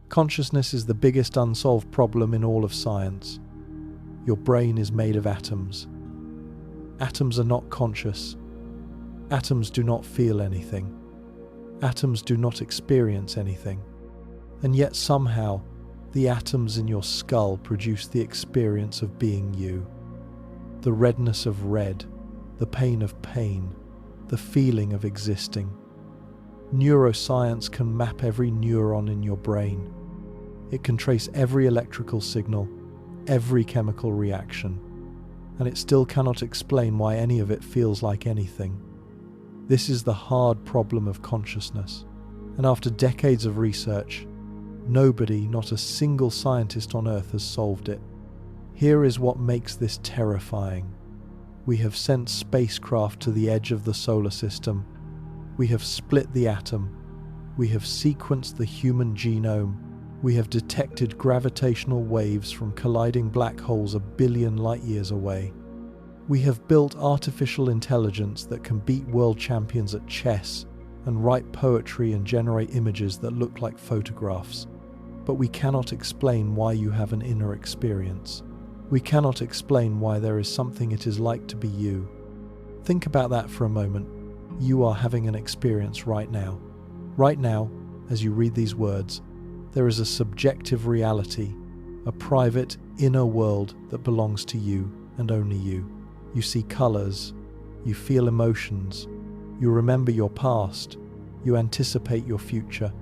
Consciousness is the biggest unsolved problem in all of science. Your brain is made of atoms. Atoms are not conscious. Atoms do not feel anything. Atoms do not experience anything. And yet somehow, the atoms in your skull produce the experience of being you. The redness of red, the pain of pain, the feeling of existing. Neuroscience can map every neuron in your brain. It can trace every electrical signal, every chemical reaction, and it still cannot explain why any of it feels like anything. This is the hard problem of consciousness, and after decades of research, nobody, not a single scientist on Earth, has solved it. Here is what makes this terrifying. We have sent spacecraft to the edge of the solar system. We have split the atom. We have sequenced the human genome. We have detected gravitational waves from colliding black holes 1 billion light years away. We have built artificial intelligence that can beat world champions at chess and write poetry and generate images that look like photographs. But we cannot explain why you have an inner experience. We cannot explain why there is something it is like to be you. Think about that for a moment. You are having an experience right now. Right now, as you read these words, there is a subjective reality, a private inner world that belongs to you and only you. You see colors, you feel emotions, you remember your past, you anticipate your future.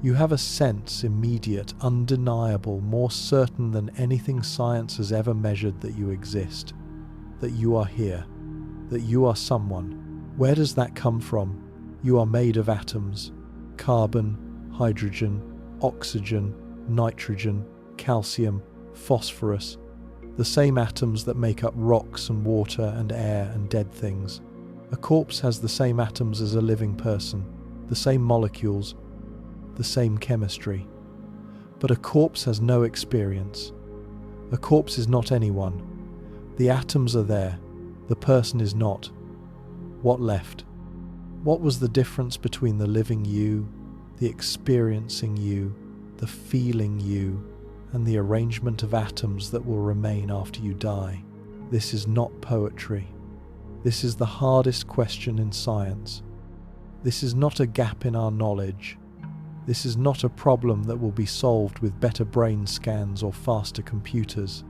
You have a sense, immediate, undeniable, more certain than anything science has ever measured, that you exist, that you are here, that you are someone. Where does that come from? You are made of atoms, carbon, hydrogen, oxygen, nitrogen, calcium, phosphorus, the same atoms that make up rocks and water and air and dead things. A corpse has the same atoms as a living person, the same molecules, the same chemistry. But a corpse has no experience. A corpse is not anyone. The atoms are there. The person is not. What left? What was the difference between the living you, the experiencing you, the feeling you, and the arrangement of atoms that will remain after you die? This is not poetry. This is the hardest question in science. This is not a gap in our knowledge. This is not a problem that will be solved with better brain scans or faster computers.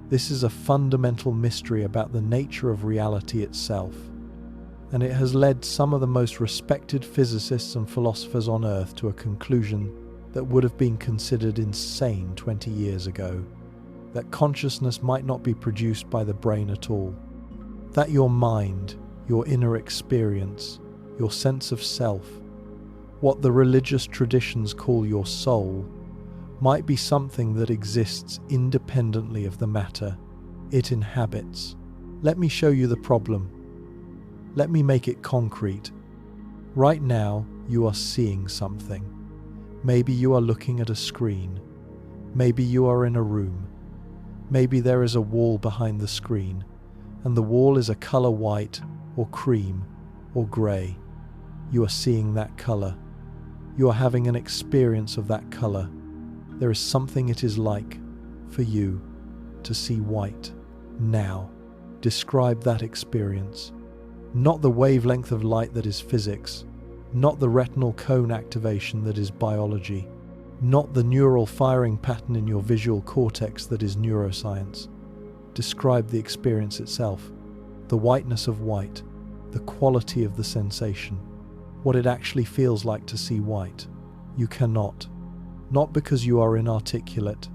This is a fundamental mystery about the nature of reality itself. And it has led some of the most respected physicists and philosophers on Earth to a conclusion that would have been considered insane 20 years ago. That consciousness might not be produced by the brain at all. That your mind, your inner experience, your sense of self, what the religious traditions call your soul, might be something that exists independently of the matter it inhabits. Let me show you the problem. Let me make it concrete. Right now, you are seeing something. Maybe you are looking at a screen. Maybe you are in a room. Maybe there is a wall behind the screen, and the wall is a color white or cream or grey. You are seeing that color. You are having an experience of that color. There is something it is like for you to see white. Now, describe that experience. Not the wavelength of light that is physics, not the retinal cone activation that is biology, not the neural firing pattern in your visual cortex that is neuroscience. Describe the experience itself, the whiteness of white, the quality of the sensation, what it actually feels like to see white. You cannot. Not because you are inarticulate,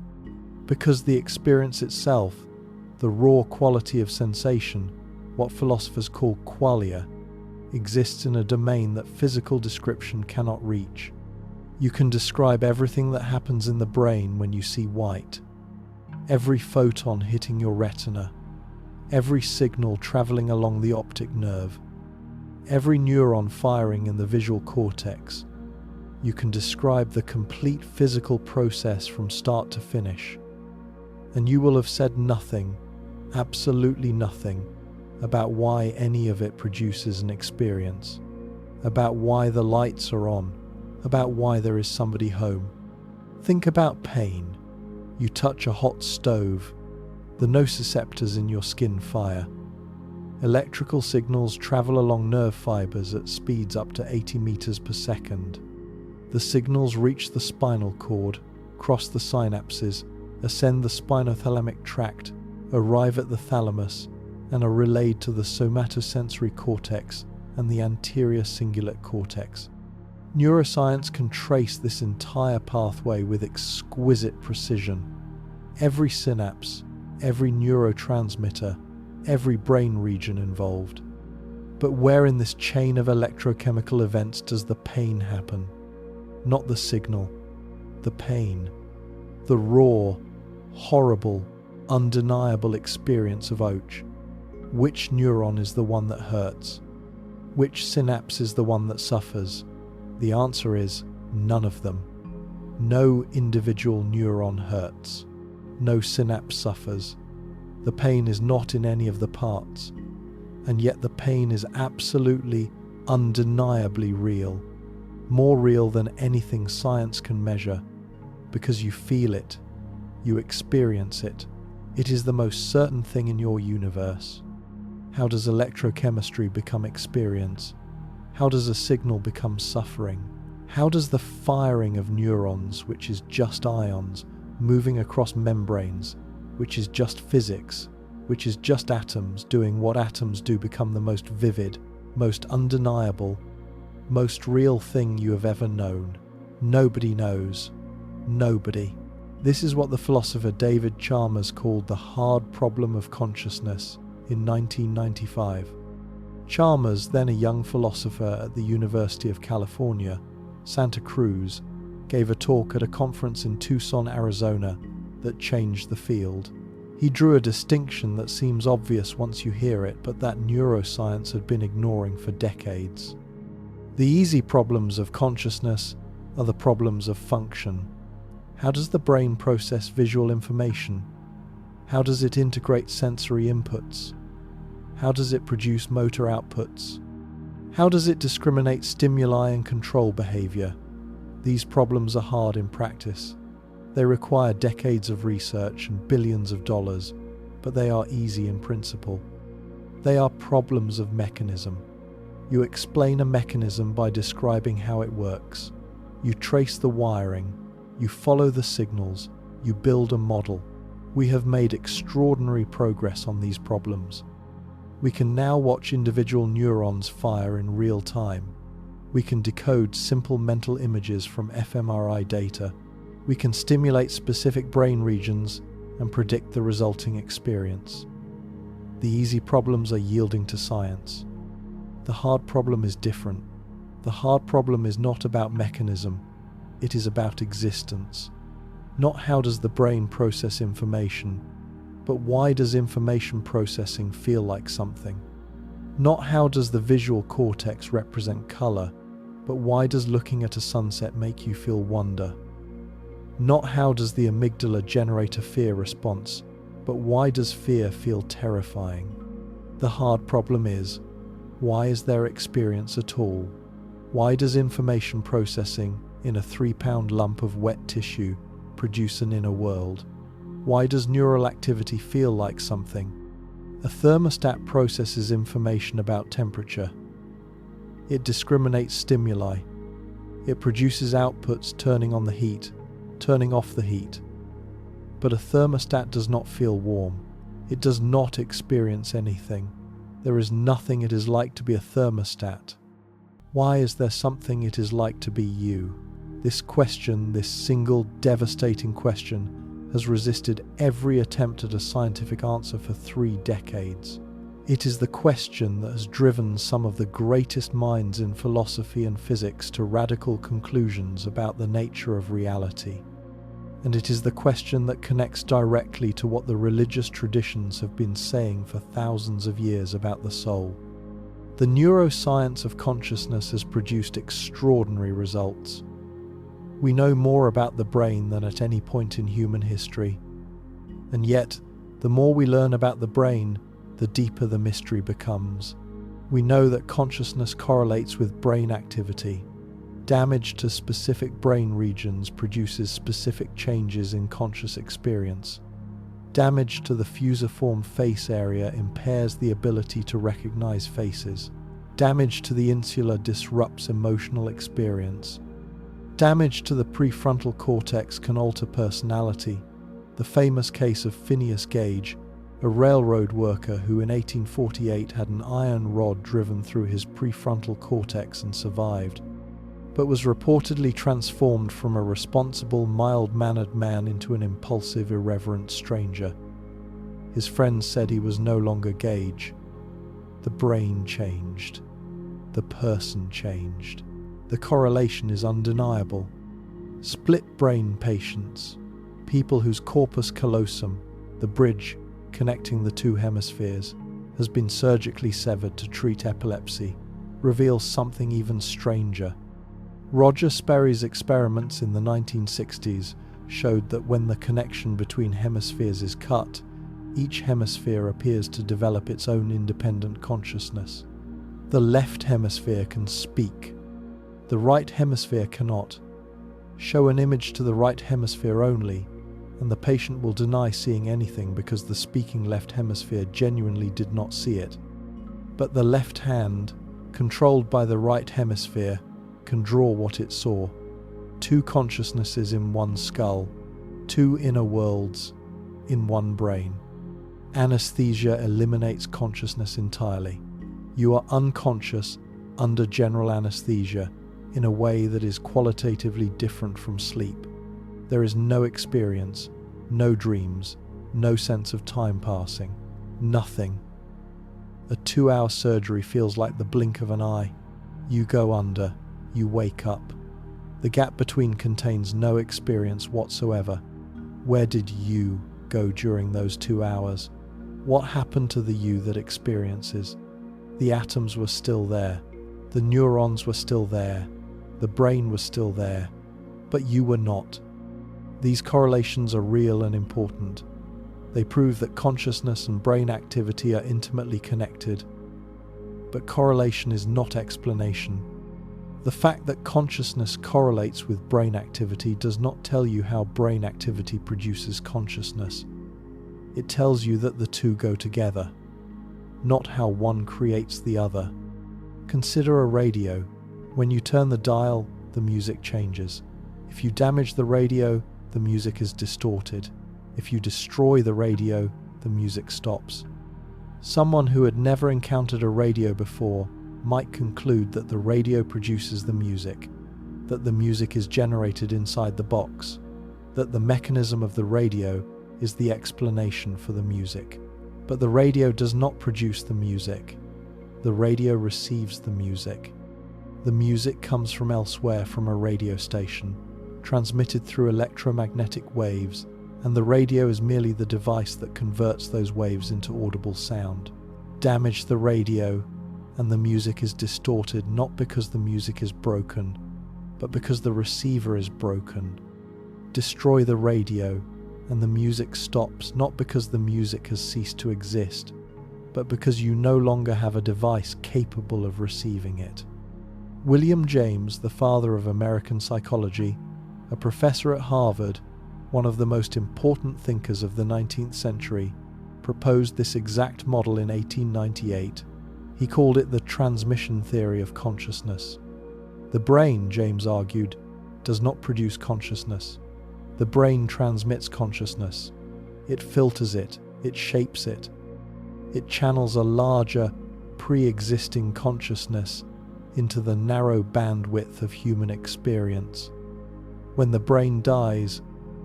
because the experience itself, the raw quality of sensation, what philosophers call qualia, exists in a domain that physical description cannot reach. You can describe everything that happens in the brain when you see white. Every photon hitting your retina, every signal traveling along the optic nerve, every neuron firing in the visual cortex. You can describe the complete physical process from start to finish. And you will have said nothing, absolutely nothing, about why any of it produces an experience, about why the lights are on, about why there is somebody home. Think about pain. You touch a hot stove, the nociceptors in your skin fire. Electrical signals travel along nerve fibers at speeds up to 80 meters per second. The signals reach the spinal cord, cross the synapses, ascend the spinothalamic tract, arrive at the thalamus, and are relayed to the somatosensory cortex and the anterior cingulate cortex. Neuroscience can trace this entire pathway with exquisite precision. Every synapse, every neurotransmitter, every brain region involved. But where in this chain of electrochemical events does the pain happen? Not the signal, the pain. The raw, horrible, undeniable experience of Orch. Which neuron is the one that hurts? Which synapse is the one that suffers? The answer is none of them. No individual neuron hurts. No synapse suffers. The pain is not in any of the parts. And yet the pain is absolutely, undeniably real. More real than anything science can measure. Because you feel it. You experience it. It is the most certain thing in your universe. How does electrochemistry become experience? How does a signal become suffering? How does the firing of neurons, which is just ions, moving across membranes, which is just physics, which is just atoms doing what atoms do, become the most vivid, most undeniable, most real thing you have ever known? Nobody knows. Nobody. This is what the philosopher David Chalmers called the hard problem of consciousness in 1995. Chalmers, then a young philosopher at the University of California, Santa Cruz, gave a talk at a conference in Tucson, Arizona, that changed the field. He drew a distinction that seems obvious once you hear it, but that neuroscience had been ignoring for decades. The easy problems of consciousness are the problems of function. How does the brain process visual information? How does it integrate sensory inputs? How does it produce motor outputs? How does it discriminate stimuli and control behavior? These problems are hard in practice. They require decades of research and billions of dollars, but they are easy in principle. They are problems of mechanism. You explain a mechanism by describing how it works. You trace the wiring. You follow the signals. You build a model. We have made extraordinary progress on these problems. We can now watch individual neurons fire in real time. We can decode simple mental images from fMRI data. We can stimulate specific brain regions and predict the resulting experience. The easy problems are yielding to science. The hard problem is different. The hard problem is not about mechanism. It is about existence. Not how does the brain process information, but why does information processing feel like something? Not how does the visual cortex represent color, but why does looking at a sunset make you feel wonder? Not how does the amygdala generate a fear response, but why does fear feel terrifying? The hard problem is, why is there experience at all? Why does information processing in a 3-pound lump of wet tissue produce an inner world? Why does neural activity feel like something? A thermostat processes information about temperature. It discriminates stimuli. It produces outputs turning on the heat, turning off the heat. But a thermostat does not feel warm. It does not experience anything. There is nothing it is like to be a thermostat. Why is there something it is like to be you? This question, this single devastating question, has resisted every attempt at a scientific answer for 3 decades. It is the question that has driven some of the greatest minds in philosophy and physics to radical conclusions about the nature of reality. And it is the question that connects directly to what the religious traditions have been saying for thousands of years about the soul. The neuroscience of consciousness has produced extraordinary results. We know more about the brain than at any point in human history. And yet, the more we learn about the brain, the deeper the mystery becomes. We know that consciousness correlates with brain activity. Damage to specific brain regions produces specific changes in conscious experience. Damage to the fusiform face area impairs the ability to recognize faces. Damage to the insula disrupts emotional experience. Damage to the prefrontal cortex can alter personality. The famous case of Phineas Gage, a railroad worker who in 1848 had an iron rod driven through his prefrontal cortex and survived, but was reportedly transformed from a responsible, mild-mannered man into an impulsive, irreverent stranger. His friends said he was no longer Gage. The brain changed. The person changed. The correlation is undeniable. Split-brain patients, people whose corpus callosum, the bridge connecting the two hemispheres, has been surgically severed to treat epilepsy, reveals something even stranger. Roger Sperry's experiments in the 1960s showed that when the connection between hemispheres is cut, each hemisphere appears to develop its own independent consciousness. The left hemisphere can speak. The right hemisphere cannot. Show an image to the right hemisphere only, and the patient will deny seeing anything because the speaking left hemisphere genuinely did not see it. But the left hand, controlled by the right hemisphere, can draw what it saw. Two consciousnesses in one skull, two inner worlds in one brain. Anesthesia eliminates consciousness entirely. You are unconscious under general anesthesia in a way that is qualitatively different from sleep. There is no experience, no dreams, no sense of time passing, nothing. A 2-hour surgery feels like the blink of an eye. You go under, you wake up. The gap between contains no experience whatsoever. Where did you go during those 2 hours? What happened to the you that experiences? The atoms were still there. The neurons were still there. The brain was still there. But you were not. These correlations are real and important. They prove that consciousness and brain activity are intimately connected. But correlation is not explanation. The fact that consciousness correlates with brain activity does not tell you how brain activity produces consciousness. It tells you that the two go together, not how one creates the other. Consider a radio. When you turn the dial, the music changes. If you damage the radio, the music is distorted. If you destroy the radio, the music stops. Someone who had never encountered a radio before might conclude that the radio produces the music, that the music is generated inside the box, that the mechanism of the radio is the explanation for the music. But the radio does not produce the music. The radio receives the music. The music comes from elsewhere, from a radio station, transmitted through electromagnetic waves, and the radio is merely the device that converts those waves into audible sound. Damage the radio, and the music is distorted not because the music is broken, but because the receiver is broken. Destroy the radio, and the music stops not because the music has ceased to exist, but because you no longer have a device capable of receiving it. William James, the father of American psychology, a professor at Harvard, one of the most important thinkers of the 19th century, proposed this exact model in 1898. He called it the transmission theory of consciousness. The brain, James argued, does not produce consciousness. The brain transmits consciousness. It filters it, it shapes it. It channels a larger, pre-existing consciousness into the narrow bandwidth of human experience. When the brain dies,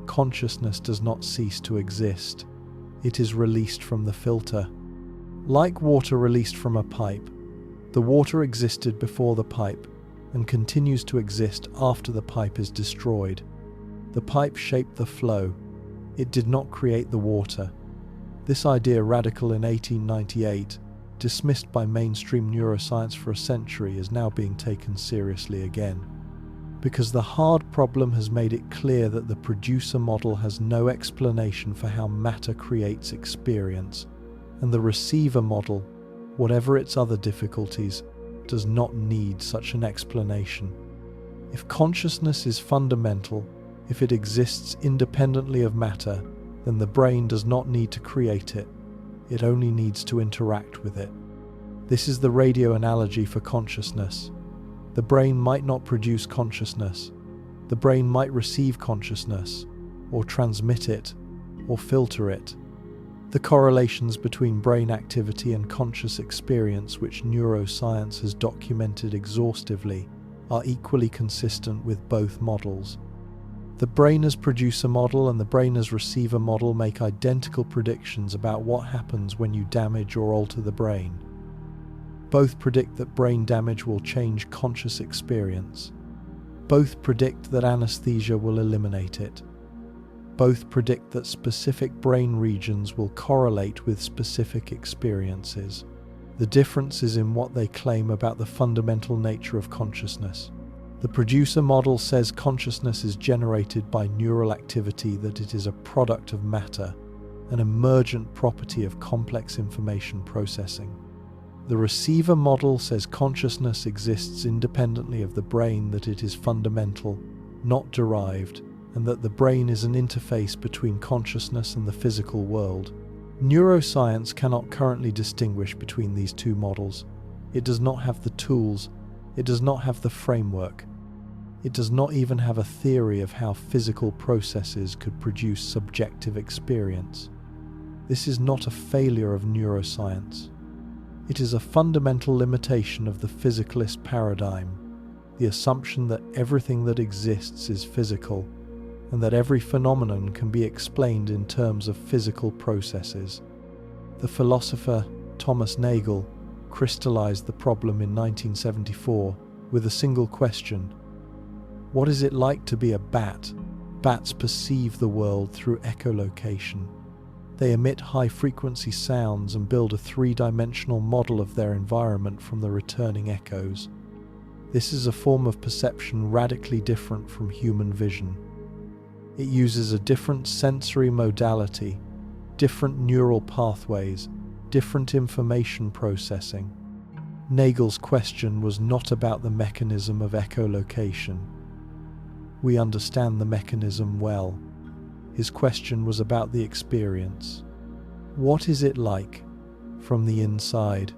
consciousness does not cease to exist. It is released from the filter. Like water released from a pipe, the water existed before the pipe and continues to exist after the pipe is destroyed. The pipe shaped the flow. It did not create the water. This idea, radical in 1898, dismissed by mainstream neuroscience for a century, is now being taken seriously again. Because the hard problem has made it clear that the producer model has no explanation for how matter creates experience, and the receiver model, whatever its other difficulties, does not need such an explanation. If consciousness is fundamental, if it exists independently of matter, then the brain does not need to create it. It only needs to interact with it. This is the radio analogy for consciousness. The brain might not produce consciousness. The brain might receive consciousness, or transmit it, or filter it. The correlations between brain activity and conscious experience, which neuroscience has documented exhaustively, are equally consistent with both models. The brain as producer model and the brain as receiver model make identical predictions about what happens when you damage or alter the brain. Both predict that brain damage will change conscious experience. Both predict that anesthesia will eliminate it. Both predict that specific brain regions will correlate with specific experiences. The difference is in what they claim about the fundamental nature of consciousness. The producer model says consciousness is generated by neural activity, that it is a product of matter, an emergent property of complex information processing. The receiver model says consciousness exists independently of the brain, that it is fundamental, not derived, and that the brain is an interface between consciousness and the physical world. Neuroscience cannot currently distinguish between these two models. It does not have the tools, it does not have the framework. It does not even have a theory of how physical processes could produce subjective experience. This is not a failure of neuroscience. It is a fundamental limitation of the physicalist paradigm, the assumption that everything that exists is physical, and that every phenomenon can be explained in terms of physical processes. The philosopher Thomas Nagel crystallized the problem in 1974 with a single question: what is it like to be a bat? Bats perceive the world through echolocation. They emit high-frequency sounds and build a three-dimensional model of their environment from the returning echoes. This is a form of perception radically different from human vision. It uses a different sensory modality, different neural pathways, different information processing. Nagel's question was not about the mechanism of echolocation. We understand the mechanism well. His question was about the experience. What is it like, from the inside,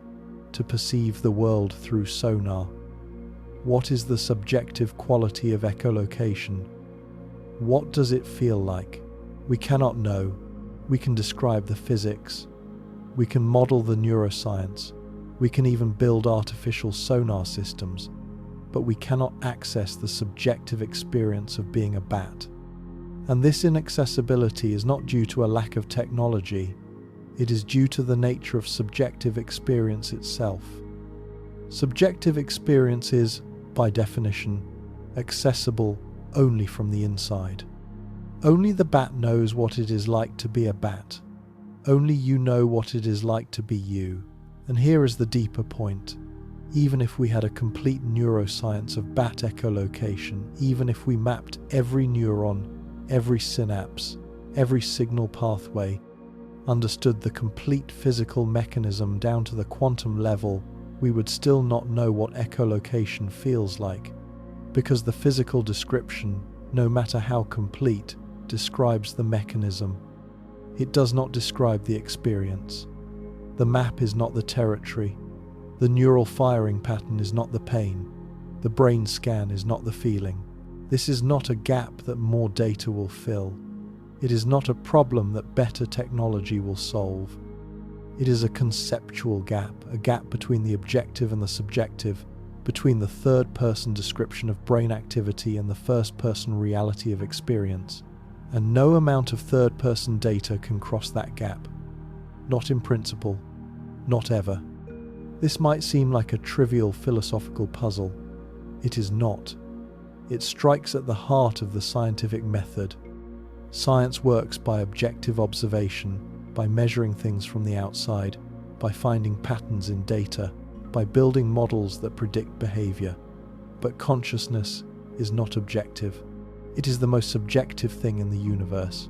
to perceive the world through sonar? What is the subjective quality of echolocation? What does it feel like? We cannot know. We can describe the physics. We can model the neuroscience. We can even build artificial sonar systems. But we cannot access the subjective experience of being a bat. And this inaccessibility is not due to a lack of technology. It is due to the nature of subjective experience itself. Subjective experience is, by definition, accessible only from the inside. Only the bat knows what it is like to be a bat. Only you know what it is like to be you. And here is the deeper point. Even if we had a complete neuroscience of bat echolocation, even if we mapped every neuron, every synapse, every signal pathway, understood the complete physical mechanism down to the quantum level, we would still not know what echolocation feels like. Because the physical description, no matter how complete, describes the mechanism. It does not describe the experience. The map is not the territory. The neural firing pattern is not the pain. The brain scan is not the feeling. This is not a gap that more data will fill. It is not a problem that better technology will solve. It is a conceptual gap, a gap between the objective and the subjective, between the third-person description of brain activity and the first-person reality of experience. And no amount of third-person data can cross that gap. Not in principle. Not ever. This might seem like a trivial philosophical puzzle. It is not. It strikes at the heart of the scientific method. Science works by objective observation, by measuring things from the outside, by finding patterns in data, by building models that predict behavior. But consciousness is not objective. It is the most subjective thing in the universe.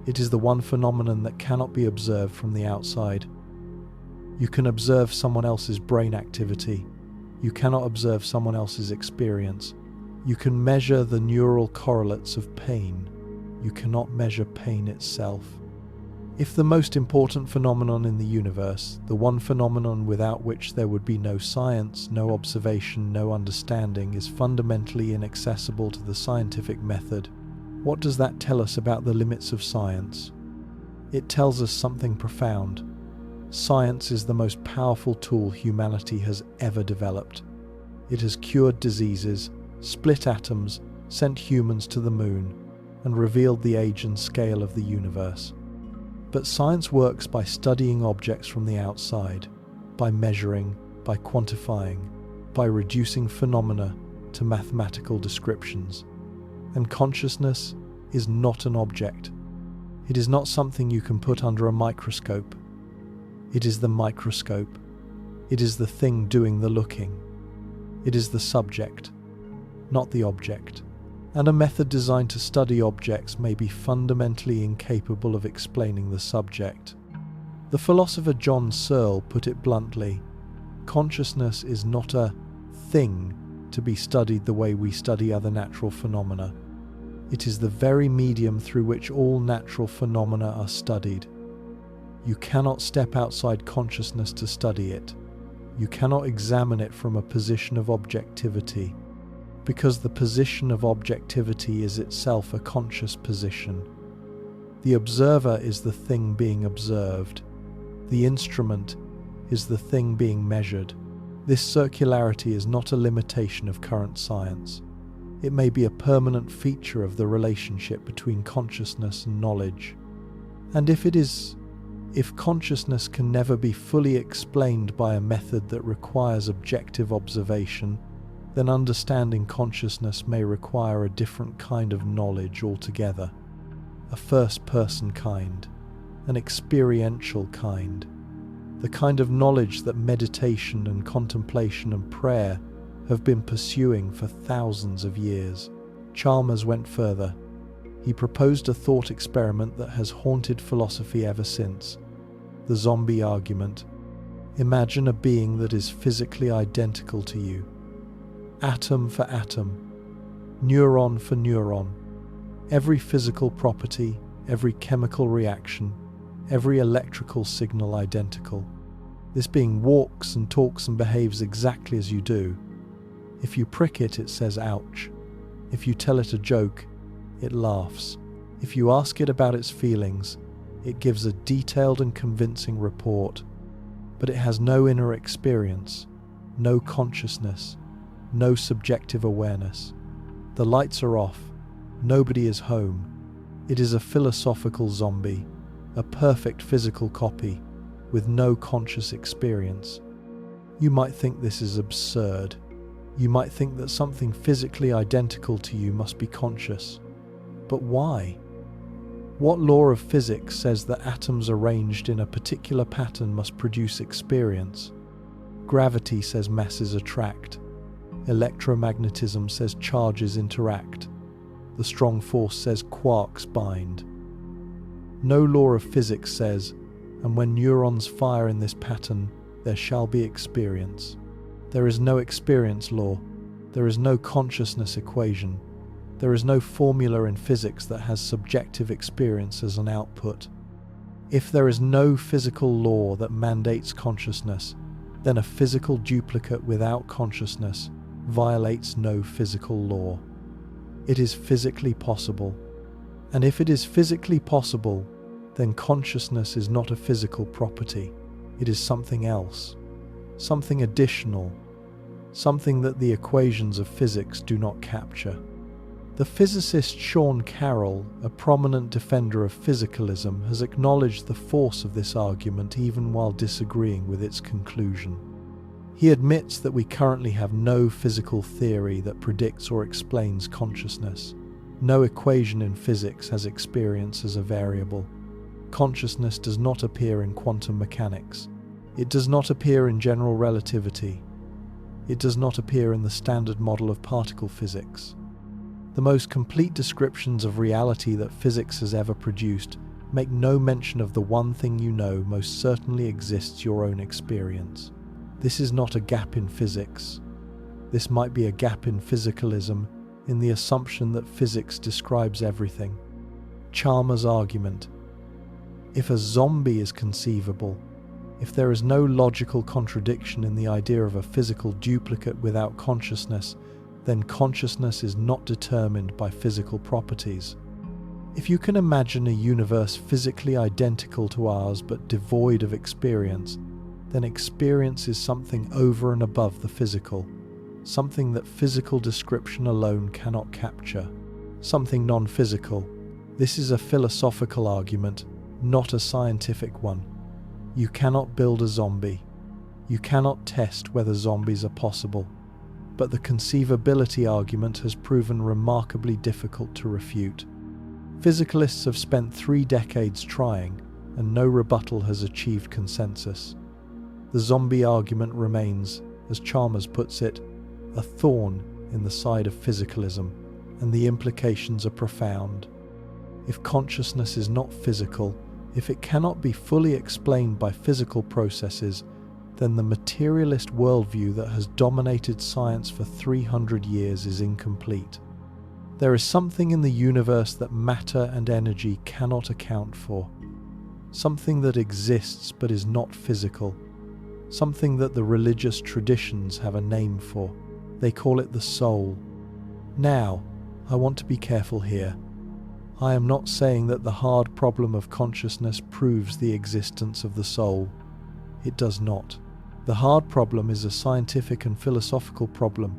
It is the one phenomenon that cannot be observed from the outside. You can observe someone else's brain activity. You cannot observe someone else's experience. You can measure the neural correlates of pain. You cannot measure pain itself. If the most important phenomenon in the universe, the one phenomenon without which there would be no science, no observation, no understanding, is fundamentally inaccessible to the scientific method, what does that tell us about the limits of science? It tells us something profound. Science is the most powerful tool humanity has ever developed. It has cured diseases, split atoms, sent humans to the moon, and revealed the age and scale of the universe. But science works by studying objects from the outside, by measuring, by quantifying, by reducing phenomena to mathematical descriptions. And consciousness is not an object. It is not something you can put under a microscope. It is the microscope. It is the thing doing the looking. It is the subject, not the object. And a method designed to study objects may be fundamentally incapable of explaining the subject. The philosopher John Searle put it bluntly: consciousness is not a thing to be studied the way we study other natural phenomena. It is the very medium through which all natural phenomena are studied. You cannot step outside consciousness to study it. You cannot examine it from a position of objectivity, because the position of objectivity is itself a conscious position. The observer is the thing being observed. The instrument is the thing being measured. This circularity is not a limitation of current science. It may be a permanent feature of the relationship between consciousness and knowledge. And if consciousness can never be fully explained by a method that requires objective observation, then understanding consciousness may require a different kind of knowledge altogether. A first-person kind, an experiential kind, the kind of knowledge that meditation and contemplation and prayer have been pursuing for thousands of years. Chalmers went further. He proposed a thought experiment that has haunted philosophy ever since: the zombie argument. Imagine a being that is physically identical to you. Atom for atom, neuron for neuron, every physical property, every chemical reaction, every electrical signal identical. This being walks and talks and behaves exactly as you do. If you prick it, it says ouch. If you tell it a joke, it laughs. If you ask it about its feelings, it gives a detailed and convincing report. But it has no inner experience, no consciousness, no subjective awareness. The lights are off. Nobody is home. It is a philosophical zombie, a perfect physical copy, with no conscious experience. You might think this is absurd. You might think that something physically identical to you must be conscious. But why? What law of physics says that atoms arranged in a particular pattern must produce experience? Gravity says masses attract. Electromagnetism says charges interact. The strong force says quarks bind. No law of physics says, and when neurons fire in this pattern, there shall be experience. There is no experience law. There is no consciousness equation. There is no formula in physics that has subjective experience as an output. If there is no physical law that mandates consciousness, then a physical duplicate without consciousness violates no physical law. It is physically possible. And if it is physically possible, then consciousness is not a physical property. It is something else, something additional, something that the equations of physics do not capture. The physicist Sean Carroll, a prominent defender of physicalism, has acknowledged the force of this argument even while disagreeing with its conclusion. He admits that we currently have no physical theory that predicts or explains consciousness. No equation in physics has experience as a variable. Consciousness does not appear in quantum mechanics. It does not appear in general relativity. It does not appear in the standard model of particle physics. The most complete descriptions of reality that physics has ever produced make no mention of the one thing you know most certainly exists: your own experience. This is not a gap in physics. This might be a gap in physicalism, in the assumption that physics describes everything. Chalmers' argument: if a zombie is conceivable, if there is no logical contradiction in the idea of a physical duplicate without consciousness, then consciousness is not determined by physical properties. If you can imagine a universe physically identical to ours but devoid of experience, then experience is something over and above the physical, something that physical description alone cannot capture, something non-physical. This is a philosophical argument, not a scientific one. You cannot build a zombie. You cannot test whether zombies are possible. But the conceivability argument has proven remarkably difficult to refute. Physicalists have spent 3 decades trying, and no rebuttal has achieved consensus. The zombie argument remains, as Chalmers puts it, a thorn in the side of physicalism, and the implications are profound. If consciousness is not physical, if it cannot be fully explained by physical processes, then the materialist worldview that has dominated science for 300 years is incomplete. There is something in the universe that matter and energy cannot account for. Something that exists but is not physical. Something that the religious traditions have a name for. They call it the soul. Now, I want to be careful here. I am not saying that the hard problem of consciousness proves the existence of the soul. It does not. The hard problem is a scientific and philosophical problem,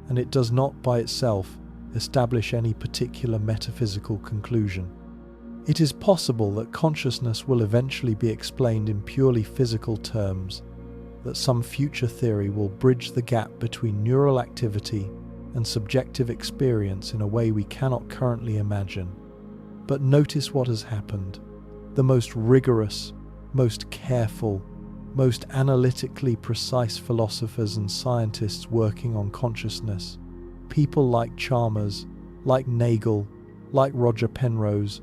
and it does not by itself establish any particular metaphysical conclusion. It is possible that consciousness will eventually be explained in purely physical terms, that some future theory will bridge the gap between neural activity and subjective experience in a way we cannot currently imagine. But notice what has happened. The most rigorous, most careful, most analytically precise philosophers and scientists working on consciousness, people like Chalmers, like Nagel, like Roger Penrose,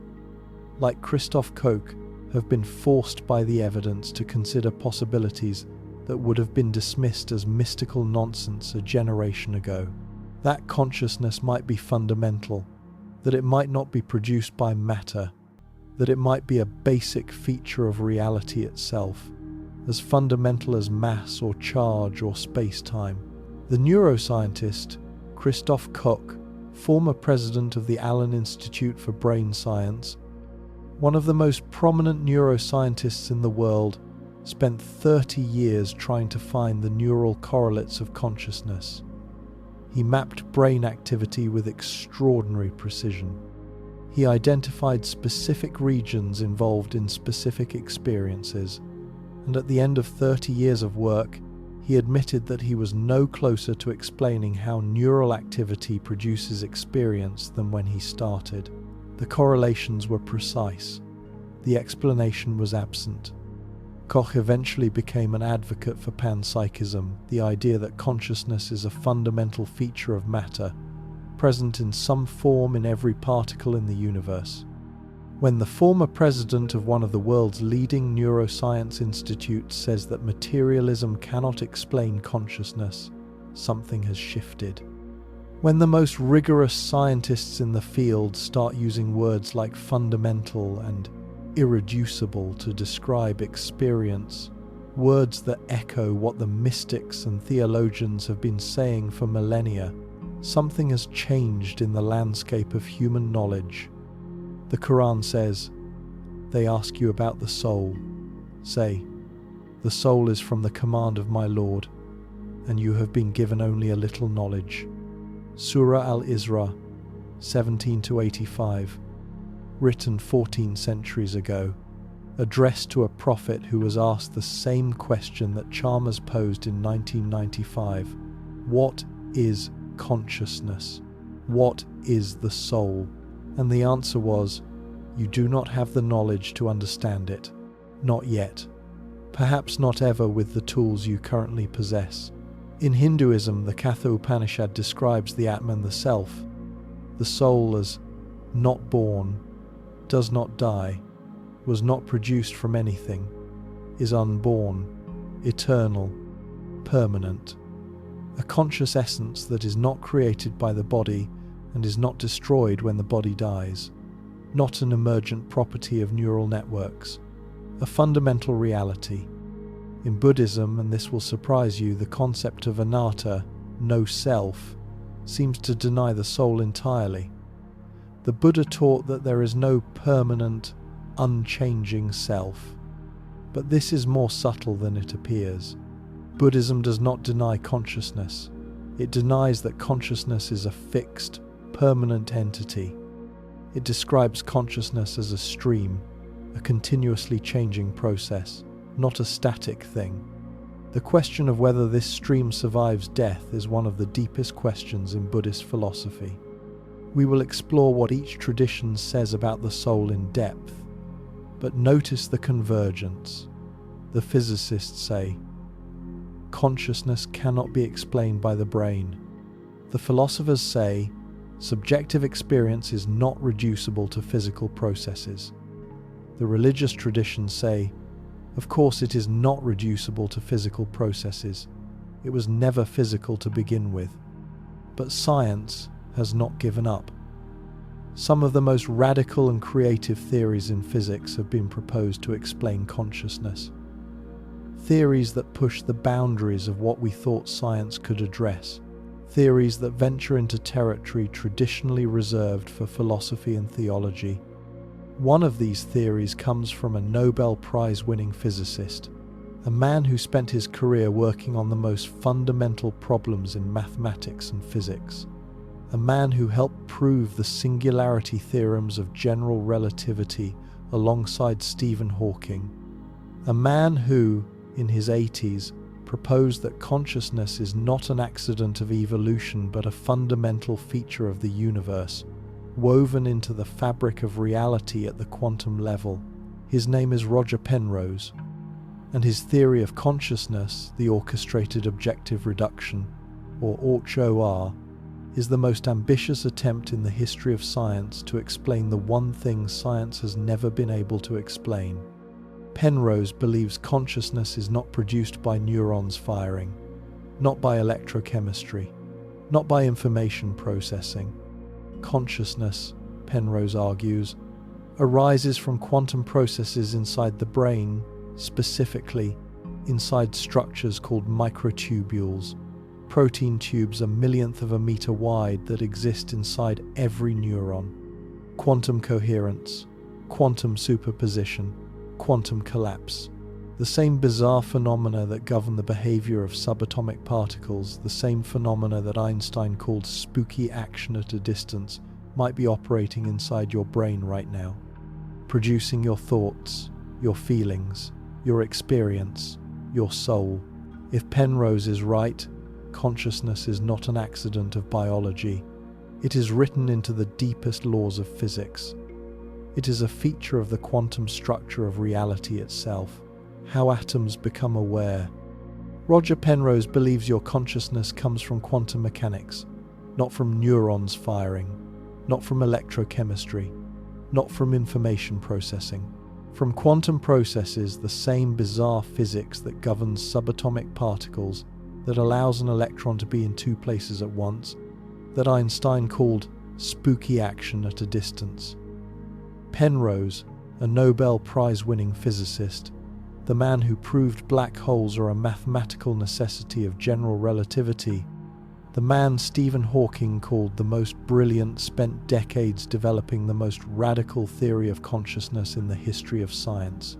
like Christoph Koch, have been forced by the evidence to consider possibilities that would have been dismissed as mystical nonsense a generation ago. That consciousness might be fundamental, that it might not be produced by matter, that it might be a basic feature of reality itself, as fundamental as mass or charge or space-time. The neuroscientist Christoph Koch, former president of the Allen Institute for Brain Science, one of the most prominent neuroscientists in the world, spent 30 years trying to find the neural correlates of consciousness. He mapped brain activity with extraordinary precision. He identified specific regions involved in specific experiences, and at the end of 30 years of work, he admitted that he was no closer to explaining how neural activity produces experience than when he started. The correlations were precise. The explanation was absent. Koch eventually became an advocate for Panpsychism, the idea that consciousness is a fundamental feature of matter, present in some form in every particle in the universe. When the former president of one of the world's leading neuroscience institutes says that materialism cannot explain consciousness, something has shifted. When the most rigorous scientists in the field start using words like fundamental and irreducible to describe experience, words that echo what the mystics and theologians have been saying for millennia, something has changed in the landscape of human knowledge. The Quran says, "They ask you about the soul. Say, the soul is from the command of my Lord, and you have been given only a little knowledge." Surah Al-Isra, 17-85, written 14 centuries ago, addressed to a prophet who was asked the same question that Chalmers posed in 1995. What is consciousness? What is the soul? And the answer was, you do not have the knowledge to understand it. Not yet. Perhaps not ever with the tools you currently possess. In Hinduism, the Katha Upanishad describes the Atman, the self, the soul, as not born, does not die, was not produced from anything, is unborn, eternal, permanent. A conscious essence that is not created by the body, and is not destroyed when the body dies, not an emergent property of neural networks, a fundamental reality. In Buddhism, and this will surprise you, the concept of anatta, no self, seems to deny the soul entirely. The Buddha taught that there is no permanent, unchanging self. But this is more subtle than it appears. Buddhism does not deny consciousness. It denies that consciousness is a fixed, permanent entity. It describes consciousness as a stream, a continuously changing process, not a static thing. The question of whether this stream survives death is one of the deepest questions in Buddhist philosophy. We will explore what each tradition says about the soul in depth, but notice the convergence. The physicists say, consciousness cannot be explained by the brain. The philosophers say, subjective experience is not reducible to physical processes. The religious traditions say, of course it is not reducible to physical processes. It was never physical to begin with. But science has not given up. Some of the most radical and creative theories in physics have been proposed to explain consciousness. Theories that push the boundaries of what we thought science could address. Theories that venture into territory traditionally reserved for philosophy and theology. One of these theories comes from a Nobel Prize-winning physicist, a man who spent his career working on the most fundamental problems in mathematics and physics, a man who helped prove the singularity theorems of general relativity alongside Stephen Hawking, a man who, in his 80s, proposed that consciousness is not an accident of evolution but a fundamental feature of the universe, woven into the fabric of reality at the quantum level. His name is Roger Penrose, and his theory of consciousness, the orchestrated objective reduction, or Orch-OR, is the most ambitious attempt in the history of science to explain the one thing science has never been able to explain. Penrose believes consciousness is not produced by neurons firing, not by electrochemistry, not by information processing. Consciousness, Penrose argues, arises from quantum processes inside the brain, specifically inside structures called microtubules, protein tubes a millionth of a meter wide that exist inside every neuron. Quantum coherence, quantum superposition, quantum collapse, the same bizarre phenomena that govern the behavior of subatomic particles, the same phenomena that Einstein called spooky action at a distance, might be operating inside your brain right now, producing your thoughts, your feelings, your experience, your soul. If Penrose is right, consciousness is not an accident of biology. It is written into the deepest laws of physics. It is a feature of the quantum structure of reality itself, how atoms become aware. Roger Penrose believes your consciousness comes from quantum mechanics, not from neurons firing, not from electrochemistry, not from information processing. From quantum processes, the same bizarre physics that governs subatomic particles, that allows an electron to be in two places at once, that Einstein called spooky action at a distance. Penrose, a Nobel Prize-winning physicist, the man who proved black holes are a mathematical necessity of general relativity, the man Stephen Hawking called the most brilliant, spent decades developing the most radical theory of consciousness in the history of science.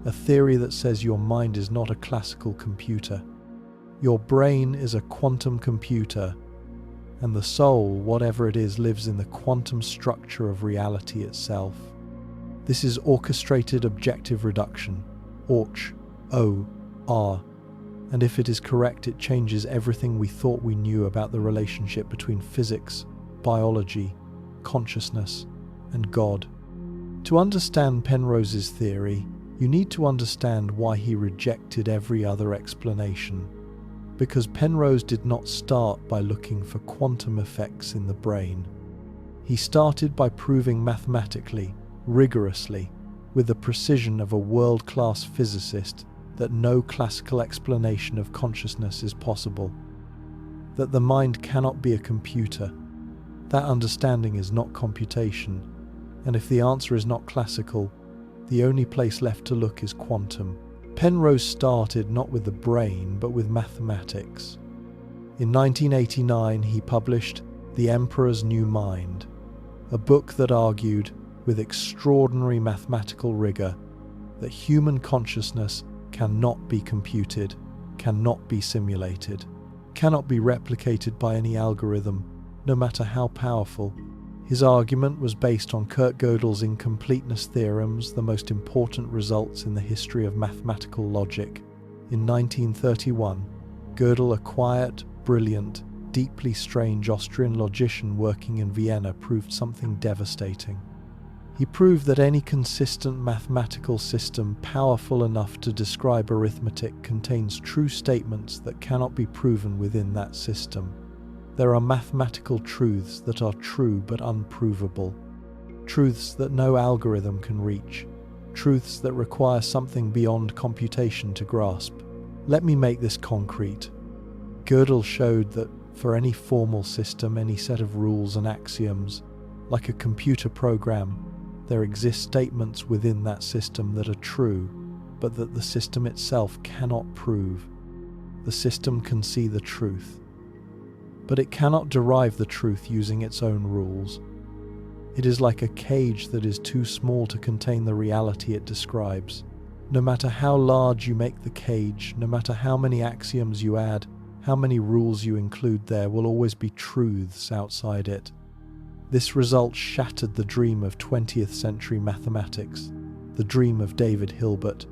A theory that says your mind is not a classical computer. Your brain is a quantum computer, and the soul, whatever it is, lives in the quantum structure of reality itself. This is orchestrated objective reduction, Orch-OR, and if it is correct, it changes everything we thought we knew about the relationship between physics, biology, consciousness, and God. To understand Penrose's theory, you need to understand why he rejected every other explanation. Because Penrose did not start by looking for quantum effects in the brain. He started by proving mathematically, rigorously, with the precision of a world-class physicist, that no classical explanation of consciousness is possible, that the mind cannot be a computer, That understanding is not computation, and if the answer is not classical, the only place left to look is quantum. Penrose started not with the brain, but with mathematics. In 1989, he published The Emperor's New Mind, a book that argued, with extraordinary mathematical rigor, that human consciousness cannot be computed, cannot be simulated, cannot be replicated by any algorithm, no matter how powerful. His argument was based on Kurt Gödel's incompleteness theorems, the most important results in the history of mathematical logic. In 1931, Gödel, a quiet, brilliant, deeply strange Austrian logician working in Vienna, proved something devastating. He proved that any consistent mathematical system powerful enough to describe arithmetic contains true statements that cannot be proven within that system. There are mathematical truths that are true but unprovable, truths that no algorithm can reach, truths that require something beyond computation to grasp. Let me make this concrete. Gödel showed that for any formal system, any set of rules and axioms, like a computer program, there exist statements within that system that are true, but that the system itself cannot prove. The system can see the truth, but it cannot derive the truth using its own rules. It is like a cage that is too small to contain the reality it describes. No matter how large you make the cage, no matter how many axioms you add, how many rules you include, there will always be truths outside it. This result shattered the dream of 20th century mathematics, the dream of David Hilbert,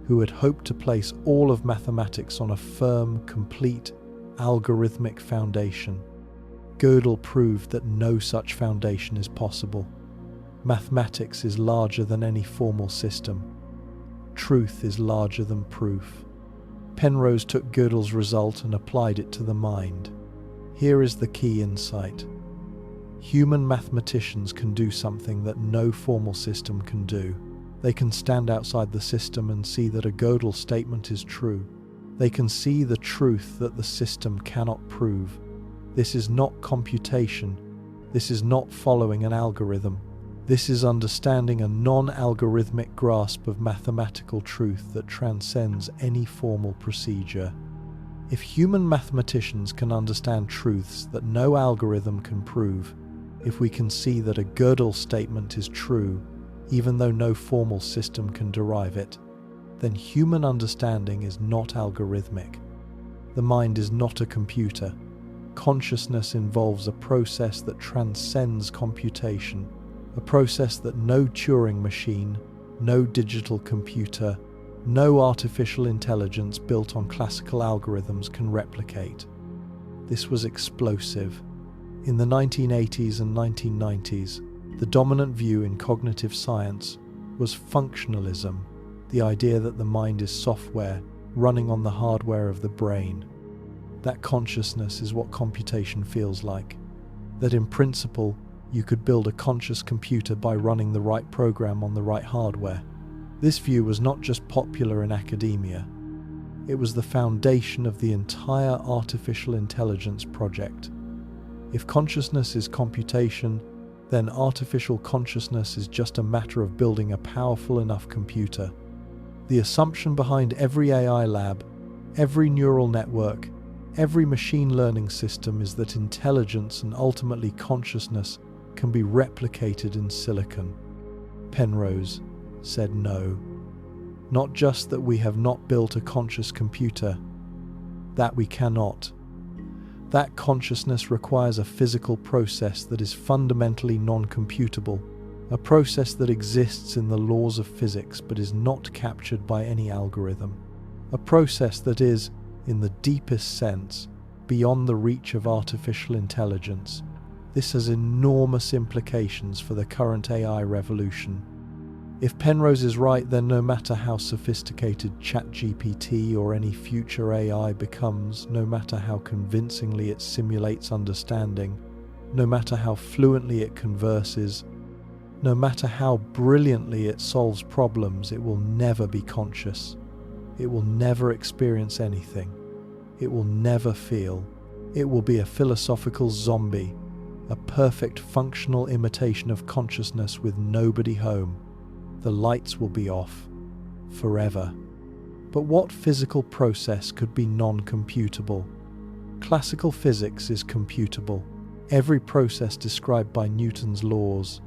who had hoped to place all of mathematics on a firm, complete, algorithmic foundation. Gödel proved that no such foundation is possible. Mathematics is larger than any formal system. Truth is larger than proof. Penrose took Gödel's result and applied it to the mind. Here is the key insight. Human mathematicians can do something that no formal system can do. They can stand outside the system and see that a Gödel statement is true. They can see the truth that the system cannot prove. This is not computation. This is not following an algorithm. This is understanding a non-algorithmic grasp of mathematical truth that transcends any formal procedure. If human mathematicians can understand truths that no algorithm can prove, if we can see that a Gödel statement is true, even though no formal system can derive it, then human understanding is not algorithmic. The mind is not a computer. Consciousness involves a process that transcends computation, a process that no Turing machine, no digital computer, no artificial intelligence built on classical algorithms can replicate. This was explosive. In the 1980s and 1990s, the dominant view in cognitive science was functionalism, the idea that the mind is software running on the hardware of the brain. That consciousness is what computation feels like. That in principle, you could build a conscious computer by running the right program on the right hardware. This view was not just popular in academia. It was the foundation of the entire artificial intelligence project. If consciousness is computation, then artificial consciousness is just a matter of building a powerful enough computer. The assumption behind every AI lab, every neural network, every machine learning system is that intelligence and ultimately consciousness can be replicated in silicon. Penrose said no. Not just that we have not built a conscious computer, that we cannot. That consciousness requires a physical process that is fundamentally non-computable, a process that exists in the laws of physics but is not captured by any algorithm, a process that is, in the deepest sense, beyond the reach of artificial intelligence. This has enormous implications for the current AI revolution. If Penrose is right, then no matter how sophisticated ChatGPT or any future AI becomes, no matter how convincingly it simulates understanding, no matter how fluently it converses, no matter how brilliantly it solves problems, it will never be conscious. It will never experience anything. It will never feel. It will be a philosophical zombie, a perfect functional imitation of consciousness with nobody home. The lights will be off forever. But what physical process could be non-computable? Classical physics is computable. Every process described by Newton's laws,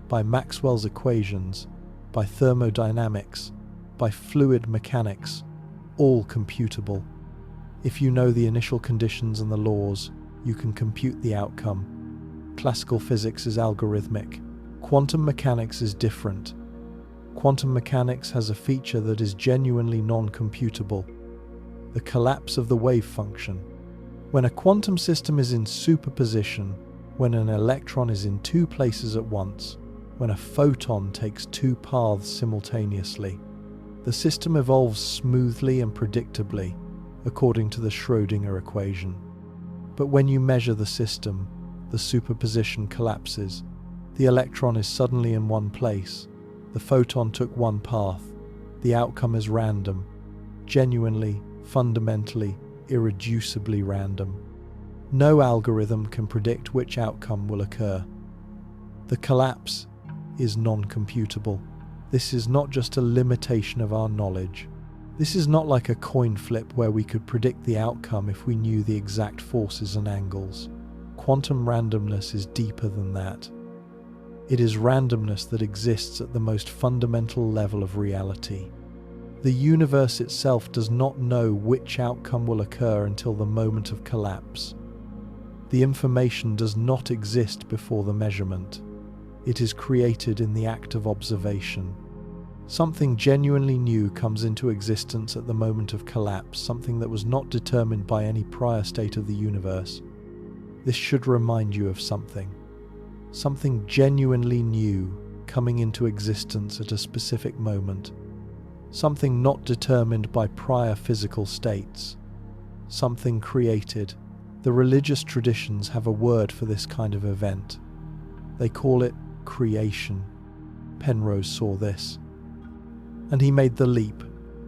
by Maxwell's equations, by thermodynamics, by fluid mechanics, all computable. If you know the initial conditions and the laws, you can compute the outcome. Classical physics is algorithmic. Quantum mechanics is different. Quantum mechanics has a feature that is genuinely non-computable: the collapse of the wave function. When a quantum system is in superposition, when an electron is in two places at once, when a photon takes two paths simultaneously, the system evolves smoothly and predictably, according to the Schrödinger equation. But when you measure the system, the superposition collapses. The electron is suddenly in one place. The photon took one path. The outcome is random, genuinely, fundamentally, irreducibly random. No algorithm can predict which outcome will occur. The collapse is non-computable. This is not just a limitation of our knowledge. This is not like a coin flip where we could predict the outcome if we knew the exact forces and angles. Quantum randomness is deeper than that. It is randomness that exists at the most fundamental level of reality. The universe itself does not know which outcome will occur until the moment of collapse. The information does not exist before the measurement. It is created in the act of observation. Something genuinely new comes into existence at the moment of collapse, something that was not determined by any prior state of the universe. This should remind you of something. Something genuinely new coming into existence at a specific moment. Something not determined by prior physical states. Something created. The religious traditions have a word for this kind of event. They call it creation. Penrose saw this. And he made the leap.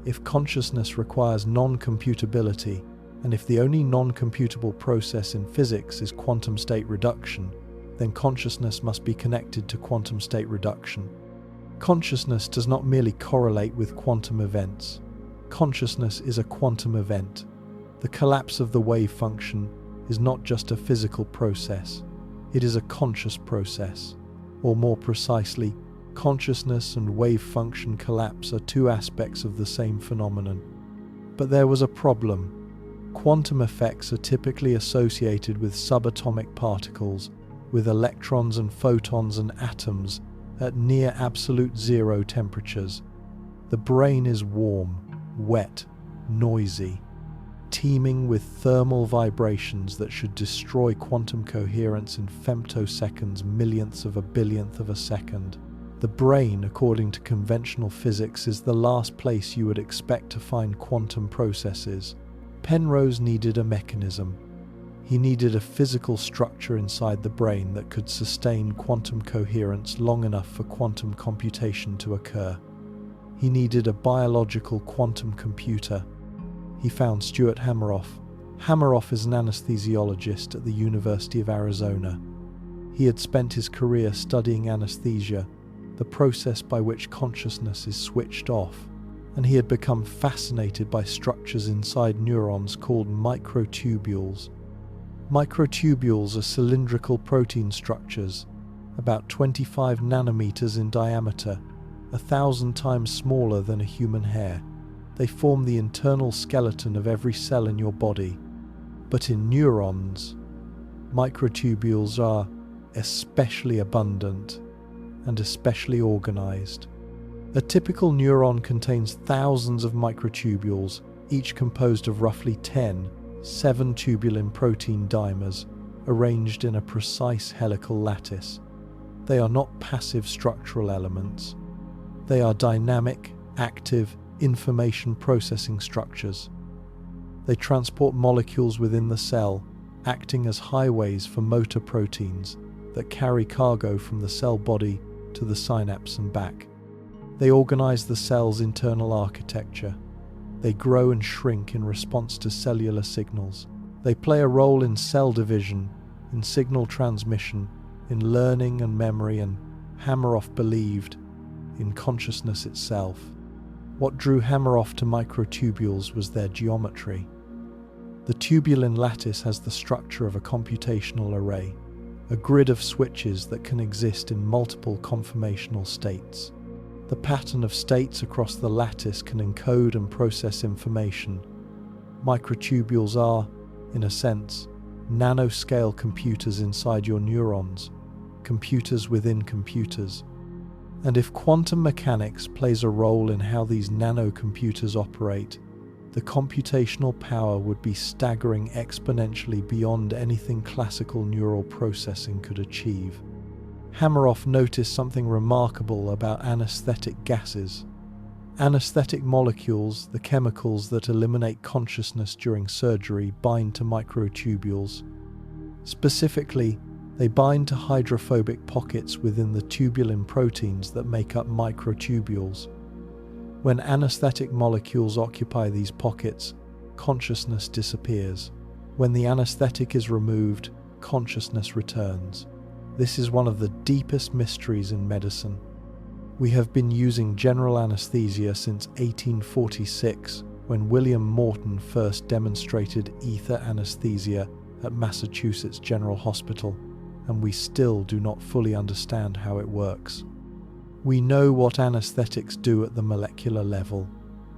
If consciousness requires non-computability, and if the only non-computable process in physics is quantum state reduction, then consciousness must be connected to quantum state reduction. Consciousness does not merely correlate with quantum events. Consciousness is a quantum event. The collapse of the wave function is not just a physical process. It is a conscious process. Or more precisely, consciousness and wave function collapse are two aspects of the same phenomenon. But there was a problem. Quantum effects are typically associated with subatomic particles, with electrons and photons and atoms at near absolute zero temperatures. The brain is warm, wet, noisy, teeming with thermal vibrations that should destroy quantum coherence in femtoseconds, millionths of a billionth of a second. The brain, according to conventional physics, is the last place you would expect to find quantum processes. Penrose needed a mechanism. He needed a physical structure inside the brain that could sustain quantum coherence long enough for quantum computation to occur. He needed a biological quantum computer. He found Stuart Hameroff. Hameroff is an anesthesiologist at the University of Arizona. He had spent his career studying anesthesia, the process by which consciousness is switched off, and he had become fascinated by structures inside neurons called microtubules. Microtubules are cylindrical protein structures, about 25 nanometers in diameter, 1,000 times smaller than a human hair. They form the internal skeleton of every cell in your body. But in neurons, microtubules are especially abundant and especially organized. A typical neuron contains thousands of microtubules, each composed of roughly 10 7-tubulin protein dimers arranged in a precise helical lattice. They are not passive structural elements. They are dynamic, active, information processing structures. They transport molecules within the cell, acting as highways for motor proteins that carry cargo from the cell body to the synapse and back. They organize the cell's internal architecture. They grow and shrink in response to cellular signals. They play a role in cell division, in signal transmission, in learning and memory, and Hameroff believed in consciousness itself. What drew Hameroff to microtubules was their geometry. The tubulin lattice has the structure of a computational array, a grid of switches that can exist in multiple conformational states. The pattern of states across the lattice can encode and process information. Microtubules are, in a sense, nanoscale computers inside your neurons, computers within computers. And if quantum mechanics plays a role in how these nanocomputers operate, the computational power would be staggering exponentially beyond anything classical neural processing could achieve. Hameroff noticed something remarkable about anesthetic gases. Anesthetic molecules, the chemicals that eliminate consciousness during surgery, bind to microtubules. Specifically, they bind to hydrophobic pockets within the tubulin proteins that make up microtubules. When anesthetic molecules occupy these pockets, consciousness disappears. When the anesthetic is removed, consciousness returns. This is one of the deepest mysteries in medicine. We have been using general anesthesia since 1846, when William Morton first demonstrated ether anesthesia at Massachusetts General Hospital, and we still do not fully understand how it works. We know what anesthetics do at the molecular level.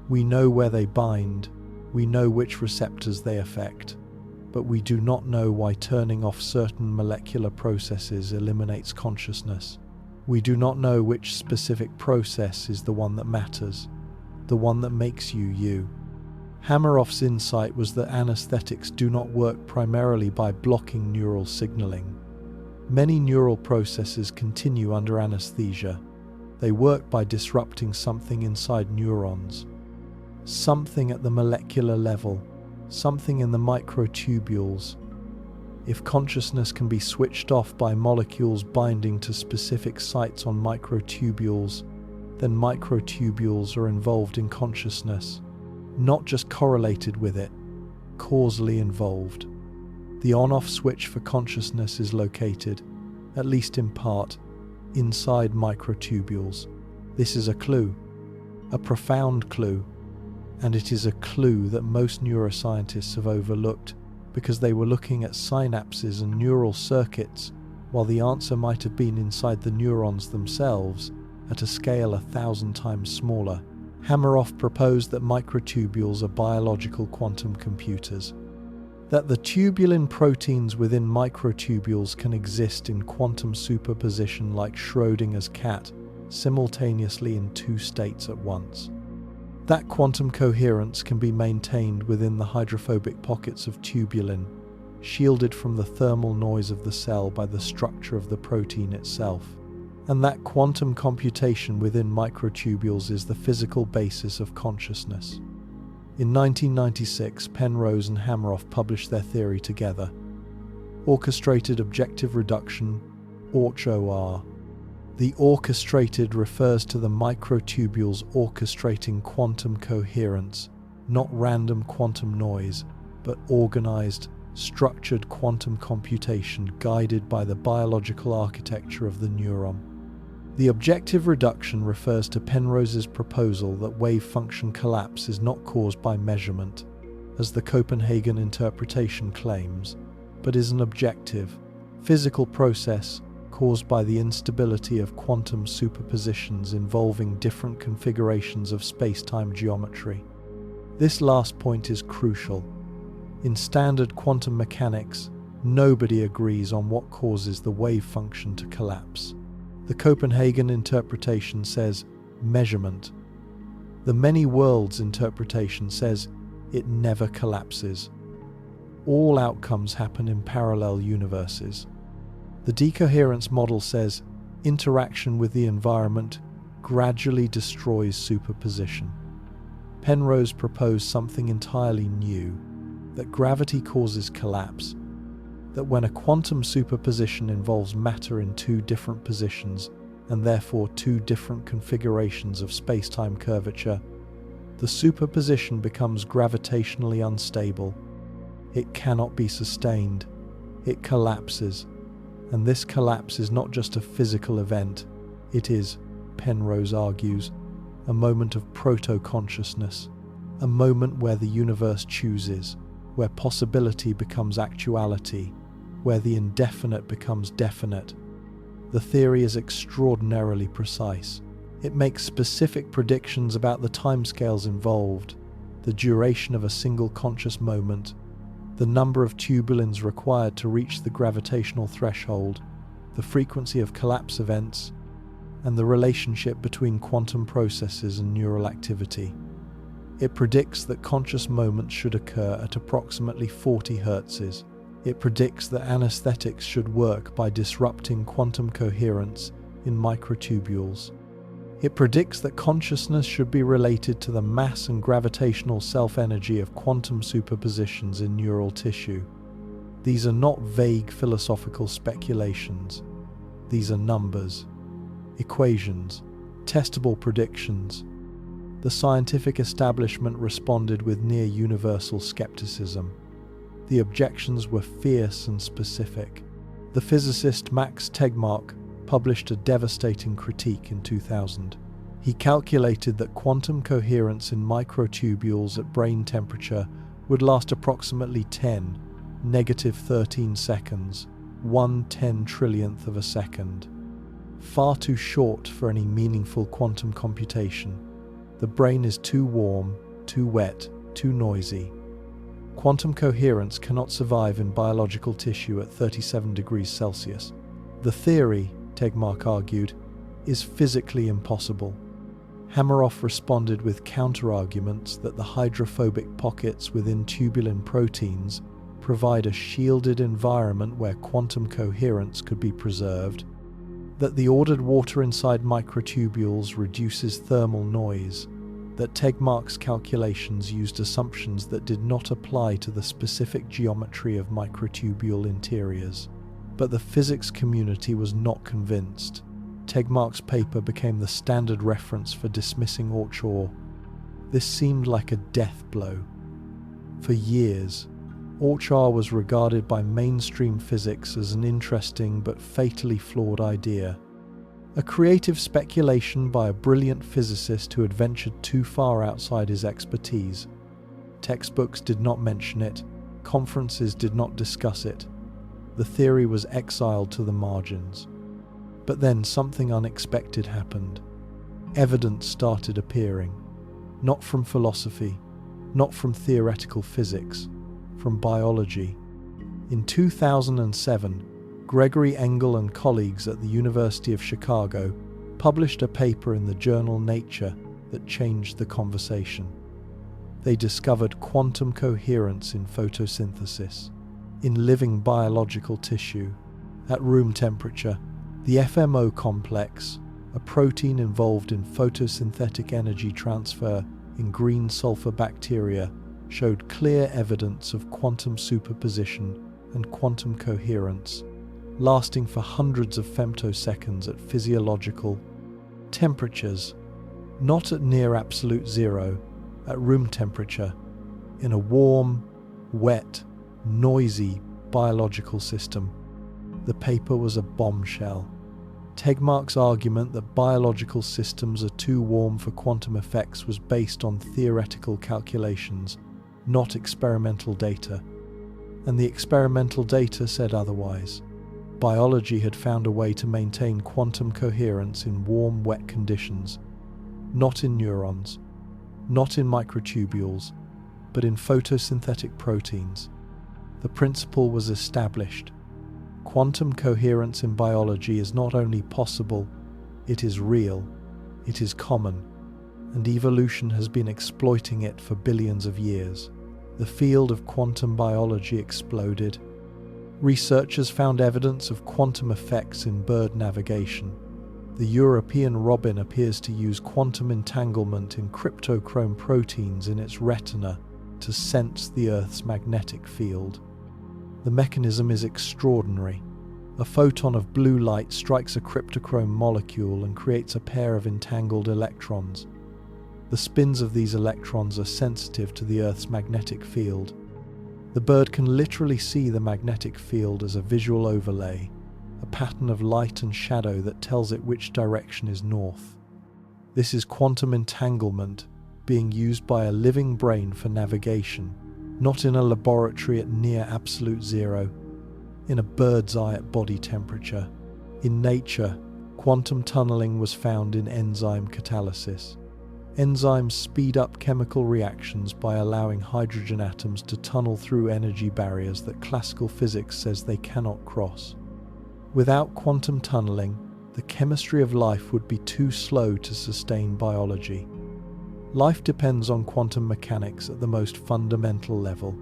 We know where they bind. We know which receptors they affect. But we do not know why turning off certain molecular processes eliminates consciousness. We do not know which specific process is the one that matters, the one that makes you you. Hameroff's insight was that anesthetics do not work primarily by blocking neural signaling. Many neural processes continue under anesthesia. They work by disrupting something inside neurons, something at the molecular level, something in the microtubules. If consciousness can be switched off by molecules binding to specific sites on microtubules, then microtubules are involved in consciousness, not just correlated with it, causally involved. The on-off switch for consciousness is located, at least in part, inside microtubules. This is a clue, a profound clue, and it is a clue that most neuroscientists have overlooked because they were looking at synapses and neural circuits, while the answer might have been inside the neurons themselves at a scale 1,000 times smaller. Hameroff proposed that microtubules are biological quantum computers, that the tubulin proteins within microtubules can exist in quantum superposition like Schrödinger's cat, simultaneously in two states at once. That quantum coherence can be maintained within the hydrophobic pockets of tubulin, shielded from the thermal noise of the cell by the structure of the protein itself. And that quantum computation within microtubules is the physical basis of consciousness. In 1996, Penrose and Hameroff published their theory together. Orchestrated objective reduction, Orch-OR. The orchestrated refers to the microtubules orchestrating quantum coherence, not random quantum noise, but organized, structured quantum computation guided by the biological architecture of the neuron. The objective reduction refers to Penrose's proposal that wave function collapse is not caused by measurement, as the Copenhagen interpretation claims, but is an objective, physical process caused by the instability of quantum superpositions involving different configurations of space-time geometry. This last point is crucial. In standard quantum mechanics, nobody agrees on what causes the wave function to collapse. The Copenhagen interpretation says measurement. The many worlds interpretation says it never collapses. All outcomes happen in parallel universes. The decoherence model says interaction with the environment gradually destroys superposition. Penrose proposed something entirely new, that gravity causes collapse, that when a quantum superposition involves matter in two different positions, and therefore two different configurations of space-time curvature, the superposition becomes gravitationally unstable. It cannot be sustained. it collapses. And this collapse is not just a physical event, it is, Penrose argues, a moment of proto-consciousness, a moment where the universe chooses, where possibility becomes actuality, where the indefinite becomes definite. The theory is extraordinarily precise. It makes specific predictions about the timescales involved, the duration of a single conscious moment, the number of tubulins required to reach the gravitational threshold, the frequency of collapse events, and the relationship between quantum processes and neural activity. It predicts that conscious moments should occur at approximately 40 Hz. It predicts that anesthetics should work by disrupting quantum coherence in microtubules. It predicts that consciousness should be related to the mass and gravitational self-energy of quantum superpositions in neural tissue. These are not vague philosophical speculations. These are numbers, equations, testable predictions. The scientific establishment responded with near-universal skepticism. The objections were fierce and specific. The physicist Max Tegmark published a devastating critique in 2000. He calculated that quantum coherence in microtubules at brain temperature would last approximately 10, -13 seconds, 1/10 trillionth of a second. Far too short for any meaningful quantum computation. The brain is too warm, too wet, too noisy. Quantum coherence cannot survive in biological tissue at 37 degrees Celsius. The theory, Tegmark argued, is physically impossible. Hameroff responded with counter-arguments that the hydrophobic pockets within tubulin proteins provide a shielded environment where quantum coherence could be preserved, that the ordered water inside microtubules reduces thermal noise, that Tegmark's calculations used assumptions that did not apply to the specific geometry of microtubule interiors. But the physics community was not convinced. Tegmark's paper became the standard reference for dismissing Orch-OR. This seemed like a death blow. For years, Orch-OR was regarded by mainstream physics as an interesting but fatally flawed idea. A creative speculation by a brilliant physicist who had ventured too far outside his expertise. Textbooks did not mention it, conferences did not discuss it. The theory was exiled to the margins. But then something unexpected happened. Evidence started appearing. Not from philosophy, not from theoretical physics, from biology. In 2007, Gregory Engel and colleagues at the University of Chicago published a paper in the journal Nature that changed the conversation. They discovered quantum coherence in photosynthesis, in living biological tissue, at room temperature. The FMO complex, a protein involved in photosynthetic energy transfer in green sulfur bacteria, showed clear evidence of quantum superposition and quantum coherence, lasting for hundreds of femtoseconds at physiological temperatures, not at near absolute zero, at room temperature, in a warm, wet, noisy biological system. The paper was a bombshell. Tegmark's argument that biological systems are too warm for quantum effects was based on theoretical calculations, not experimental data. And the experimental data said otherwise. Biology had found a way to maintain quantum coherence in warm, wet conditions, not in neurons, not in microtubules, but in photosynthetic proteins. The principle was established. Quantum coherence in biology is not only possible, it is real, it is common, and evolution has been exploiting it for billions of years. The field of quantum biology exploded. Researchers found evidence of quantum effects in bird navigation. The European robin appears to use quantum entanglement in cryptochrome proteins in its retina to sense the Earth's magnetic field. The mechanism is extraordinary. A photon of blue light strikes a cryptochrome molecule and creates a pair of entangled electrons. The spins of these electrons are sensitive to the Earth's magnetic field. The bird can literally see the magnetic field as a visual overlay, a pattern of light and shadow that tells it which direction is north. This is quantum entanglement being used by a living brain for navigation, not in a laboratory at near absolute zero, in a bird's eye at body temperature. In nature, quantum tunneling was found in enzyme catalysis. Enzymes speed up chemical reactions by allowing hydrogen atoms to tunnel through energy barriers that classical physics says they cannot cross. Without quantum tunneling, the chemistry of life would be too slow to sustain biology. Life depends on quantum mechanics at the most fundamental level.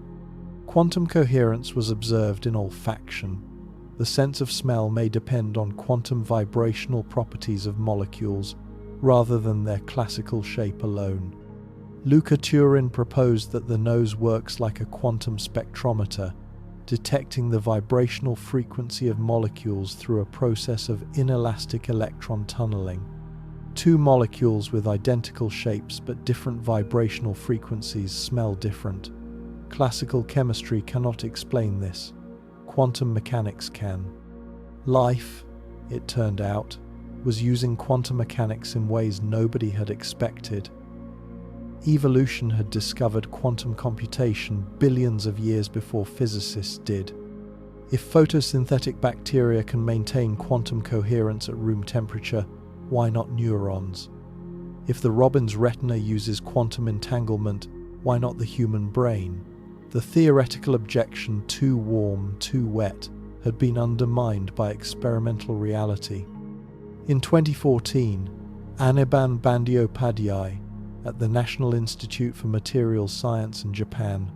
Quantum coherence was observed in olfaction. The sense of smell may depend on quantum vibrational properties of molecules rather than their classical shape alone. Luca Turin proposed that the nose works like a quantum spectrometer, detecting the vibrational frequency of molecules through a process of inelastic electron tunneling. Two molecules with identical shapes but different vibrational frequencies smell different. Classical chemistry cannot explain this. Quantum mechanics can. Life, it turned out, was using quantum mechanics in ways nobody had expected. Evolution had discovered quantum computation billions of years before physicists did. If photosynthetic bacteria can maintain quantum coherence at room temperature, why not neurons? If the robin's retina uses quantum entanglement, why not the human brain? The theoretical objection, too warm, too wet, had been undermined by experimental reality. In 2014, Anirban Bandyopadhyay at the National Institute for Materials Science in Japan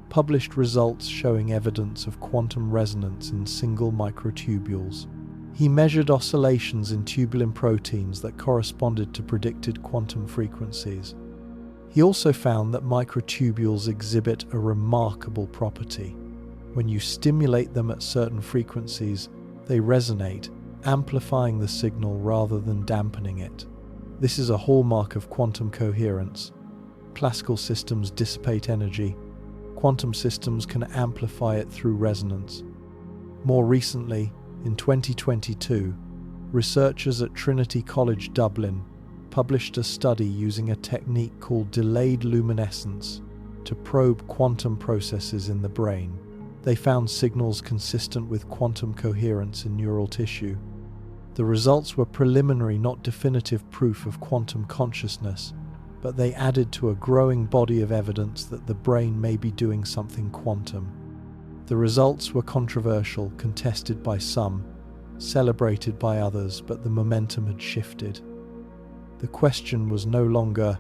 published results showing evidence of quantum resonance in single microtubules. He measured oscillations in tubulin proteins that corresponded to predicted quantum frequencies. He also found that microtubules exhibit a remarkable property. When you stimulate them at certain frequencies, they resonate, amplifying the signal rather than dampening it. This is a hallmark of quantum coherence. Classical systems dissipate energy. Quantum systems can amplify it through resonance. More recently, in 2022, researchers at Trinity College Dublin published a study using a technique called delayed luminescence to probe quantum processes in the brain. They found signals consistent with quantum coherence in neural tissue. The results were preliminary, not definitive proof of quantum consciousness, but they added to a growing body of evidence that the brain may be doing something quantum. The results were controversial, contested by some, celebrated by others, but the momentum had shifted. The question was no longer,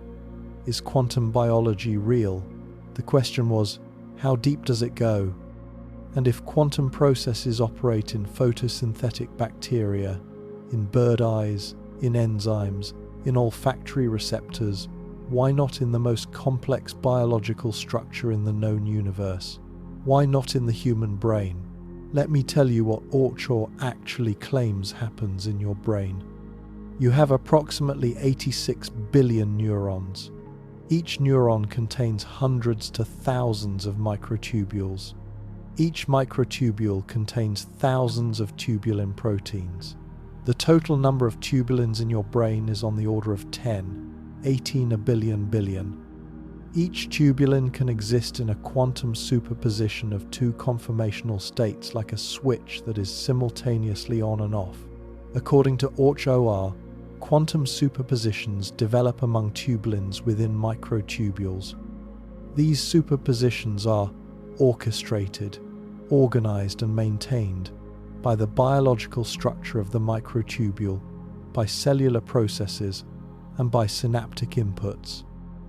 is quantum biology real? The question was, how deep does it go? And if quantum processes operate in photosynthetic bacteria, in bird eyes, in enzymes, in olfactory receptors, why not in the most complex biological structure in the known universe? Why not in the human brain? Let me tell you what Orch-OR actually claims happens in your brain. You have approximately 86 billion neurons. Each neuron contains hundreds to thousands of microtubules. Each microtubule contains thousands of tubulin proteins. The total number of tubulins in your brain is on the order of 10, 18 a billion. Each tubulin can exist in a quantum superposition of two conformational states, like a switch that is simultaneously on and off. According to Orch-OR, quantum superpositions develop among tubulins within microtubules. These superpositions are orchestrated, organized and maintained by the biological structure of the microtubule, by cellular processes, and by synaptic inputs.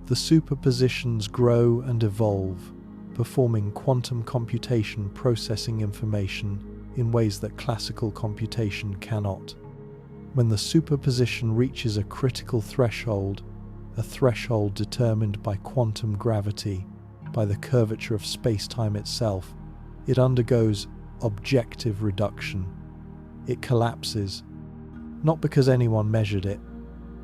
The superpositions grow and evolve, performing quantum computation, processing information in ways that classical computation cannot. When the superposition reaches a critical threshold, a threshold determined by quantum gravity, by the curvature of space-time itself, it undergoes objective reduction. It collapses, not because anyone measured it,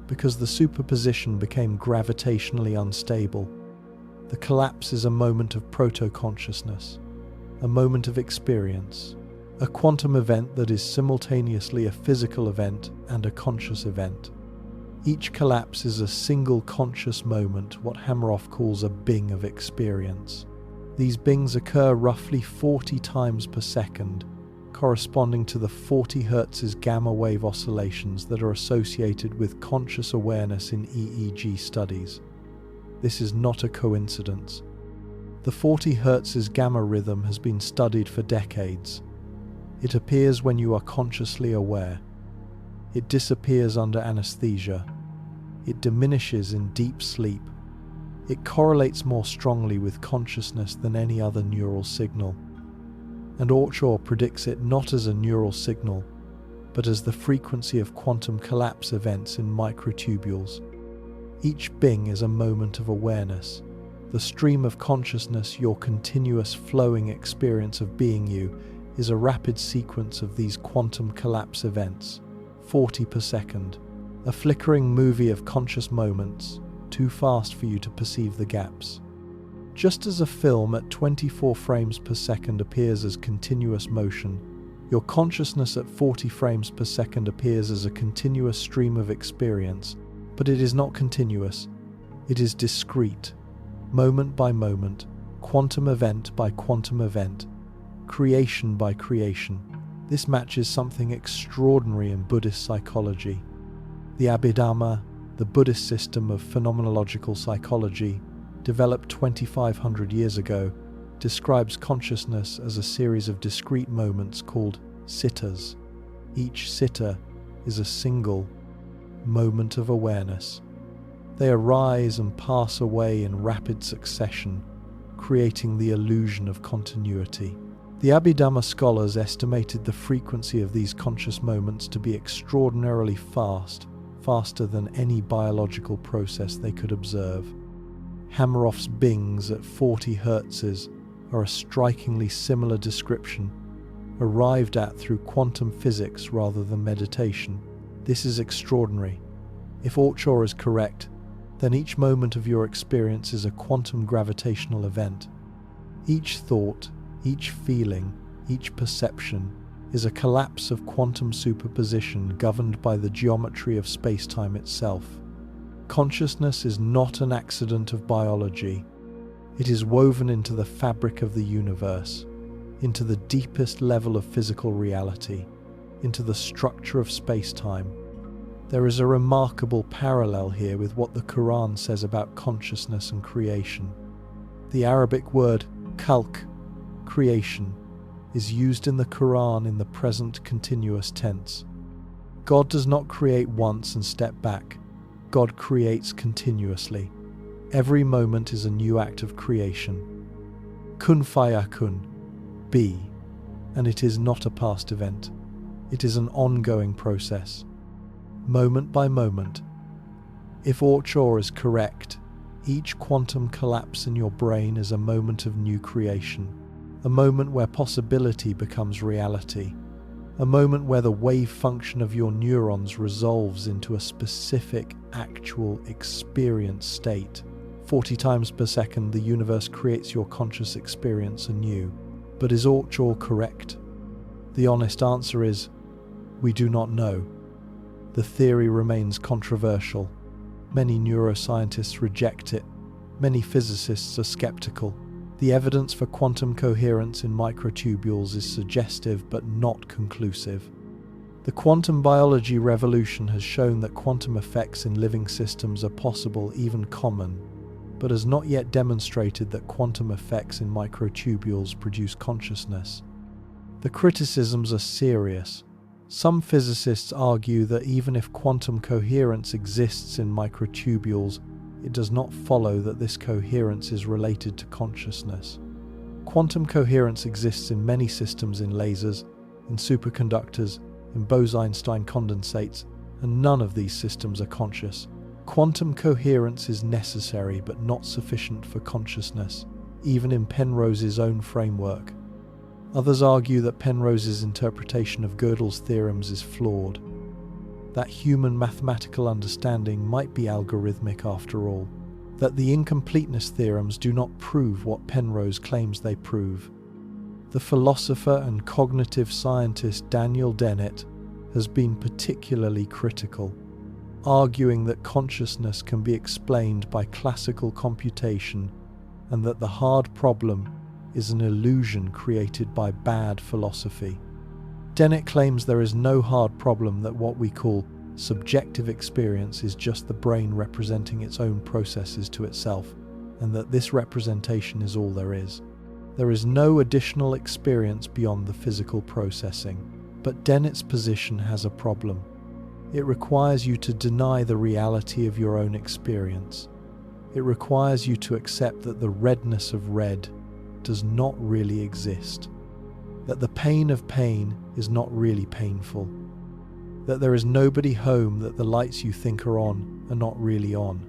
because the superposition became gravitationally unstable. The collapse is a moment of protoconsciousness. a moment of experience, a quantum event that is simultaneously a physical event and a conscious event. Each collapse is a single conscious moment, what Hameroff calls a bing of experience. These bings occur roughly 40 times per second, corresponding to the 40 Hz gamma wave oscillations that are associated with conscious awareness in EEG studies. This is not a coincidence. The 40 Hz gamma rhythm has been studied for decades. It appears when you are consciously aware. It disappears under anesthesia. It diminishes in deep sleep. It correlates more strongly with consciousness than any other neural signal. And Orch-OR predicts it not as a neural signal, but as the frequency of quantum collapse events in microtubules. Each bing is a moment of awareness. The stream of consciousness, your continuous flowing experience of being you, is a rapid sequence of these quantum collapse events, 40 per second, a flickering movie of conscious moments, too fast for you to perceive the gaps. Just as a film at 24 frames per second appears as continuous motion, your consciousness at 40 frames per second appears as a continuous stream of experience, but it is not continuous. It is discrete, moment by moment, quantum event by quantum event, creation by creation. This matches something extraordinary in Buddhist psychology. The Abhidhamma, the Buddhist system of phenomenological psychology, developed 2,500 years ago, describes consciousness as a series of discrete moments called sittas. Each sitta is a single moment of awareness. They arise and pass away in rapid succession, creating the illusion of continuity. The Abhidhamma scholars estimated the frequency of these conscious moments to be extraordinarily fast, faster than any biological process they could observe. Hameroff's bings at 40 Hz are a strikingly similar description, arrived at through quantum physics rather than meditation. This is extraordinary. If Orch-OR is correct, then each moment of your experience is a quantum gravitational event. Each thought, each feeling, each perception is a collapse of quantum superposition governed by the geometry of space-time itself. Consciousness is not an accident of biology. It is woven into the fabric of the universe, into the deepest level of physical reality, into the structure of space-time. There is a remarkable parallel here with what the Quran says about consciousness and creation. The Arabic word khalq, creation, is used in the Quran in the present continuous tense. God does not create once and step back. God creates continuously. Every moment is a new act of creation. Kun fayakun, be, and it is not a past event. It is an ongoing process, moment by moment. If Orch-OR is correct, each quantum collapse in your brain is a moment of new creation, a moment where possibility becomes reality, a moment where the wave function of your neurons resolves into a specific, actual experience state. 40 times per second, the universe creates your conscious experience anew. But is Orch-OR correct? The honest answer is, we do not know. The theory remains controversial. Many neuroscientists reject it. Many physicists are skeptical. The evidence for quantum coherence in microtubules is suggestive but not conclusive. The quantum biology revolution has shown that quantum effects in living systems are possible, even common, but has not yet demonstrated that quantum effects in microtubules produce consciousness. The criticisms are serious. Some physicists argue that even if quantum coherence exists in microtubules, it does not follow that this coherence is related to consciousness. Quantum coherence exists in many systems, in lasers, in superconductors, in Bose-Einstein condensates, and none of these systems are conscious. Quantum coherence is necessary but not sufficient for consciousness, even in Penrose's own framework. Others argue that Penrose's interpretation of Gödel's theorems is flawed, that human mathematical understanding might be algorithmic after all, that the incompleteness theorems do not prove what Penrose claims they prove. The philosopher and cognitive scientist Daniel Dennett has been particularly critical, arguing that consciousness can be explained by classical computation and that the hard problem is an illusion created by bad philosophy. Dennett claims there is no hard problem, that what we call subjective experience is just the brain representing its own processes to itself, and that this representation is all there is. There is no additional experience beyond the physical processing. But Dennett's position has a problem. It requires you to deny the reality of your own experience. It requires you to accept that the redness of red does not really exist, that the pain of pain is not really painful, that there is nobody home, that the lights you think are on are not really on.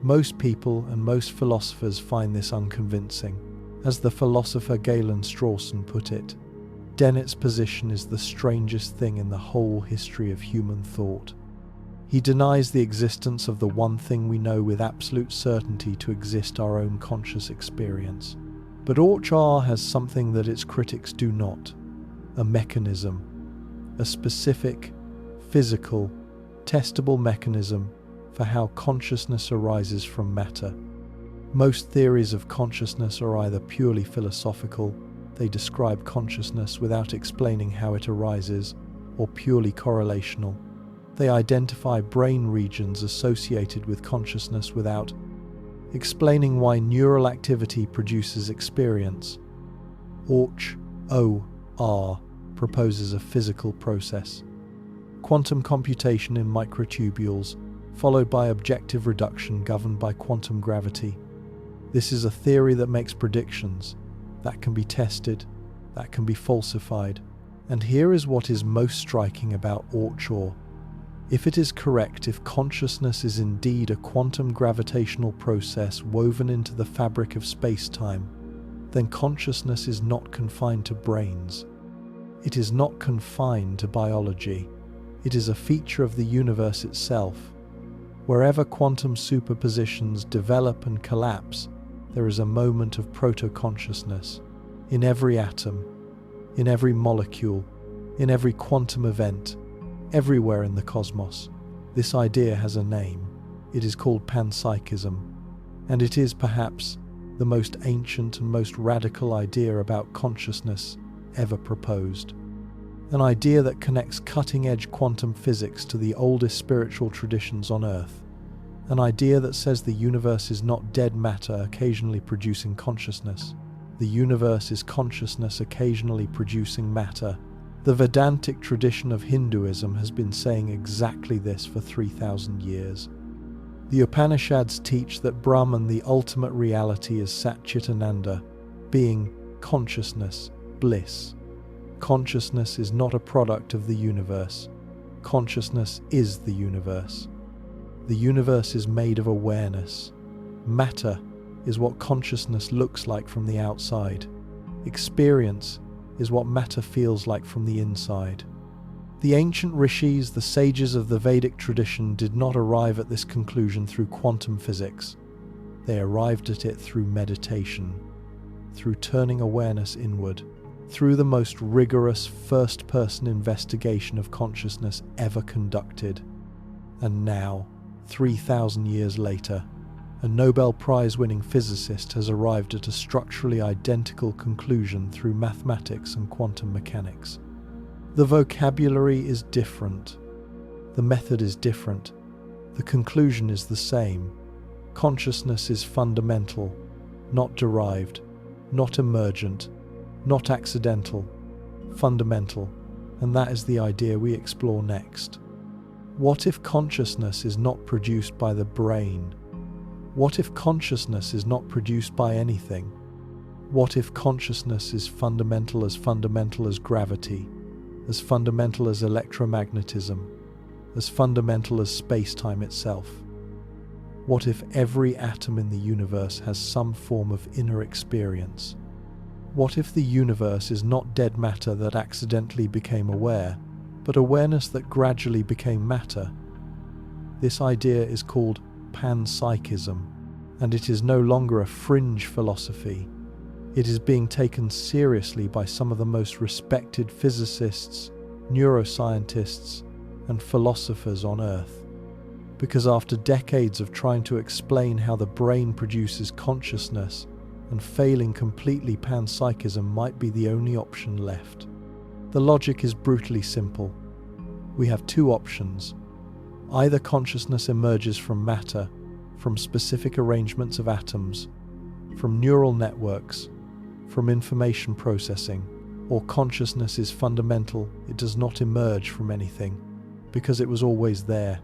Most people and most philosophers find this unconvincing. As the philosopher Galen Strawson put it, Dennett's position is the strangest thing in the whole history of human thought. He denies the existence of the one thing we know with absolute certainty to exist, our own conscious experience. But Orch-OR has something that its critics do not: a mechanism, a specific, physical, testable mechanism for how consciousness arises from matter. Most theories of consciousness are either purely philosophical, they describe consciousness without explaining how it arises, or purely correlational. They identify brain regions associated with consciousness without explaining why neural activity produces experience. Orch-OR proposes a physical process: quantum computation in microtubules, followed by objective reduction governed by quantum gravity. This is a theory that makes predictions, that can be tested, that can be falsified. And here is what is most striking about Orch-OR. If it is correct, if consciousness is indeed a quantum gravitational process woven into the fabric of space-time, then consciousness is not confined to brains. It is not confined to biology. It is a feature of the universe itself. Wherever quantum superpositions develop and collapse, there is a moment of proto-consciousness. In every atom, in every molecule, in every quantum event, everywhere in the cosmos. This idea has a name. It is called Panpsychism, and it is perhaps the most ancient and most radical idea about consciousness ever proposed. An idea that connects cutting-edge quantum physics to the oldest spiritual traditions on Earth. An idea that says the universe is not dead matter occasionally producing consciousness. The universe is consciousness occasionally producing matter. The Vedantic tradition of Hinduism has been saying exactly this for 3,000 years. The Upanishads teach that Brahman, the ultimate reality, is Sat Chit Ananda, being, consciousness, bliss. Consciousness is not a product of the universe. Consciousness is the universe. The universe is made of awareness. Matter is what consciousness looks like from the outside. Experience is what matter feels like from the inside. The ancient rishis, the sages of the Vedic tradition, did not arrive at this conclusion through quantum physics. They arrived at it through meditation, through turning awareness inward, through the most rigorous first-person investigation of consciousness ever conducted. And now, 3,000 years later, a Nobel Prize-winning physicist has arrived at a structurally identical conclusion through mathematics and quantum mechanics. The vocabulary is different. The method is different. The conclusion is the same. Consciousness is fundamental, not derived, not emergent, not accidental, fundamental, and that is the idea we explore next. What if consciousness is not produced by the brain? What if consciousness is not produced by anything? What if consciousness is fundamental as gravity, as fundamental as electromagnetism, as fundamental as space-time itself? What if every atom in the universe has some form of inner experience? What if the universe is not dead matter that accidentally became aware, but awareness that gradually became matter? This idea is called Panpsychism, and it is no longer a fringe philosophy. It is being taken seriously by some of the most respected physicists, neuroscientists, and philosophers on Earth. Because after decades of trying to explain how the brain produces consciousness and failing completely, panpsychism might be the only option left. The logic is brutally simple. We have two options. Either consciousness emerges from matter, from specific arrangements of atoms, from neural networks, from information processing, or consciousness is fundamental, it does not emerge from anything, because it was always there.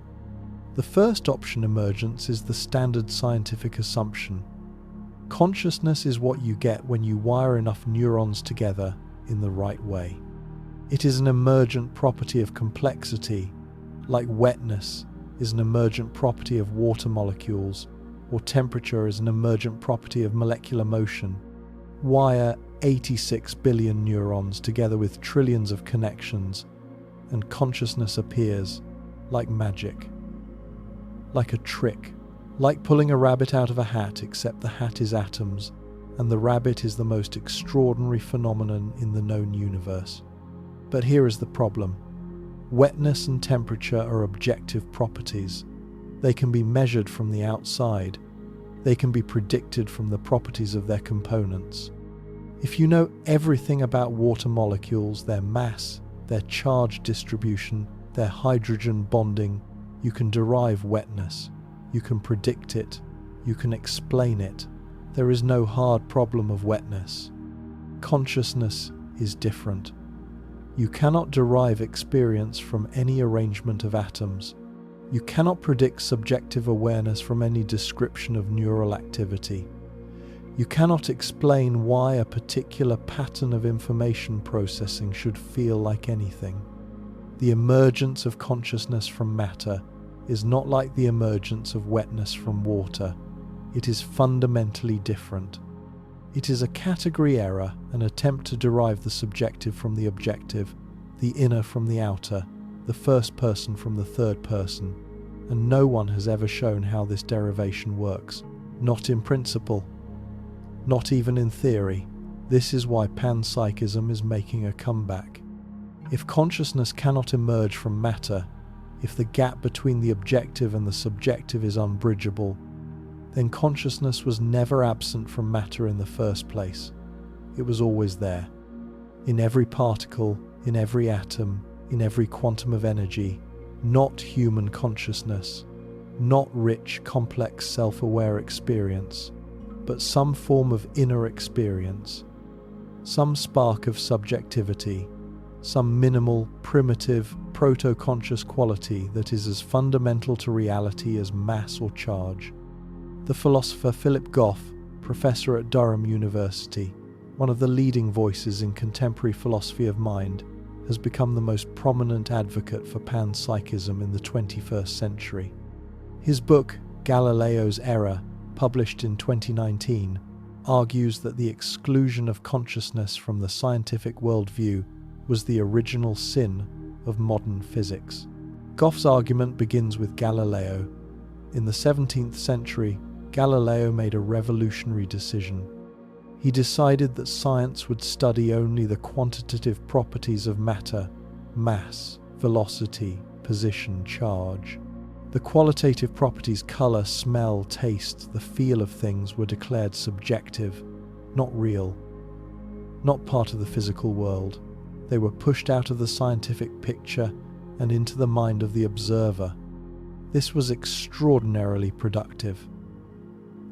The first option, emergence, is the standard scientific assumption. Consciousness is what you get when you wire enough neurons together in the right way. It is an emergent property of complexity, like wetness is an emergent property of water molecules, or temperature is an emergent property of molecular motion. Wire 86 billion neurons together with trillions of connections, and consciousness appears like magic, like a trick, like pulling a rabbit out of a hat, except the hat is atoms, and the rabbit is the most extraordinary phenomenon in the known universe. But here is the problem. Wetness and temperature are objective properties. They can be measured from the outside. They can be predicted from the properties of their components. If you know everything about water molecules, their mass, their charge distribution, their hydrogen bonding, you can derive wetness. You can predict it. You can explain it. There is no hard problem of wetness. Consciousness is different. You cannot derive experience from any arrangement of atoms. You cannot predict subjective awareness from any description of neural activity. You cannot explain why a particular pattern of information processing should feel like anything. The emergence of consciousness from matter is not like the emergence of wetness from water. It is fundamentally different. It is a category error, an attempt to derive the subjective from the objective, the inner from the outer, the first person from the third person, and no one has ever shown how this derivation works. Not in principle, not even in theory. This is why panpsychism is making a comeback. If consciousness cannot emerge from matter, if the gap between the objective and the subjective is unbridgeable, then consciousness was never absent from matter in the first place. It was always there. In every particle, in every atom, in every quantum of energy. Not human consciousness, not rich, complex, self-aware experience, but some form of inner experience, some spark of subjectivity, some minimal, primitive, proto-conscious quality that is as fundamental to reality as mass or charge. The philosopher Philip Goff, professor at Durham University, one of the leading voices in contemporary philosophy of mind, has become the most prominent advocate for panpsychism in the 21st century. His book, Galileo's Error, published in 2019, argues that the exclusion of consciousness from the scientific worldview was the original sin of modern physics. Goff's argument begins with Galileo. In the 17th century, Galileo made a revolutionary decision. He decided that science would study only the quantitative properties of matter, mass, velocity, position, charge. The qualitative properties, color, smell, taste, the feel of things, were declared subjective, not real, not part of the physical world. They were pushed out of the scientific picture and into the mind of the observer. This was extraordinarily productive.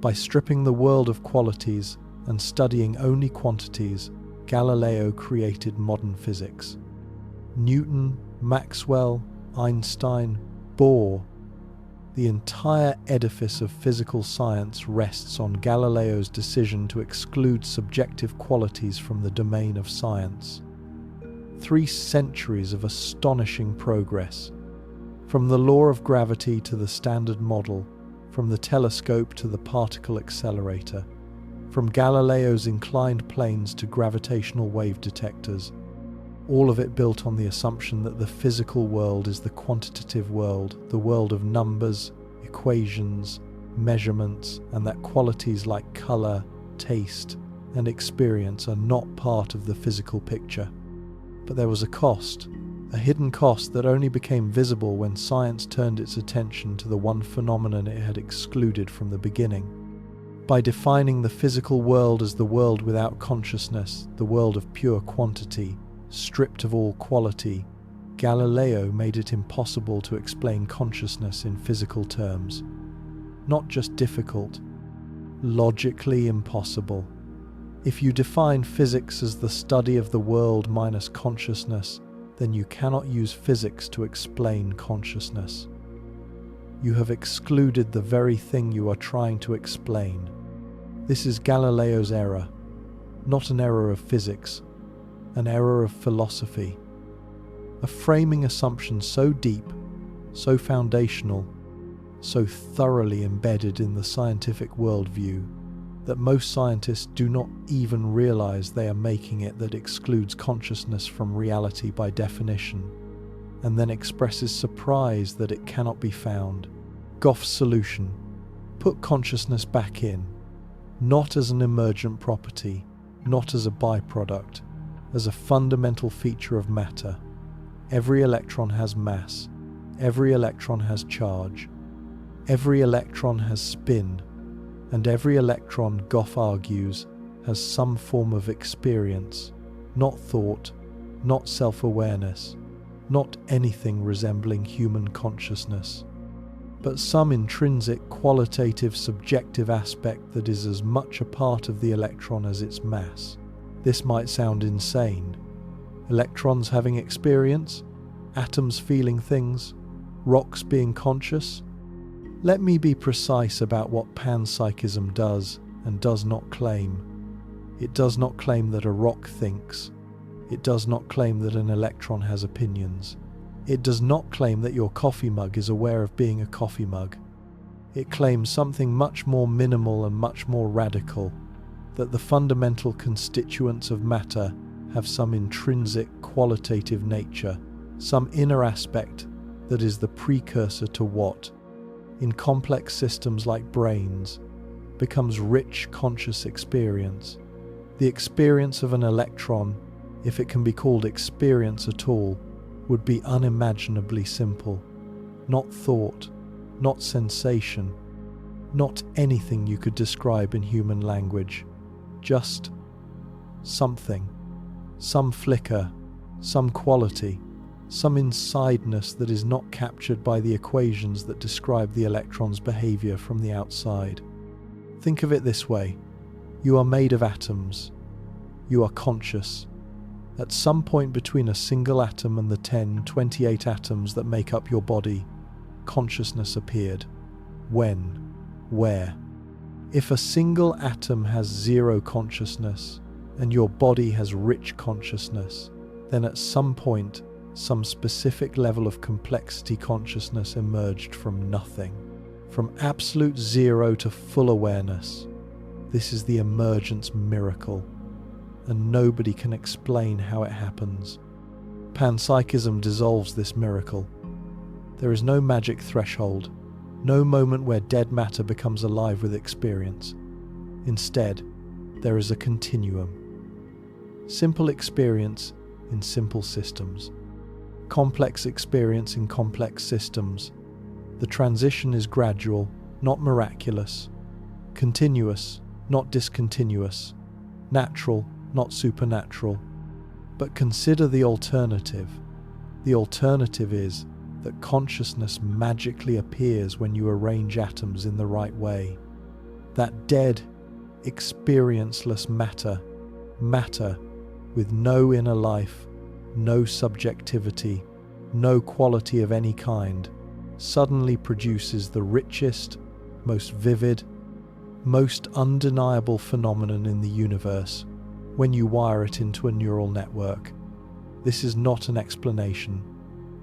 By stripping the world of qualities and studying only quantities, Galileo created modern physics. Newton, Maxwell, Einstein, Bohr. The entire edifice of physical science rests on Galileo's decision to exclude subjective qualities from the domain of science. 3 centuries of astonishing progress. From the law of gravity to the Standard Model, from the telescope to the particle accelerator, from Galileo's inclined planes to gravitational wave detectors, all of it built on the assumption that the physical world is the quantitative world, the world of numbers, equations, measurements, and that qualities like color, taste, and experience are not part of the physical picture. But there was a cost, a hidden cost that only became visible when science turned its attention to the one phenomenon it had excluded from the beginning. By defining the physical world as the world without consciousness, the world of pure quantity, stripped of all quality, Galileo made it impossible to explain consciousness in physical terms. Not just difficult, logically impossible. If you define physics as the study of the world minus consciousness, then you cannot use physics to explain consciousness. You have excluded the very thing you are trying to explain. This is Galileo's error, not an error of physics, an error of philosophy. A framing assumption so deep, so foundational, so thoroughly embedded in the scientific worldview that most scientists do not even realize they are making it, that excludes consciousness from reality by definition, and then expresses surprise that it cannot be found. Goff's solution: put consciousness back in, not as an emergent property, not as a byproduct, as a fundamental feature of matter. Every electron has mass, every electron has charge, every electron has spin, and every electron, Goff argues, has some form of experience, not thought, not self-awareness, not anything resembling human consciousness, but some intrinsic, qualitative, subjective aspect that is as much a part of the electron as its mass. This might sound insane. Electrons having experience, atoms feeling things, rocks being conscious? Let me be precise about what Panpsychism does and does not claim. It does not claim that a rock thinks. It does not claim that an electron has opinions. It does not claim that your coffee mug is aware of being a coffee mug. It claims something much more minimal and much more radical, that the fundamental constituents of matter have some intrinsic qualitative nature, some inner aspect that is the precursor to what, in complex systems like brains, becomes rich conscious experience. The experience of an electron, if it can be called experience at all, would be unimaginably simple. Not thought, not sensation, not anything you could describe in human language. Just something, some flicker, some quality, some insideness that is not captured by the equations that describe the electron's behavior from the outside. Think of it this way: you are made of atoms. You are conscious. At some point between a single atom and the 28 atoms that make up your body, consciousness appeared. When? Where? If a single atom has zero consciousness and your body has rich consciousness, then at some point, some specific level of complexity consciousness emerged from nothing, from absolute zero to full awareness. This is the emergence miracle, and nobody can explain how it happens. Panpsychism dissolves this miracle. There is no magic threshold, no moment where dead matter becomes alive with experience. Instead, there is a continuum. Simple experience in simple systems. Complex experience in complex systems. The transition is gradual, not miraculous. Continuous, not discontinuous. Natural, not supernatural. But consider the alternative. The alternative is that consciousness magically appears when you arrange atoms in the right way. That dead, experienceless matter with no inner life, no subjectivity, no quality of any kind, suddenly produces the richest, most vivid, most undeniable phenomenon in the universe when you wire it into a neural network. This is not an explanation.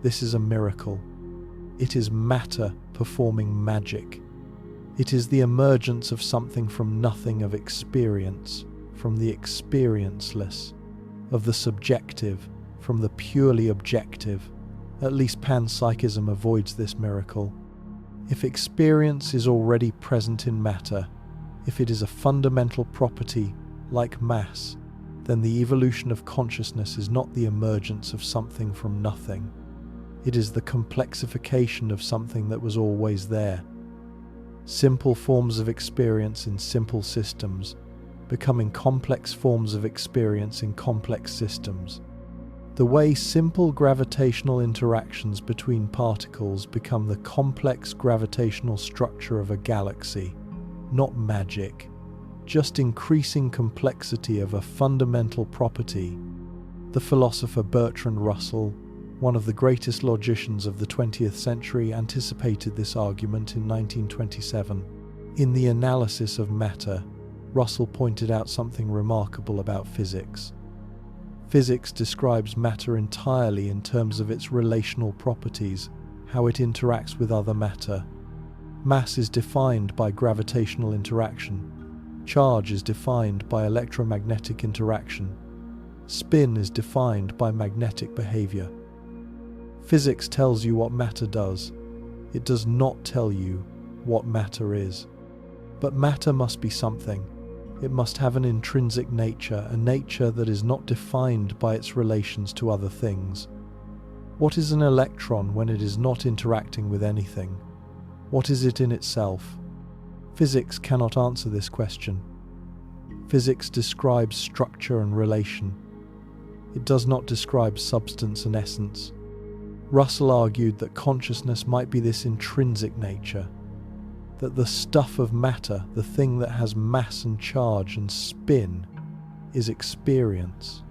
This is a miracle. It is matter performing magic. It is the emergence of something from nothing, of experience, from the experienceless, of the subjective, from the purely objective. At least Panpsychism avoids this miracle. If experience is already present in matter, if it is a fundamental property like mass, then the evolution of consciousness is not the emergence of something from nothing. It is the complexification of something that was always there. Simple forms of experience in simple systems, becoming complex forms of experience in complex systems. The way simple gravitational interactions between particles become the complex gravitational structure of a galaxy, not magic, just increasing complexity of a fundamental property. The philosopher Bertrand Russell, one of the greatest logicians of the 20th century, anticipated this argument in 1927. In The Analysis of Matter, Russell pointed out something remarkable about physics. Physics describes matter entirely in terms of its relational properties, how it interacts with other matter. Mass is defined by gravitational interaction. Charge is defined by electromagnetic interaction. Spin is defined by magnetic behavior. Physics tells you what matter does. It does not tell you what matter is. But matter must be something. It must have an intrinsic nature, a nature that is not defined by its relations to other things. What is an electron when it is not interacting with anything? What is it in itself? Physics cannot answer this question. Physics describes structure and relation. It does not describe substance and essence. Russell argued that consciousness might be this intrinsic nature, that the stuff of matter, the thing that has mass and charge and spin, is experience.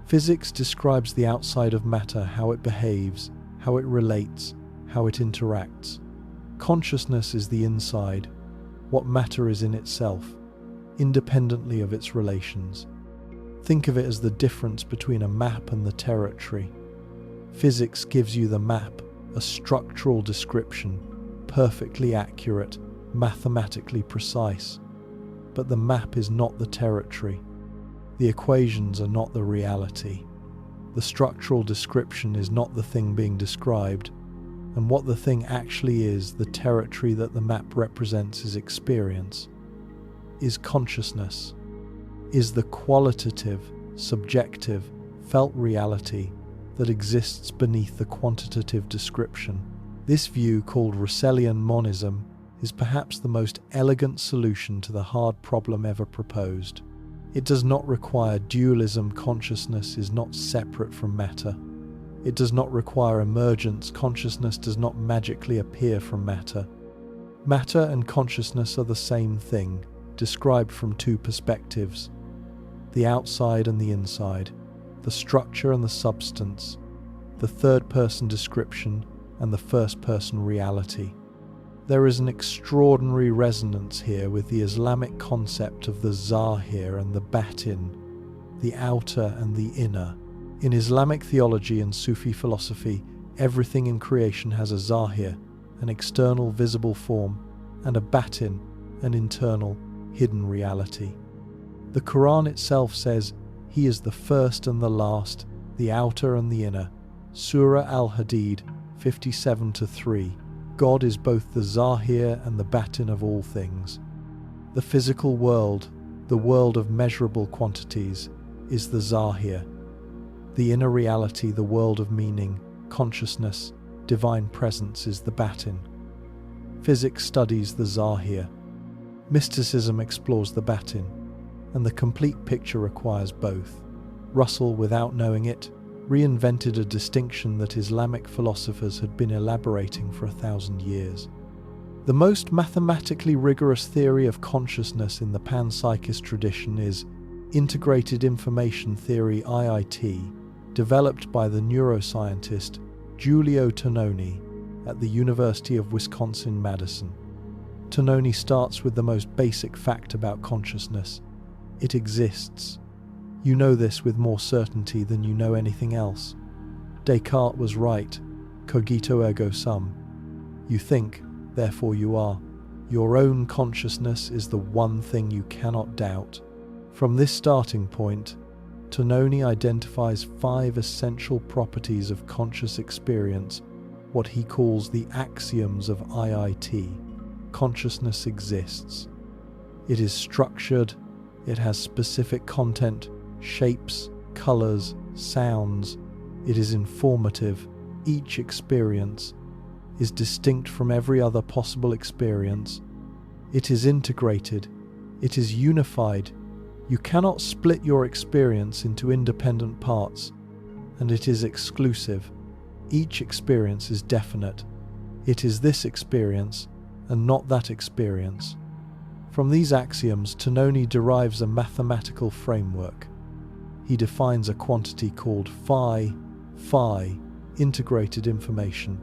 Physics describes the outside of matter, how it behaves, how it relates, how it interacts. Consciousness is the inside, what matter is in itself, independently of its relations. Think of it as the difference between a map and the territory. Physics gives you the map, a structural description, perfectly accurate, mathematically precise. But the map is not the territory. The equations are not the reality. The structural description is not the thing being described, and what the thing actually is, the territory that the map represents, is experience, is consciousness, is the qualitative, subjective, felt reality that exists beneath the quantitative description. This view, called Russellian monism, is perhaps the most elegant solution to the hard problem ever proposed. It does not require dualism. Consciousness is not separate from matter. It does not require emergence. Consciousness does not magically appear from matter. Matter and consciousness are the same thing, described from two perspectives: the outside and the inside, the structure and the substance, the third-person description and the first-person reality. There is an extraordinary resonance here with the Islamic concept of the zahir and the batin, the outer and the inner. In Islamic theology and Sufi philosophy, everything in creation has a zahir, an external visible form, and a batin, an internal, hidden reality. The Quran itself says, "He is the first and the last, the outer and the inner." Surah Al-Hadid 57-3. God is both the zahir and the batin of all things. The physical world, the world of measurable quantities, is the zahir. The inner reality, the world of meaning, consciousness, divine presence, is the batin. Physics studies the zahir. Mysticism explores the batin, and the complete picture requires both. Russell, without knowing it, reinvented a distinction that Islamic philosophers had been elaborating for 1,000 years. The most mathematically rigorous theory of consciousness in the panpsychist tradition is integrated information theory, IIT, developed by the neuroscientist Giulio Tononi at the University of Wisconsin-Madison. Tononi starts with the most basic fact about consciousness: it exists. You know this with more certainty than you know anything else. Descartes was right, cogito ergo sum. You think, therefore you are. Your own consciousness is the one thing you cannot doubt. From this starting point, Tononi identifies 5 essential properties of conscious experience, what he calls the axioms of IIT. Consciousness exists. It is structured, It has specific content, shapes, colors, sounds. It is informative. Each experience is distinct from every other possible experience. It is integrated. It is unified. You cannot split your experience into independent parts, and it is exclusive. Each experience is definite. It is this experience and not that experience. From these axioms, Tononi derives a mathematical framework. He defines a quantity called phi, integrated information.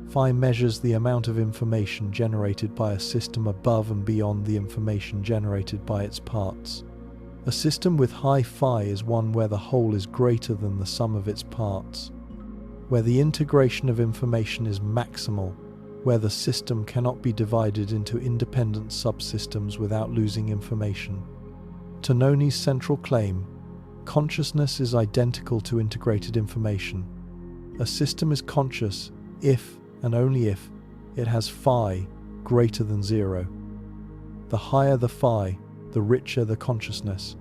Phi measures the amount of information generated by a system above and beyond the information generated by its parts. A system with high phi is one where the whole is greater than the sum of its parts, where the integration of information is maximal, where the system cannot be divided into independent subsystems without losing information. Tononi's central claim: consciousness is identical to integrated information. A system is conscious if and only if it has phi greater than 0. The higher the phi, the richer the consciousness.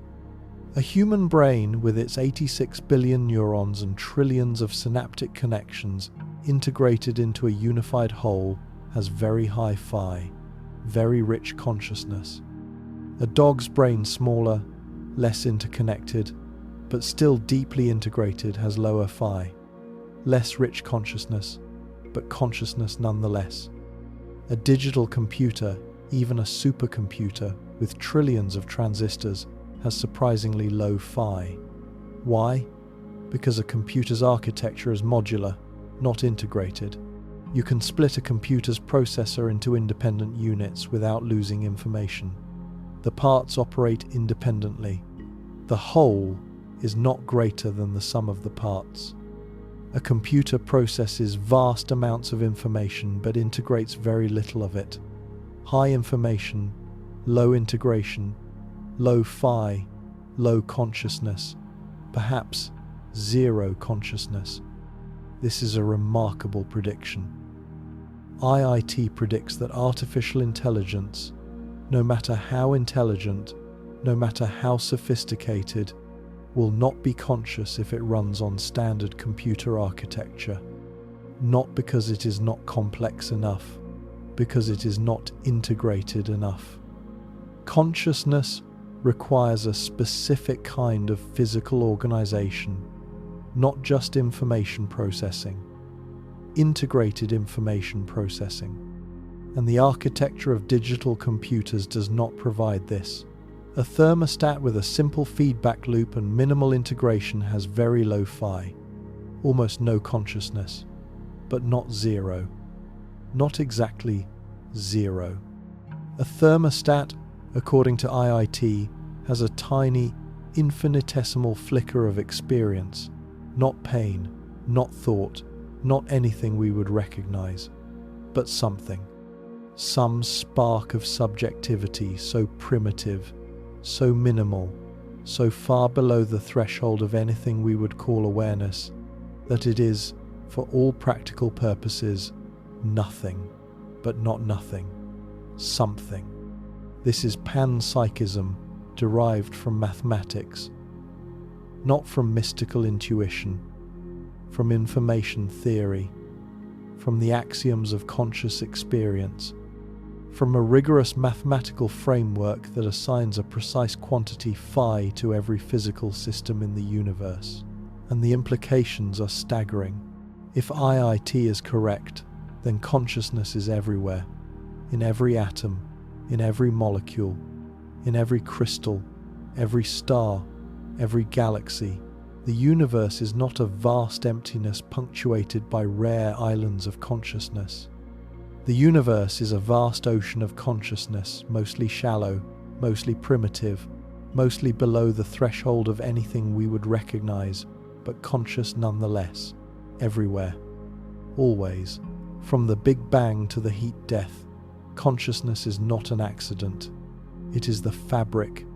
A human brain with its 86 billion neurons and trillions of synaptic connections integrated into a unified whole has very high phi, very rich consciousness. A dog's brain, smaller, less interconnected, but still deeply integrated, has lower phi, less rich consciousness, but consciousness nonetheless. A digital computer, even a supercomputer with trillions of transistors, has surprisingly low phi. Why? Because a computer's architecture is modular, not integrated. You can split a computer's processor into independent units without losing information. The parts operate independently. The whole is not greater than the sum of the parts. A computer processes vast amounts of information but integrates very little of it. High information, low integration, low phi, low consciousness, perhaps 0 consciousness. This is a remarkable prediction. IIT predicts that artificial intelligence, no matter how intelligent, no matter how sophisticated, will not be conscious if it runs on standard computer architecture. Not because it is not complex enough, because it is not integrated enough. Consciousness requires a specific kind of physical organization, not just information processing, integrated information processing. And the architecture of digital computers does not provide this. A thermostat with a simple feedback loop and minimal integration has very low phi, almost no consciousness, but not 0. Not exactly 0. A thermostat, according to IIT, has a tiny, infinitesimal flicker of experience, not pain, not thought, not anything we would recognize, but something. Some spark of subjectivity so primitive, so minimal, so far below the threshold of anything we would call awareness, that it is, for all practical purposes, nothing, but not nothing, something. This is Panpsychism, derived from mathematics, not from mystical intuition, from information theory, from the axioms of conscious experience, from a rigorous mathematical framework that assigns a precise quantity phi to every physical system in the universe. And the implications are staggering. If IIT is correct, then consciousness is everywhere, in every atom, in every molecule, in every crystal, every star, every galaxy. The universe is not a vast emptiness punctuated by rare islands of consciousness. The universe is a vast ocean of consciousness, mostly shallow, mostly primitive, mostly below the threshold of anything we would recognize, but conscious nonetheless, everywhere, always. From the Big Bang to the heat death, consciousness is not an accident. It is the fabric.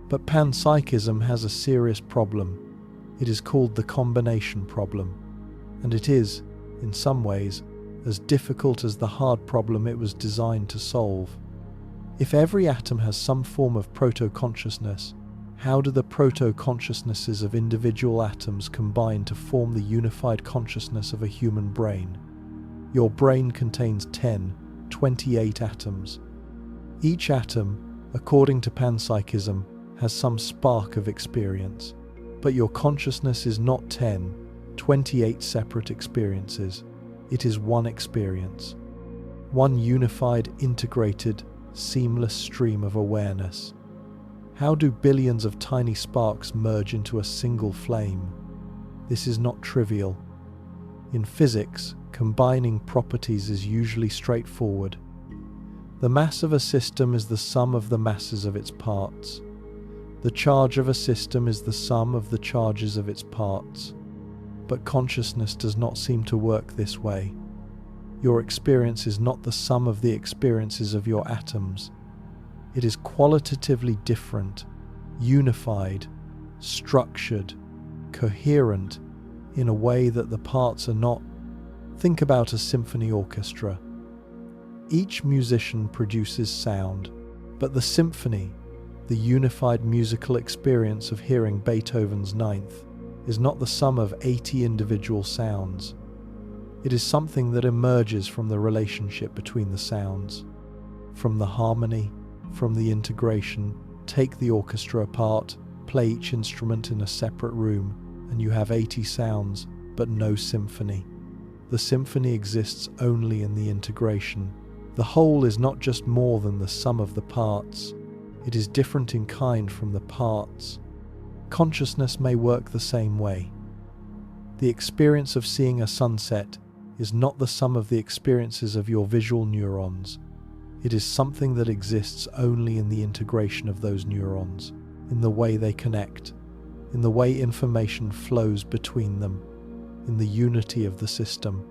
But Panpsychism has a serious problem. It is called the combination problem, and it is, in some ways, as difficult as the hard problem it was designed to solve. If every atom has some form of proto-consciousness, how do the proto-consciousnesses of individual atoms combine to form the unified consciousness of a human brain? Your brain contains 28 atoms. Each atom, according to Panpsychism, has some spark of experience. But your consciousness is not 28 separate experiences. It is one experience. One unified, integrated, seamless stream of awareness. How do billions of tiny sparks merge into a single flame? This is not trivial. In physics, combining properties is usually straightforward. The mass of a system is the sum of the masses of its parts. The charge of a system is the sum of the charges of its parts. But consciousness does not seem to work this way. Your experience is not the sum of the experiences of your atoms. It is qualitatively different, unified, structured, coherent, in a way that the parts are not. Think about a symphony orchestra. Each musician produces sound, but the symphony, the unified musical experience of hearing Beethoven's Ninth, is not the sum of 80 individual sounds. It is something that emerges from the relationship between the sounds, from the harmony, from the integration. Take the orchestra apart, play each instrument in a separate room, and you have 80 sounds, but no symphony. The symphony exists only in the integration. The whole is not just more than the sum of the parts. It is different in kind from the parts. Consciousness may work the same way. The experience of seeing a sunset is not the sum of the experiences of your visual neurons. It is something that exists only in the integration of those neurons, in the way they connect, in the way information flows between them, in the unity of the system.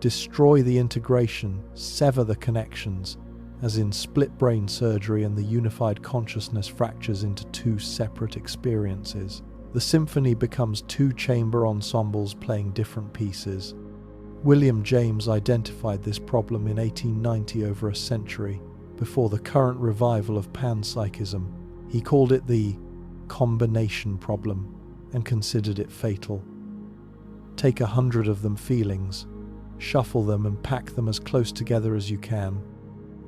Destroy the integration, sever the connections, as in split brain surgery, and the unified consciousness fractures into two separate experiences. The symphony becomes two chamber ensembles playing different pieces. William James identified this problem in 1890, over a century before the current revival of Panpsychism. He called it the combination problem and considered it fatal. Take 100 of them feelings, shuffle them and pack them as close together as you can.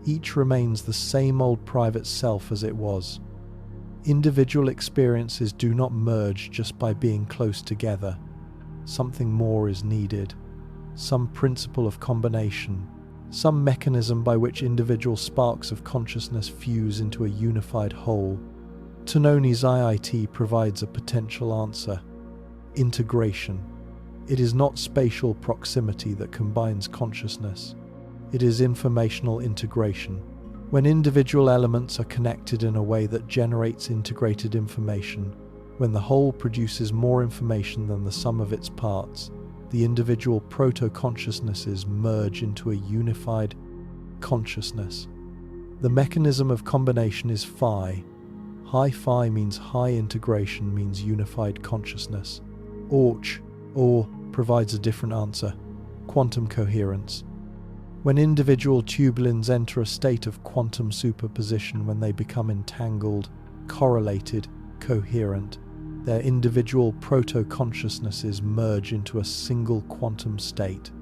Each remains the same old private self as it was. Individual experiences do not merge just by being close together. Something more is needed. Some principle of combination, some mechanism by which individual sparks of consciousness fuse into a unified whole. Tononi's IIT provides a potential answer. Integration. It is not spatial proximity that combines consciousness. It is informational integration. When individual elements are connected in a way that generates integrated information, when the whole produces more information than the sum of its parts, the individual proto-consciousnesses merge into a unified consciousness. The mechanism of combination is phi. High phi means high integration, means unified consciousness. Orch-OR provides a different answer. Quantum coherence. When individual tubulins enter a state of quantum superposition, when they become entangled, correlated, coherent, their individual proto-consciousnesses merge into a single quantum state.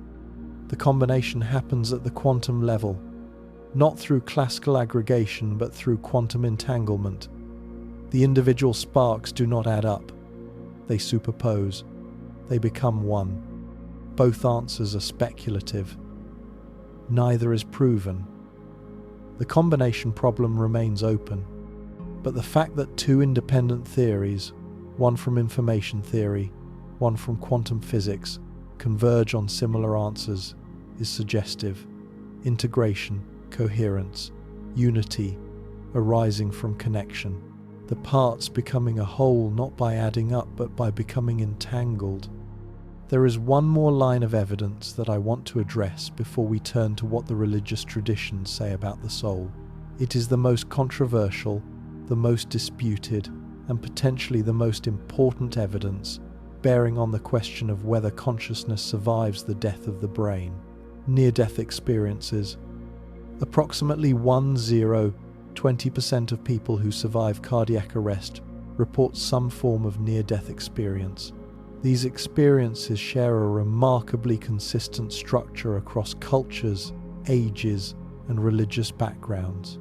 The combination happens at the quantum level, not through classical aggregation but through quantum entanglement. The individual sparks do not add up. They superpose. They become one. Both answers are speculative. Neither is proven. The combination problem remains open, but the fact that two independent theories, one from information theory, one from quantum physics, converge on similar answers is suggestive. Integration, coherence, unity, arising from connection. The parts becoming a whole not by adding up but by becoming entangled. There is one more line of evidence that I want to address before we turn to what the religious traditions say about the soul. It is the most controversial, the most disputed, and potentially the most important evidence bearing on the question of whether consciousness survives the death of the brain. Near-death experiences. Approximately 10 20% of people who survive cardiac arrest report some form of near-death experience. These experiences share a remarkably consistent structure across cultures, ages, and religious backgrounds.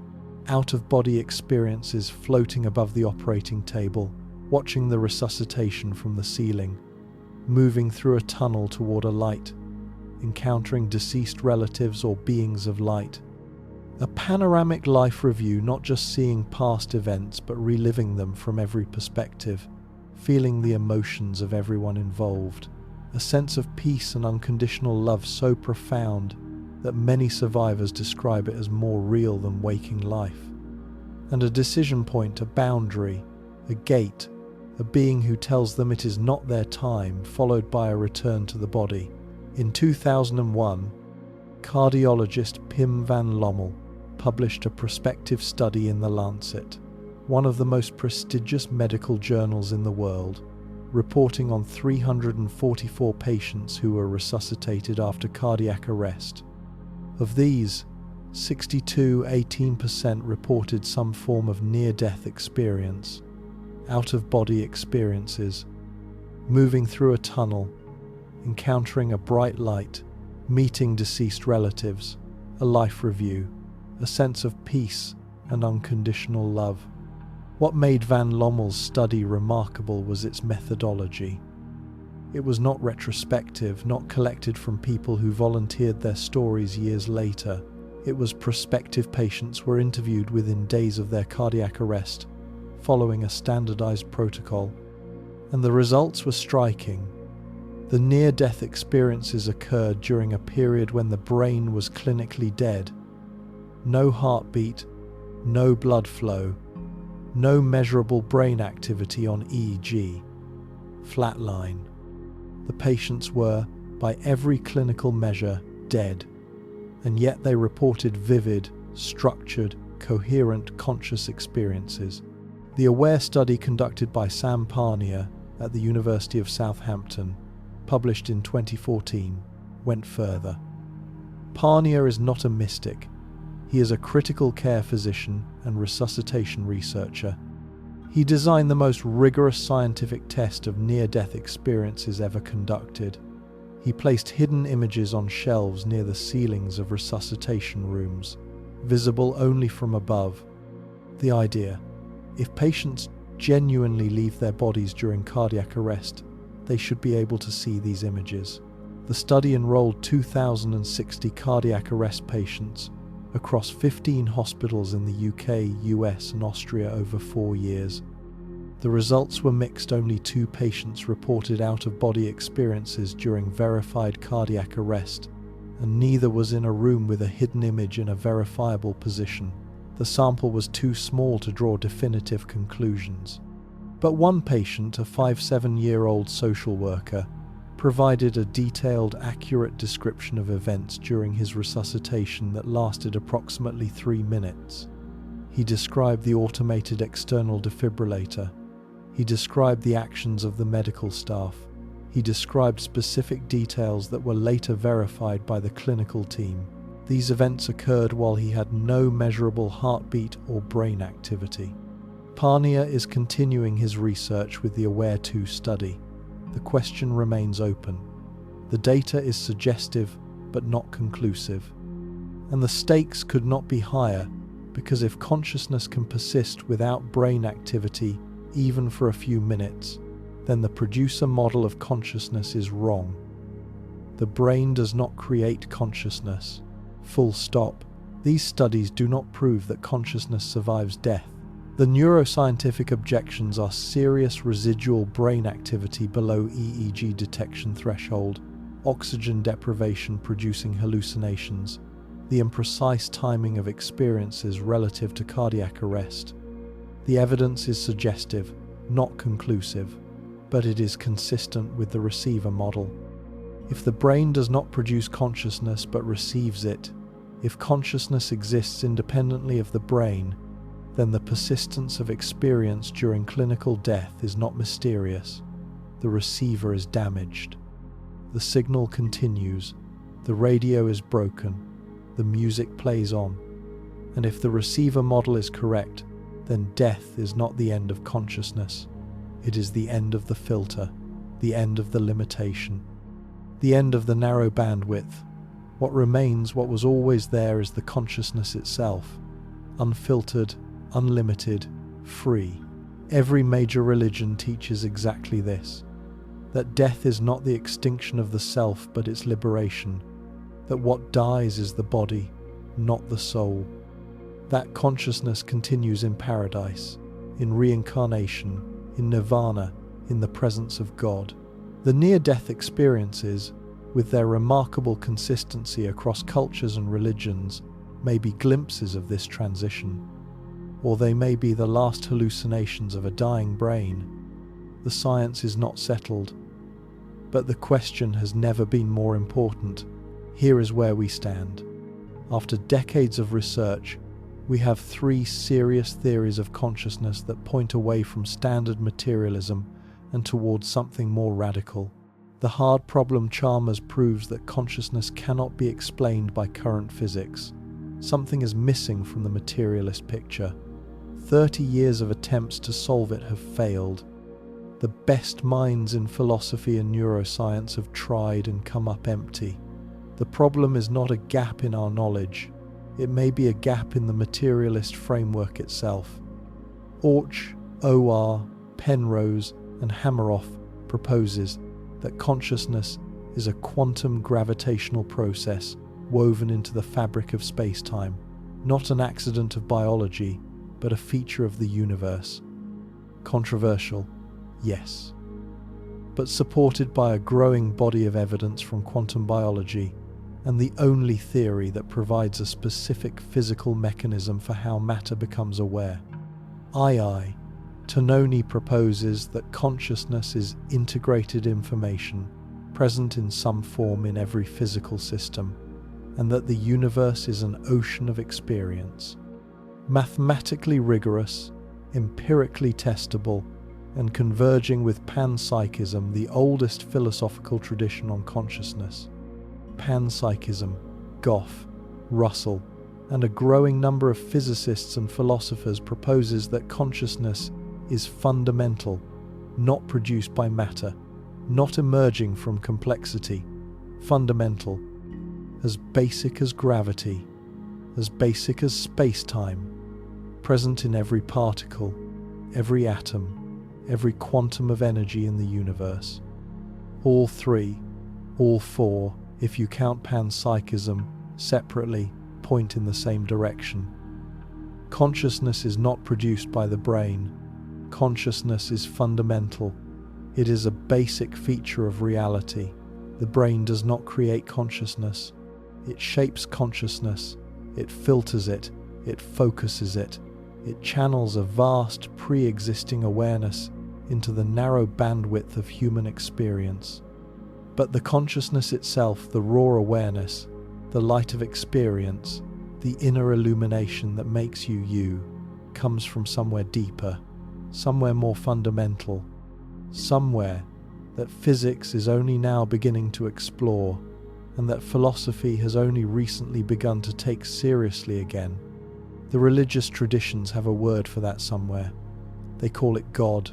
Out-of-body experiences floating above the operating table, watching the resuscitation from the ceiling, moving through a tunnel toward a light, encountering deceased relatives or beings of light. A panoramic life review, not just seeing past events but reliving them from every perspective, feeling the emotions of everyone involved. A sense of peace and unconditional love so profound that many survivors describe it as more real than waking life. And a decision point, a boundary, a gate, a being who tells them it is not their time, followed by a return to the body. In 2001, cardiologist Pim van Lommel published a prospective study in The Lancet, one of the most prestigious medical journals in the world, reporting on 344 patients who were resuscitated after cardiac arrest. Of these, 18% reported some form of near-death experience, out-of-body experiences, moving through a tunnel, encountering a bright light, meeting deceased relatives, a life review, a sense of peace and unconditional love. What made van Lommel's study remarkable was its methodology. It was not retrospective, not collected from people who volunteered their stories years later. It was prospective. Patients were interviewed within days of their cardiac arrest, following a standardized protocol. And the results were striking. The near-death experiences occurred during a period when the brain was clinically dead. No heartbeat, no blood flow, no measurable brain activity on EEG. Flatline. The patients were, by every clinical measure, dead, and yet they reported vivid, structured, coherent conscious experiences. The AWARE study conducted by Sam Parnia at the University of Southampton, published in 2014, went further. Parnia is not a mystic. He is a critical care physician and resuscitation researcher. He designed the most rigorous scientific test of near-death experiences ever conducted. He placed hidden images on shelves near the ceilings of resuscitation rooms, visible only from above. The idea: if patients genuinely leave their bodies during cardiac arrest, they should be able to see these images. The study enrolled 2,060 cardiac arrest patients across 15 hospitals in the UK, US, and Austria over 4 years. The results were mixed. Only 2 patients reported out-of-body experiences during verified cardiac arrest, and neither was in a room with a hidden image in a verifiable position. The sample was too small to draw definitive conclusions. But one patient, a 57-year-old social worker, provided a detailed, accurate description of events during his resuscitation that lasted approximately 3 minutes. He described the automated external defibrillator. He described the actions of the medical staff. He described specific details that were later verified by the clinical team. These events occurred while he had no measurable heartbeat or brain activity. Parnia is continuing his research with the AWARE-2 study. The question remains open. The data is suggestive but not conclusive. And the stakes could not be higher, because if consciousness can persist without brain activity even for a few minutes, then the producer model of consciousness is wrong. The brain does not create consciousness. Full stop. These studies do not prove that consciousness survives death. The neuroscientific objections are serious residual brain activity below EEG detection threshold, oxygen deprivation producing hallucinations, the imprecise timing of experiences relative to cardiac arrest. The evidence is suggestive, not conclusive, but it is consistent with the receiver model. If the brain does not produce consciousness but receives it, if consciousness exists independently of the brain, then the persistence of experience during clinical death is not mysterious. The receiver is damaged. The signal continues. The radio is broken. The music plays on. And if the receiver model is correct, then death is not the end of consciousness. It is the end of the filter, the end of the limitation, the end of the narrow bandwidth. What remains, what was always there, is the consciousness itself, unfiltered, unlimited, free. Every major religion teaches exactly this, that death is not the extinction of the self but its liberation, that what dies is the body, not the soul. That consciousness continues in paradise, in reincarnation, in nirvana, in the presence of God. The near-death experiences, with their remarkable consistency across cultures and religions, may be glimpses of this transition, or they may be the last hallucinations of a dying brain. The science is not settled, but the question has never been more important. Here is where we stand. After decades of research, we have 3 serious theories of consciousness that point away from standard materialism and towards something more radical. The hard problem Chalmers proves that consciousness cannot be explained by current physics. Something is missing from the materialist picture. 30 years of attempts to solve it have failed. The best minds in philosophy and neuroscience have tried and come up empty. The problem is not a gap in our knowledge. It may be a gap in the materialist framework itself. Orch-OR, Penrose, and Hameroff proposes that consciousness is a quantum gravitational process woven into the fabric of space-time, not an accident of biology, but a feature of the universe. Controversial, yes, but supported by a growing body of evidence from quantum biology, and the only theory that provides a specific physical mechanism for how matter becomes aware. Tononi proposes that consciousness is integrated information, present in some form in every physical system, and that the universe is an ocean of experience. Mathematically rigorous, empirically testable, and converging with Panpsychism, the oldest philosophical tradition on consciousness. Panpsychism, Goff, Russell, and a growing number of physicists and philosophers proposes that consciousness is fundamental, not produced by matter, not emerging from complexity, fundamental, as basic as gravity, as basic as space-time, present in every particle, every atom, every quantum of energy in the universe. All 3, all 4, if you count Panpsychism separately, point in the same direction. Consciousness is not produced by the brain. Consciousness is fundamental. It is a basic feature of reality. The brain does not create consciousness. It shapes consciousness. It filters it. It focuses it. It channels a vast pre-existing awareness into the narrow bandwidth of human experience. But the consciousness itself, the raw awareness, the light of experience, the inner illumination that makes you you, comes from somewhere deeper, somewhere more fundamental, somewhere that physics is only now beginning to explore, and that philosophy has only recently begun to take seriously again. The religious traditions have a word for that somewhere. They call it God.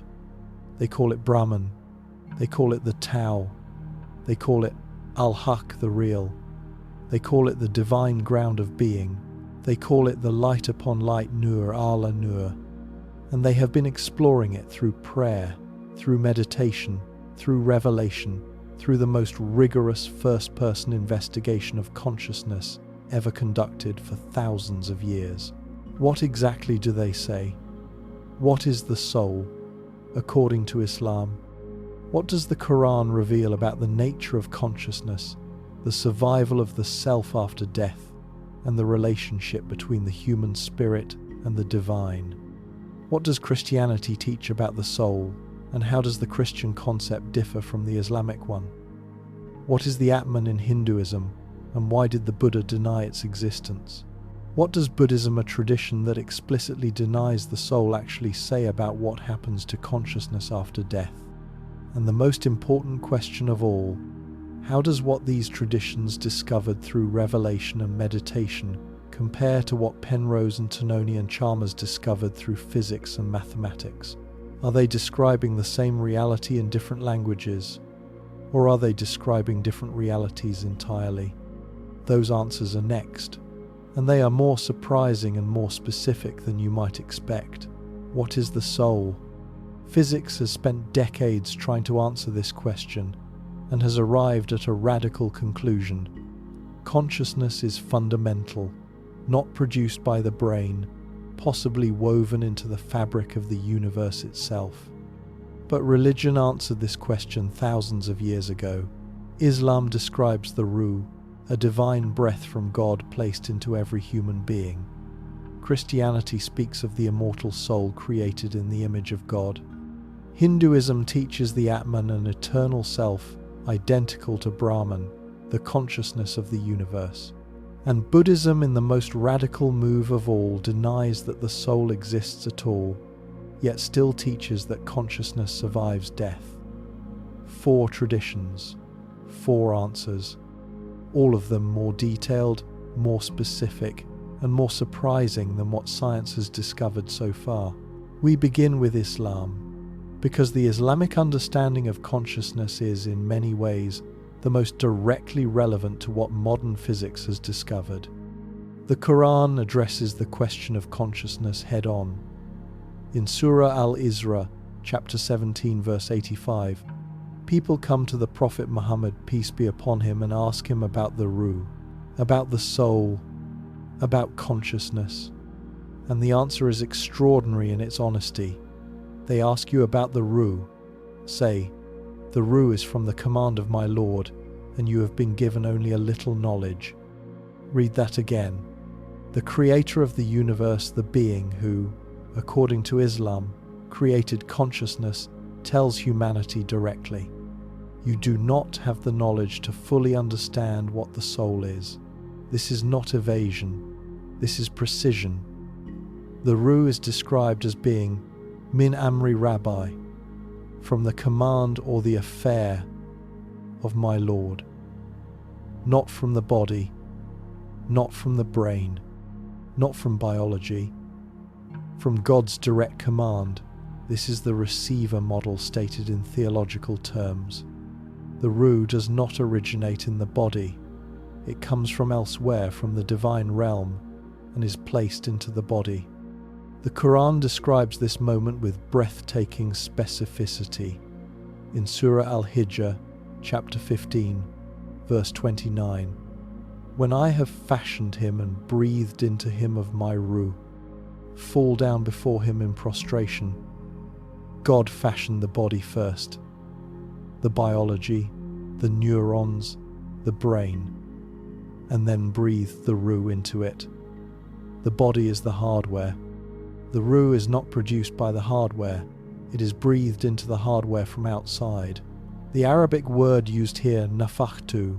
They call it Brahman. They call it the Tao. They call it Al-Haq, the real. They call it the divine ground of being. They call it the light upon light, Nur, Allah Nur. And they have been exploring it through prayer, through meditation, through revelation, through the most rigorous first-person investigation of consciousness ever conducted for thousands of years. What exactly do they say? What is the soul, according to Islam? What does the Quran reveal about the nature of consciousness, the survival of the self after death, and the relationship between the human spirit and the divine? What does Christianity teach about the soul, and how does the Christian concept differ from the Islamic one? What is the Atman in Hinduism, and why did the Buddha deny its existence? What does Buddhism, a tradition that explicitly denies the soul, actually say about what happens to consciousness after death? And the most important question of all, how does what these traditions discovered through revelation and meditation compare to what Penrose and Tononi and Chalmers discovered through physics and mathematics? Are they describing the same reality in different languages? Or are they describing different realities entirely? Those answers are next, and they are more surprising and more specific than you might expect. What is the soul? Physics has spent decades trying to answer this question and has arrived at a radical conclusion. Consciousness is fundamental, not produced by the brain, possibly woven into the fabric of the universe itself. But religion answered this question thousands of years ago. Islam describes the Ruh, a divine breath from God placed into every human being. Christianity speaks of the immortal soul created in the image of God. Hinduism teaches the Atman, an eternal self, identical to Brahman, the consciousness of the universe. And Buddhism, in the most radical move of all, denies that the soul exists at all, yet still teaches that consciousness survives death. 4 traditions, 4 answers, all of them more detailed, more specific, and more surprising than what science has discovered so far. We begin with Islam, because the Islamic understanding of consciousness is, in many ways, the most directly relevant to what modern physics has discovered. The Quran addresses the question of consciousness head-on. In Surah Al-Isra, chapter 17, verse 85, people come to the Prophet Muhammad, peace be upon him, and ask him about the Ruh, about the soul, about consciousness. And the answer is extraordinary in its honesty. They ask you about the Ruh. Say, the Ruh is from the command of my Lord, and you have been given only a little knowledge. Read that again. The creator of the universe, the being who, according to Islam, created consciousness, tells humanity directly, you do not have the knowledge to fully understand what the soul is. This is not evasion. This is precision. The Ruh is described as being min amri rabbi, from the command or the affair of my Lord, not from the body, not from the brain, not from biology, from God's direct command. This is the receiver model stated in theological terms. The Ruh does not originate in the body. It comes from elsewhere, from the divine realm, and is placed into the body. The Quran describes this moment with breathtaking specificity. In Surah Al-Hijr, chapter 15, verse 29, when I have fashioned him and breathed into him of my Ruh, fall down before him in prostration. God fashioned the body first, the biology, the neurons, the brain, and then breathed the Ruh into it. The body is the hardware. The Ruh is not produced by the hardware, it is breathed into the hardware from outside. The Arabic word used here, nafakhtu,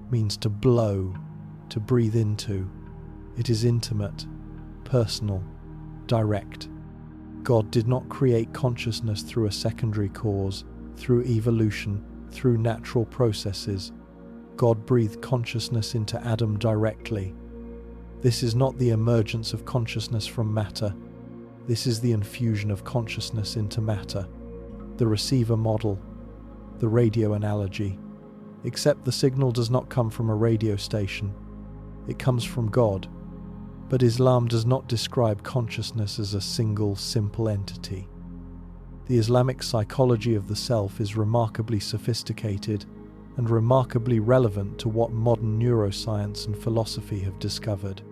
means to blow, to breathe into. It is intimate, personal, direct. God did not create consciousness through a secondary cause, through evolution, through natural processes. God breathed consciousness into Adam directly. This is not the emergence of consciousness from matter. This is the infusion of consciousness into matter. The receiver model, the radio analogy. Except the signal does not come from a radio station. It comes from God. But Islam does not describe consciousness as a single, simple entity. The Islamic psychology of the self is remarkably sophisticated and remarkably relevant to what modern neuroscience and philosophy have discovered.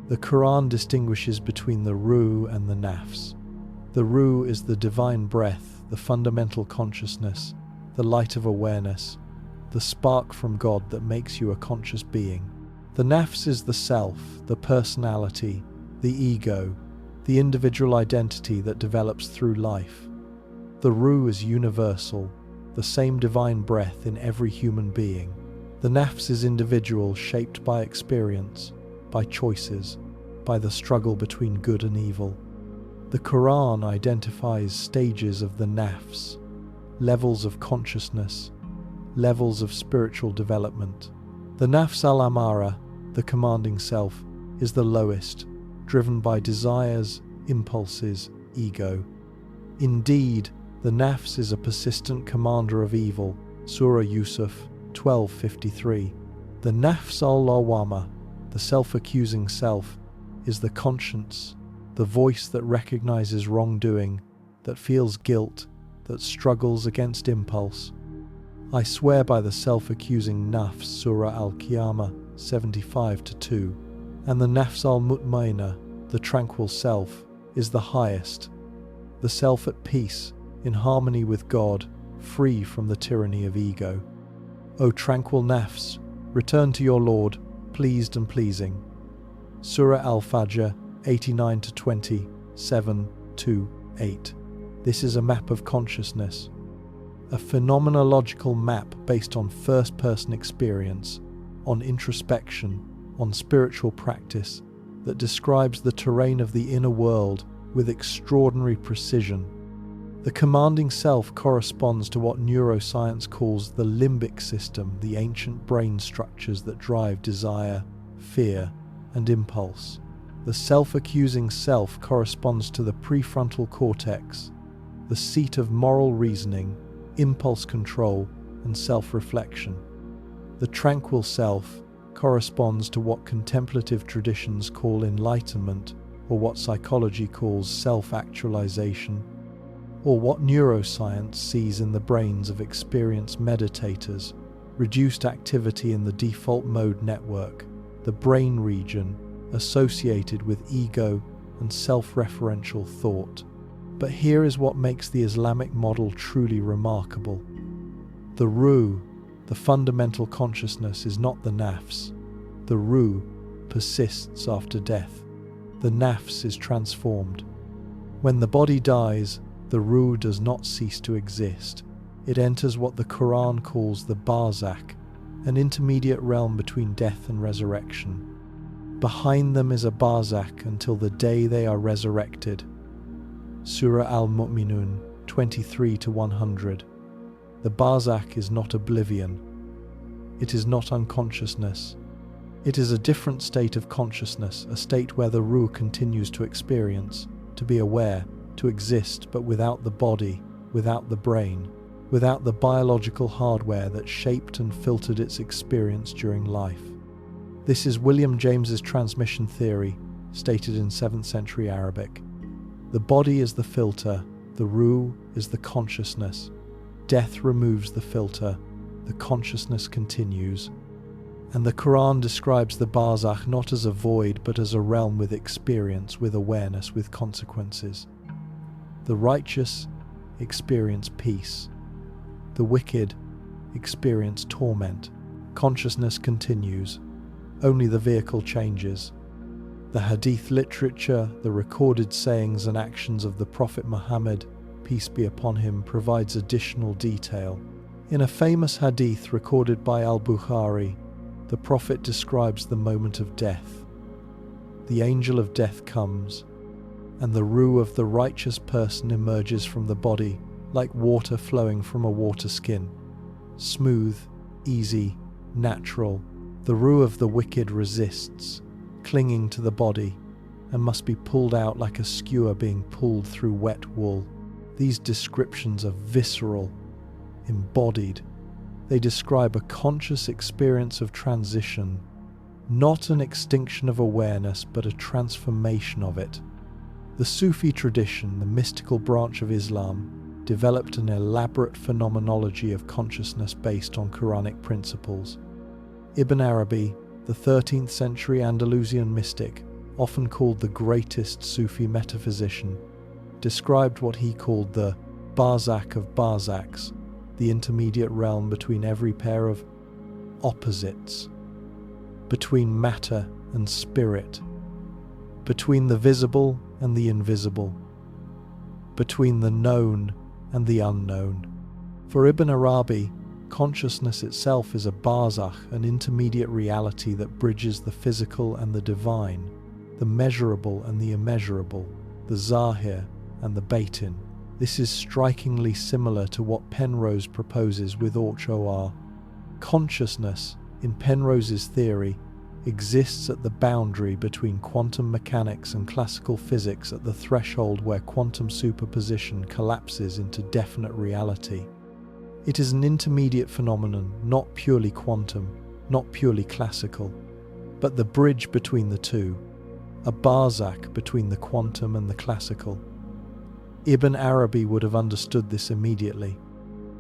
The Quran distinguishes between the Ruh and the Nafs. The Ruh is the divine breath, the fundamental consciousness, the light of awareness, the spark from God that makes you a conscious being. The Nafs is the self, the personality, the ego, the individual identity that develops through life. The Ruh is universal, the same divine breath in every human being. The Nafs is individual, shaped by experience, by choices, by the struggle between good and evil. The Quran identifies stages of the Nafs, levels of consciousness, levels of spiritual development. The Nafs al-Amara, the commanding self, is the lowest, driven by desires, impulses, ego. Indeed, the nafs is a persistent commander of evil, Surah Yusuf 12:53. The nafs al-lawwama, the self-accusing self, is the conscience, the voice that recognizes wrongdoing, that feels guilt, that struggles against impulse. I swear by the self-accusing nafs, Surah Al-Qiyamah 75:2, and the nafs al-mutmainah, the tranquil self, is the highest, the self at peace, in harmony with God, free from the tyranny of ego. O tranquil nafs, return to your Lord, pleased and pleasing. Surah Al-Fajr 89-20, 7-8. This is a map of consciousness, a phenomenological map based on first-person experience, on introspection, on spiritual practice, that describes the terrain of the inner world with extraordinary precision. The commanding self corresponds to what neuroscience calls the limbic system, the ancient brain structures that drive desire, fear, and impulse. The self-accusing self corresponds to the prefrontal cortex, the seat of moral reasoning, impulse control, and self-reflection. The tranquil self corresponds to what contemplative traditions call enlightenment, or what psychology calls self-actualization, or what neuroscience sees in the brains of experienced meditators, reduced activity in the default mode network, the brain region associated with ego and self-referential thought. But here is what makes the Islamic model truly remarkable. The Ruh, the fundamental consciousness, is not the nafs. The Ruh persists after death. The nafs is transformed. When the body dies, the Ruh does not cease to exist. It enters what the Quran calls the barzakh, an intermediate realm between death and resurrection. Behind them is a barzakh until the day they are resurrected. Surah Al-Mu'minun 23-100. The barzakh is not oblivion. It is not unconsciousness. It is a different state of consciousness, a state where the Ruh continues to experience, to be aware, to exist, but without the body, without the brain, without the biological hardware that shaped and filtered its experience during life. This is William James's transmission theory, stated in 7th century Arabic. The body is the filter, the Ruh is the consciousness. Death removes the filter, the consciousness continues. And the Quran describes the barzakh not as a void, but as a realm with experience, with awareness, with consequences. The righteous experience peace. The wicked experience torment. Consciousness continues. Only the vehicle changes. The hadith literature, the recorded sayings and actions of the Prophet Muhammad, peace be upon him, provides additional detail. In a famous hadith recorded by al-Bukhari, the Prophet describes the moment of death. The angel of death comes, and the Ruh of the righteous person emerges from the body like water flowing from a water skin. Smooth, easy, natural. The Ruh of the wicked resists, clinging to the body, and must be pulled out like a skewer being pulled through wet wool. These descriptions are visceral, embodied. They describe a conscious experience of transition, not an extinction of awareness, but a transformation of it. The Sufi tradition, the mystical branch of Islam, developed an elaborate phenomenology of consciousness based on Quranic principles. Ibn Arabi, the 13th century Andalusian mystic, often called the greatest Sufi metaphysician, described what he called the barzakh of barzakhs, the intermediate realm between every pair of opposites, between matter and spirit, between the visible and the invisible, between the known and the unknown. For Ibn Arabi, consciousness itself is a barzakh, an intermediate reality that bridges the physical and the divine, the measurable and the immeasurable, the zahir and the batin. This is strikingly similar to what Penrose proposes with Orch-OR. Consciousness, in Penrose's theory, exists at the boundary between quantum mechanics and classical physics, at the threshold where quantum superposition collapses into definite reality. It is an intermediate phenomenon, not purely quantum, not purely classical, but the bridge between the two, a barzakh between the quantum and the classical. Ibn Arabi would have understood this immediately.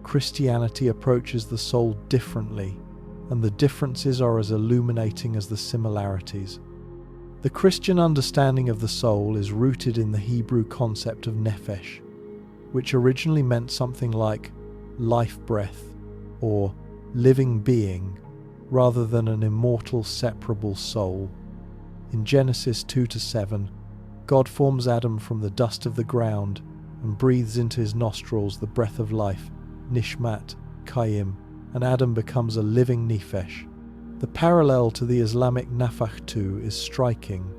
Christianity approaches the soul differently, and the differences are as illuminating as the similarities. The Christian understanding of the soul is rooted in the Hebrew concept of nephesh, which originally meant something like life breath or living being, rather than an immortal, separable soul. In Genesis 2-7, God forms Adam from the dust of the ground and breathes into his nostrils the breath of life, nishmat, kayim, and Adam becomes a living nephesh. The parallel to the Islamic nafakhtu is striking,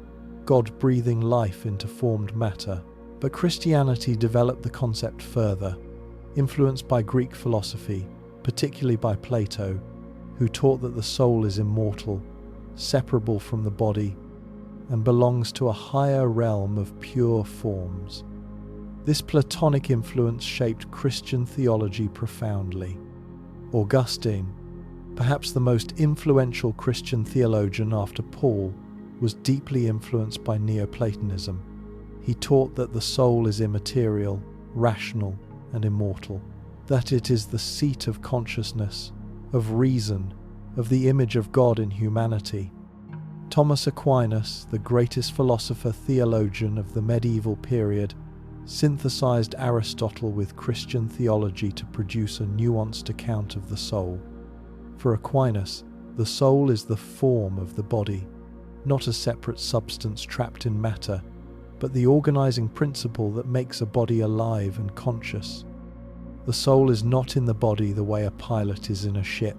God breathing life into formed matter. But Christianity developed the concept further, influenced by Greek philosophy, particularly by Plato, who taught that the soul is immortal, separable from the body, and belongs to a higher realm of pure forms. This Platonic influence shaped Christian theology profoundly. Augustine, perhaps the most influential Christian theologian after Paul, was deeply influenced by Neoplatonism. He taught that the soul is immaterial, rational, and immortal, that it is the seat of consciousness, of reason, of the image of God in humanity. Thomas Aquinas, the greatest philosopher-theologian of the medieval period, synthesized Aristotle with Christian theology to produce a nuanced account of the soul. For Aquinas, the soul is the form of the body, not a separate substance trapped in matter, but the organizing principle that makes a body alive and conscious. The soul is not in the body the way a pilot is in a ship.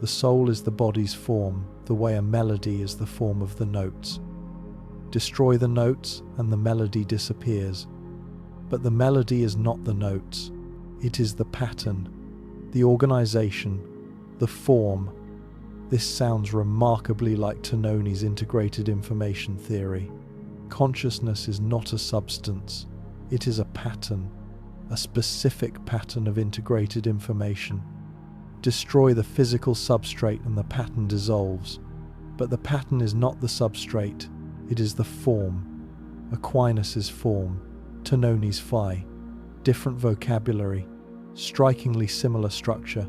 The soul is the body's form, the way a melody is the form of the notes. Destroy the notes and the melody disappears. But the melody is not the notes. It is the pattern, the organization, the form. This sounds remarkably like Tononi's integrated information theory. Consciousness is not a substance. It is a pattern, a specific pattern of integrated information. Destroy the physical substrate and the pattern dissolves. But the pattern is not the substrate. It is the form. Aquinas' form. Tononi's phi, different vocabulary, strikingly similar structure.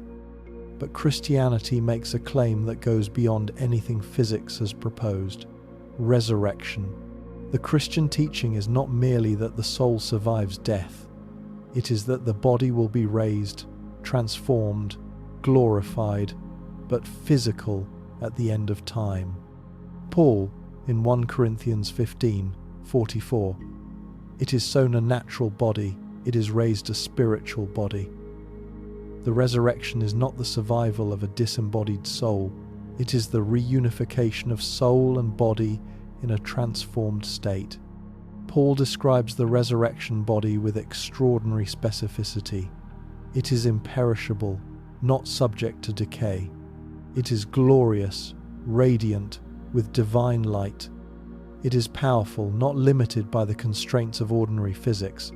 But Christianity makes a claim that goes beyond anything physics has proposed: resurrection. The Christian teaching is not merely that the soul survives death, it is that the body will be raised, transformed, glorified, but physical at the end of time. Paul, in 1 Corinthians 15:44, it is sown a natural body, it is raised a spiritual body. The resurrection is not the survival of a disembodied soul, it is the reunification of soul and body in a transformed state. Paul describes the resurrection body with extraordinary specificity. It is imperishable, not subject to decay. It is glorious, radiant, with divine light. It is powerful, not limited by the constraints of ordinary physics.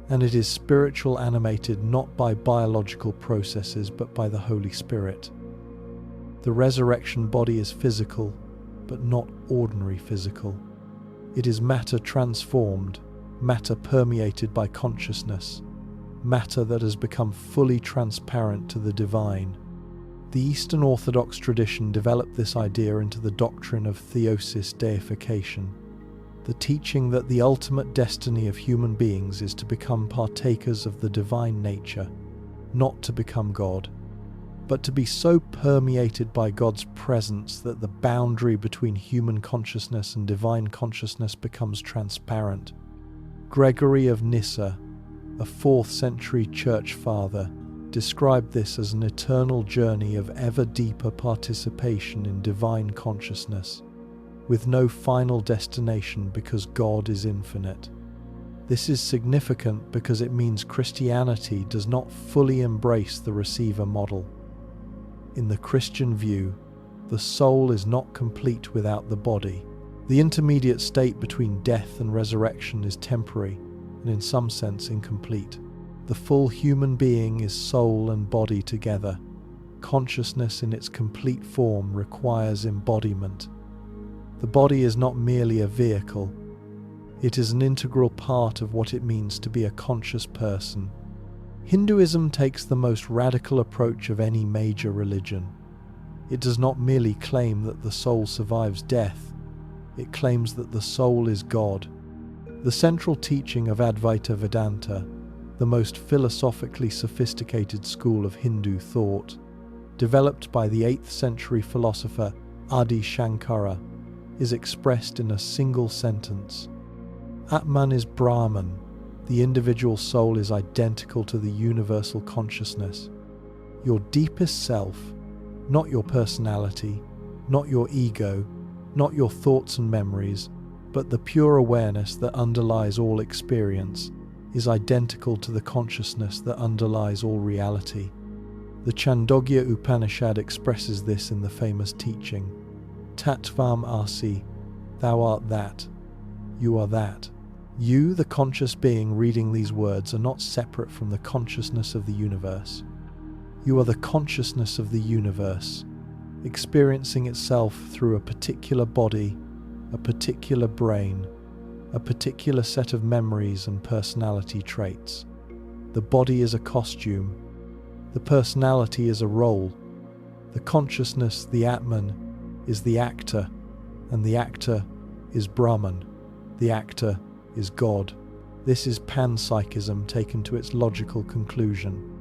And it is spiritual, animated not by biological processes but by the Holy Spirit. The resurrection body is physical, but not ordinary physical. It is matter transformed, matter permeated by consciousness, matter that has become fully transparent to the divine. The Eastern Orthodox tradition developed this idea into the doctrine of theosis deification, the teaching that the ultimate destiny of human beings is to become partakers of the divine nature, not to become God, but to be so permeated by God's presence that the boundary between human consciousness and divine consciousness becomes transparent. Gregory of Nyssa, a 4th century church father, described this as an eternal journey of ever deeper participation in divine consciousness, with no final destination because God is infinite. This is significant because it means Christianity does not fully embrace the receiver model. In the Christian view, The soul is not complete without the body. The intermediate state between death and resurrection is temporary and in some sense incomplete. The full human being is soul and body together. Consciousness in its complete form requires embodiment. The body is not merely a vehicle. It is an integral part of what it means to be a conscious person. Hinduism takes the most radical approach of any major religion. It does not merely claim that the soul survives death, it claims that the soul is God. The central teaching of Advaita Vedanta, the most philosophically sophisticated school of Hindu thought, developed by the 8th century philosopher Adi Shankara, is expressed in a single sentence. Atman is Brahman. The individual soul is identical to the universal consciousness. Your deepest self, not your personality, not your ego, not your thoughts and memories, but the pure awareness that underlies all experience, is identical to the consciousness that underlies all reality. The Chandogya Upanishad expresses this in the famous teaching, Tattvam Asi, thou art that, you are that. You, the conscious being reading these words, are not separate from the consciousness of the universe. You are the consciousness of the universe, experiencing itself through a particular body, a particular brain, a particular set of memories and personality traits. The body is a costume. The personality is a role. The consciousness, the Atman, is the actor, and the actor is Brahman. The actor is God. This is Panpsychism taken to its logical conclusion.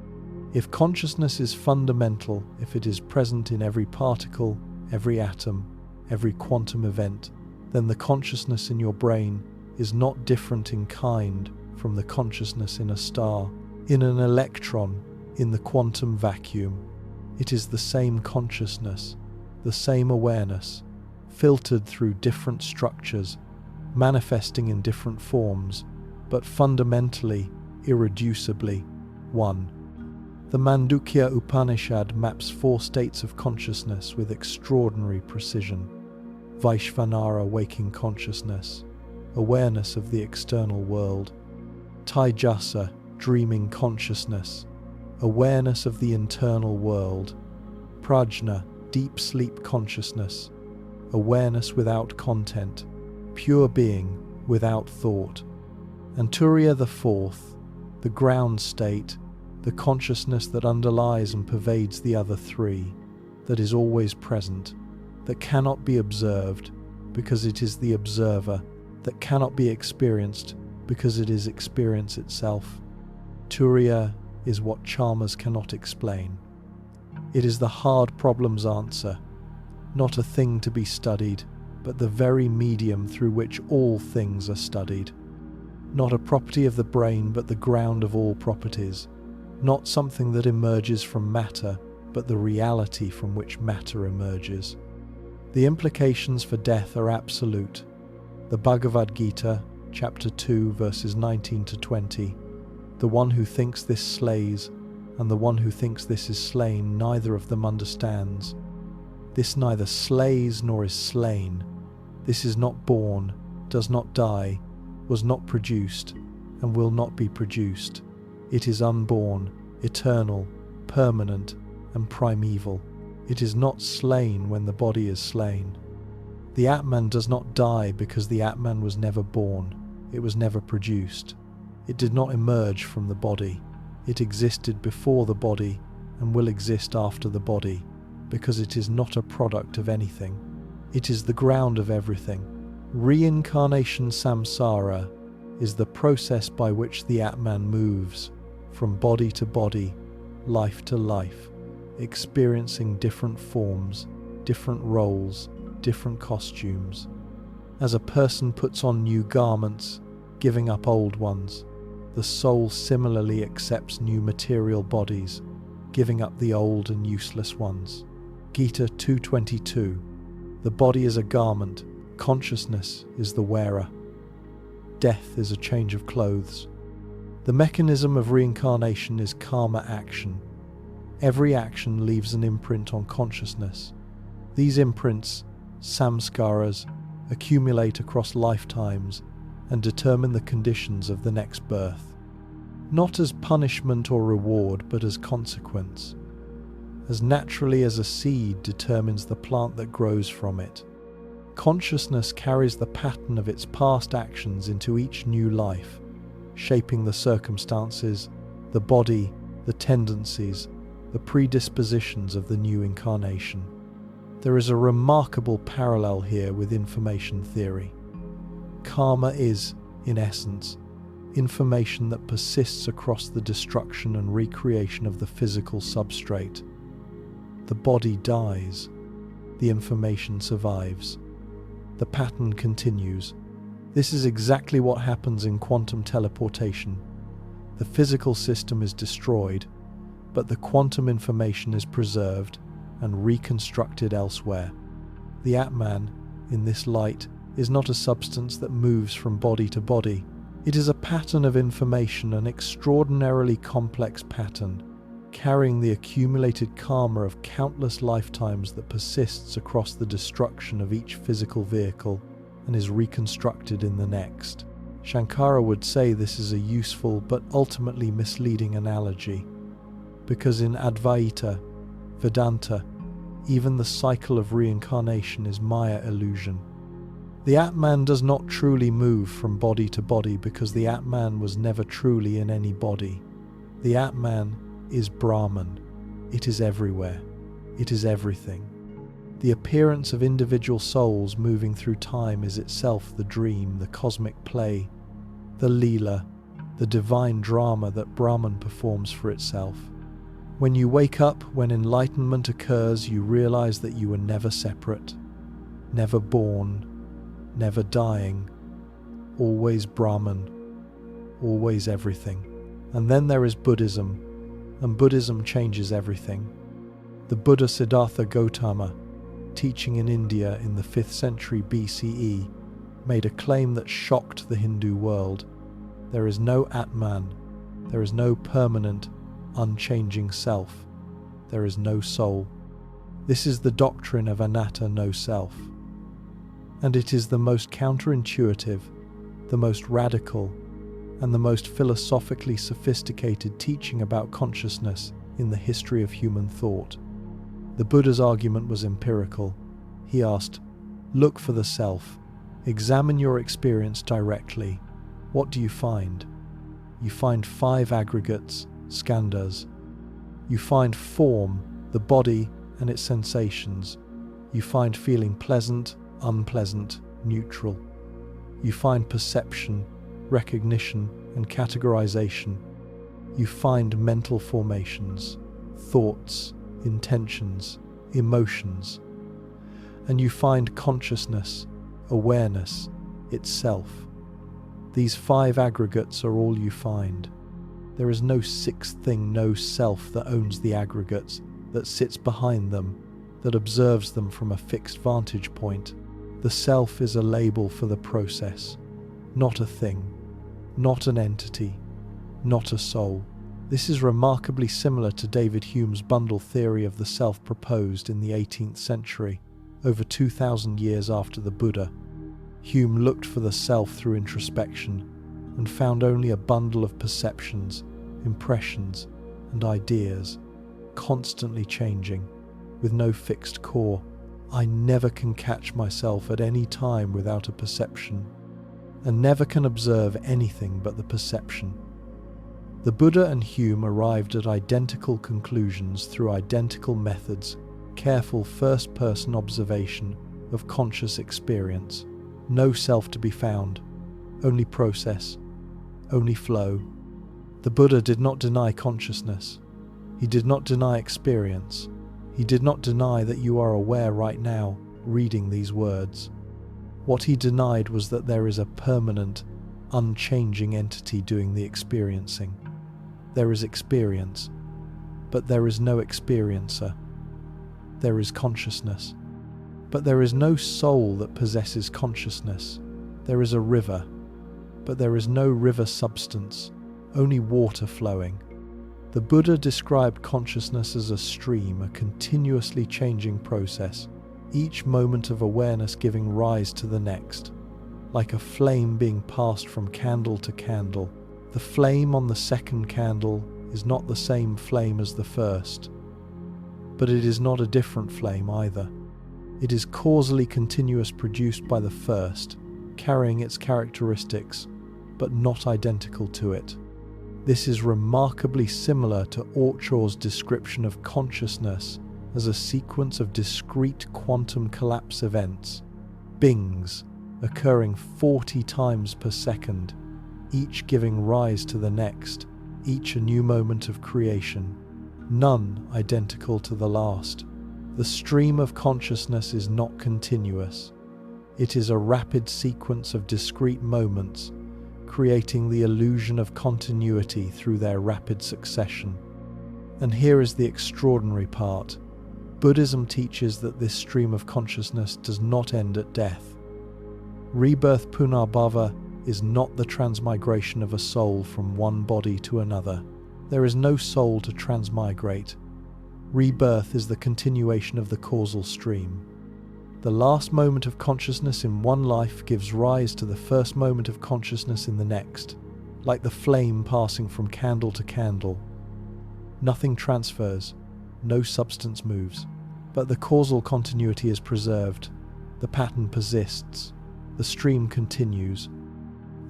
If consciousness is fundamental, if it is present in every particle, every atom, every quantum event, then the consciousness in your brain is not different in kind from the consciousness in a star, in an electron, in the quantum vacuum. It is the same consciousness, the same awareness, filtered through different structures, manifesting in different forms, but fundamentally, irreducibly, one. The Mandukya Upanishad maps 4 states of consciousness with extraordinary precision. Vaishvanara, waking consciousness, awareness of the external world. Taijasa, dreaming consciousness, awareness of the internal world. Prajna, deep sleep consciousness, awareness without content, pure being without thought. And Turiya the 4th, the ground state, the consciousness that underlies and pervades the other 3, that is always present, that cannot be observed because it is the observer, that cannot be experienced because it is experience itself. Turiya is what charmers cannot explain. It is the hard problem's answer, not a thing to be studied, but the very medium through which all things are studied. Not a property of the brain, but the ground of all properties. Not something that emerges from matter, but the reality from which matter emerges. The implications for death are absolute. The Bhagavad Gita, chapter 2, verses 19 to 20. The one who thinks this slays, and the one who thinks this is slain, neither of them understands. This neither slays nor is slain. This is not born, does not die, was not produced, and will not be produced. It is unborn, eternal, permanent, and primeval. It is not slain when the body is slain. The Atman does not die because the Atman was never born. It was never produced. It did not emerge from the body. It existed before the body and will exist after the body, because it is not a product of anything. It is the ground of everything. Reincarnation samsara is the process by which the Atman moves from body to body, life to life, experiencing different forms, different roles, different costumes. As a person puts on new garments, giving up old ones, the soul similarly accepts new material bodies, giving up the old and useless ones. Gita 2:22. The body is a garment, consciousness is the wearer. Death is a change of clothes. The mechanism of reincarnation is karma action. Every action leaves an imprint on consciousness. These imprints, samskaras, accumulate across lifetimes and determine the conditions of the next birth, not as punishment or reward, but as consequence, as naturally as a seed determines the plant that grows from it. Consciousness carries the pattern of its past actions into each new life, shaping the circumstances, the body, the tendencies, the predispositions of the new incarnation. There is a remarkable parallel here with information theory. Karma is, in essence, information that persists across the destruction and recreation of the physical substrate. The body dies, the information survives. The pattern continues. This is exactly what happens in quantum teleportation. The physical system is destroyed, but the quantum information is preserved and reconstructed elsewhere. The Atman, in this light, is not a substance that moves from body to body. It is a pattern of information, an extraordinarily complex pattern, carrying the accumulated karma of countless lifetimes that persists across the destruction of each physical vehicle and is reconstructed in the next. Shankara would say this is a useful but ultimately misleading analogy, because in Advaita Vedanta, even the cycle of reincarnation is Maya illusion. The Atman does not truly move from body to body because the Atman was never truly in any body. The Atman is Brahman. It is everywhere. It is everything. The appearance of individual souls moving through time is itself the dream, the cosmic play, the Leela, the divine drama that Brahman performs for itself. When you wake up, when enlightenment occurs, you realize that you were never separate, never born, never dying, always Brahman, always everything. And then there is Buddhism, and Buddhism changes everything. The Buddha Siddhartha Gautama, teaching in India in the 5th century BCE, made a claim that shocked the Hindu world. There is no Atman, there is no permanent, unchanging self, there is no soul. This is the doctrine of anatta, no self. And it is the most counterintuitive, the most radical, and the most philosophically sophisticated teaching about consciousness in the history of human thought. The Buddha's argument was empirical. He asked, "Look for the self. Examine your experience directly. What do you find? You find 5 aggregates, skandhas. You find form, the body and its sensations. You find feeling pleasant, unpleasant, neutral. You find perception, recognition and categorization. You find mental formations, thoughts, intentions, emotions. And you find consciousness, awareness, itself. These 5 aggregates are all you find. There is no 6th thing, no self that owns the aggregates, that sits behind them, that observes them from a fixed vantage point. The self is a label for the process, not a thing, not an entity, not a soul." This is remarkably similar to David Hume's bundle theory of the self proposed in the 18th century, over 2,000 years after the Buddha. Hume looked for the self through introspection and found only a bundle of perceptions, impressions, and ideas, constantly changing, with no fixed core. I never can catch myself at any time without a perception, and never can observe anything but the perception. The Buddha and Hume arrived at identical conclusions through identical methods, careful first-person observation of conscious experience. No self to be found, only process, only flow. The Buddha did not deny consciousness. He did not deny experience. He did not deny that you are aware right now, reading these words. What he denied was that there is a permanent, unchanging entity doing the experiencing. There is experience, but there is no experiencer. There is consciousness, but there is no soul that possesses consciousness. There is a river, but there is no river substance, only water flowing. The Buddha described consciousness as a stream, a continuously changing process, each moment of awareness giving rise to the next, like a flame being passed from candle to candle. The flame on the second candle is not the same flame as the first, but it is not a different flame either. It is causally continuous, produced by the first, carrying its characteristics, but not identical to it. This is remarkably similar to Orch-OR's description of consciousness as a sequence of discrete quantum collapse events, bings, occurring 40 times per second, each giving rise to the next, each a new moment of creation, none identical to the last. The stream of consciousness is not continuous. It is a rapid sequence of discrete moments, creating the illusion of continuity through their rapid succession. And here is the extraordinary part. Buddhism teaches that this stream of consciousness does not end at death. Rebirth punarbhava is not the transmigration of a soul from one body to another. There is no soul to transmigrate. Rebirth is the continuation of the causal stream. The last moment of consciousness in one life gives rise to the first moment of consciousness in the next, like the flame passing from candle to candle. Nothing transfers, no substance moves, but the causal continuity is preserved. The pattern persists. The stream continues.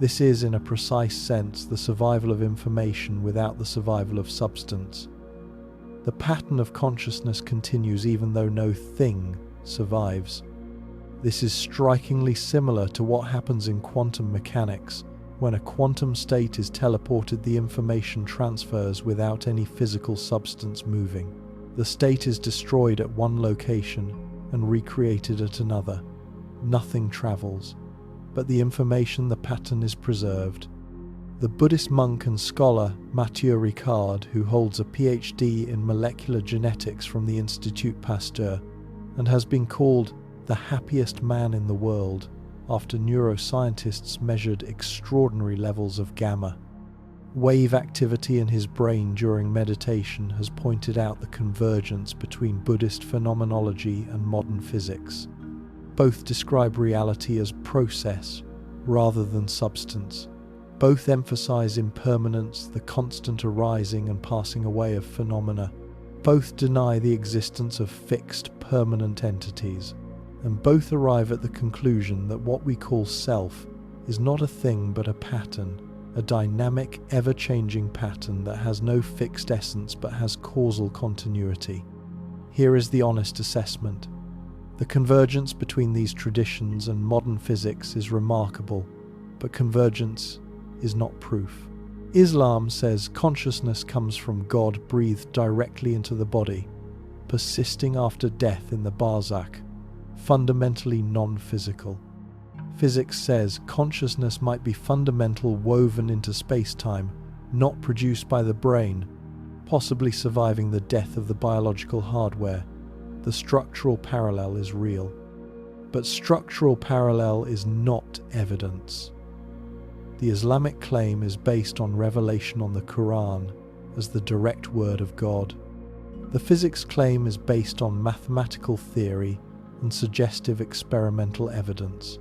This is, in a precise sense, the survival of information without the survival of substance. The pattern of consciousness continues even though no thing survives. This is strikingly similar to what happens in quantum mechanics. When a quantum state is teleported, the information transfers without any physical substance moving. The state is destroyed at one location and recreated at another. Nothing travels, but the information, the pattern, is preserved. The Buddhist monk and scholar Mathieu Ricard, who holds a PhD in molecular genetics from the Institut Pasteur and has been called the happiest man in the world after neuroscientists measured extraordinary levels of gamma wave activity in his brain during meditation, has pointed out the convergence between Buddhist phenomenology and modern physics. Both describe reality as process rather than substance. Both emphasize impermanence, the constant arising and passing away of phenomena. Both deny the existence of fixed, permanent entities. And both arrive at the conclusion that what we call self is not a thing but a pattern, a dynamic, ever-changing pattern that has no fixed essence but has causal continuity. Here is the honest assessment. The convergence between these traditions and modern physics is remarkable, but convergence is not proof. Islam says consciousness comes from God breathed directly into the body, persisting after death in the barzakh, fundamentally non-physical. Physics says consciousness might be fundamental, woven into space-time, not produced by the brain, possibly surviving the death of the biological hardware. The structural parallel is real. But structural parallel is not evidence. The Islamic claim is based on revelation on the Quran as the direct word of God. The physics claim is based on mathematical theory and suggestive experimental evidence.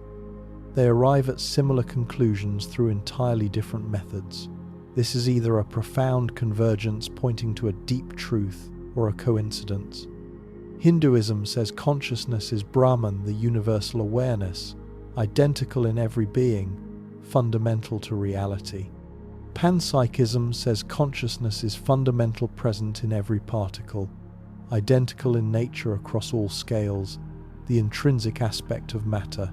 They arrive at similar conclusions through entirely different methods. This is either a profound convergence pointing to a deep truth or a coincidence. Hinduism says consciousness is Brahman, the universal awareness, identical in every being, fundamental to reality. Panpsychism says consciousness is fundamental, present in every particle, identical in nature across all scales, the intrinsic aspect of matter.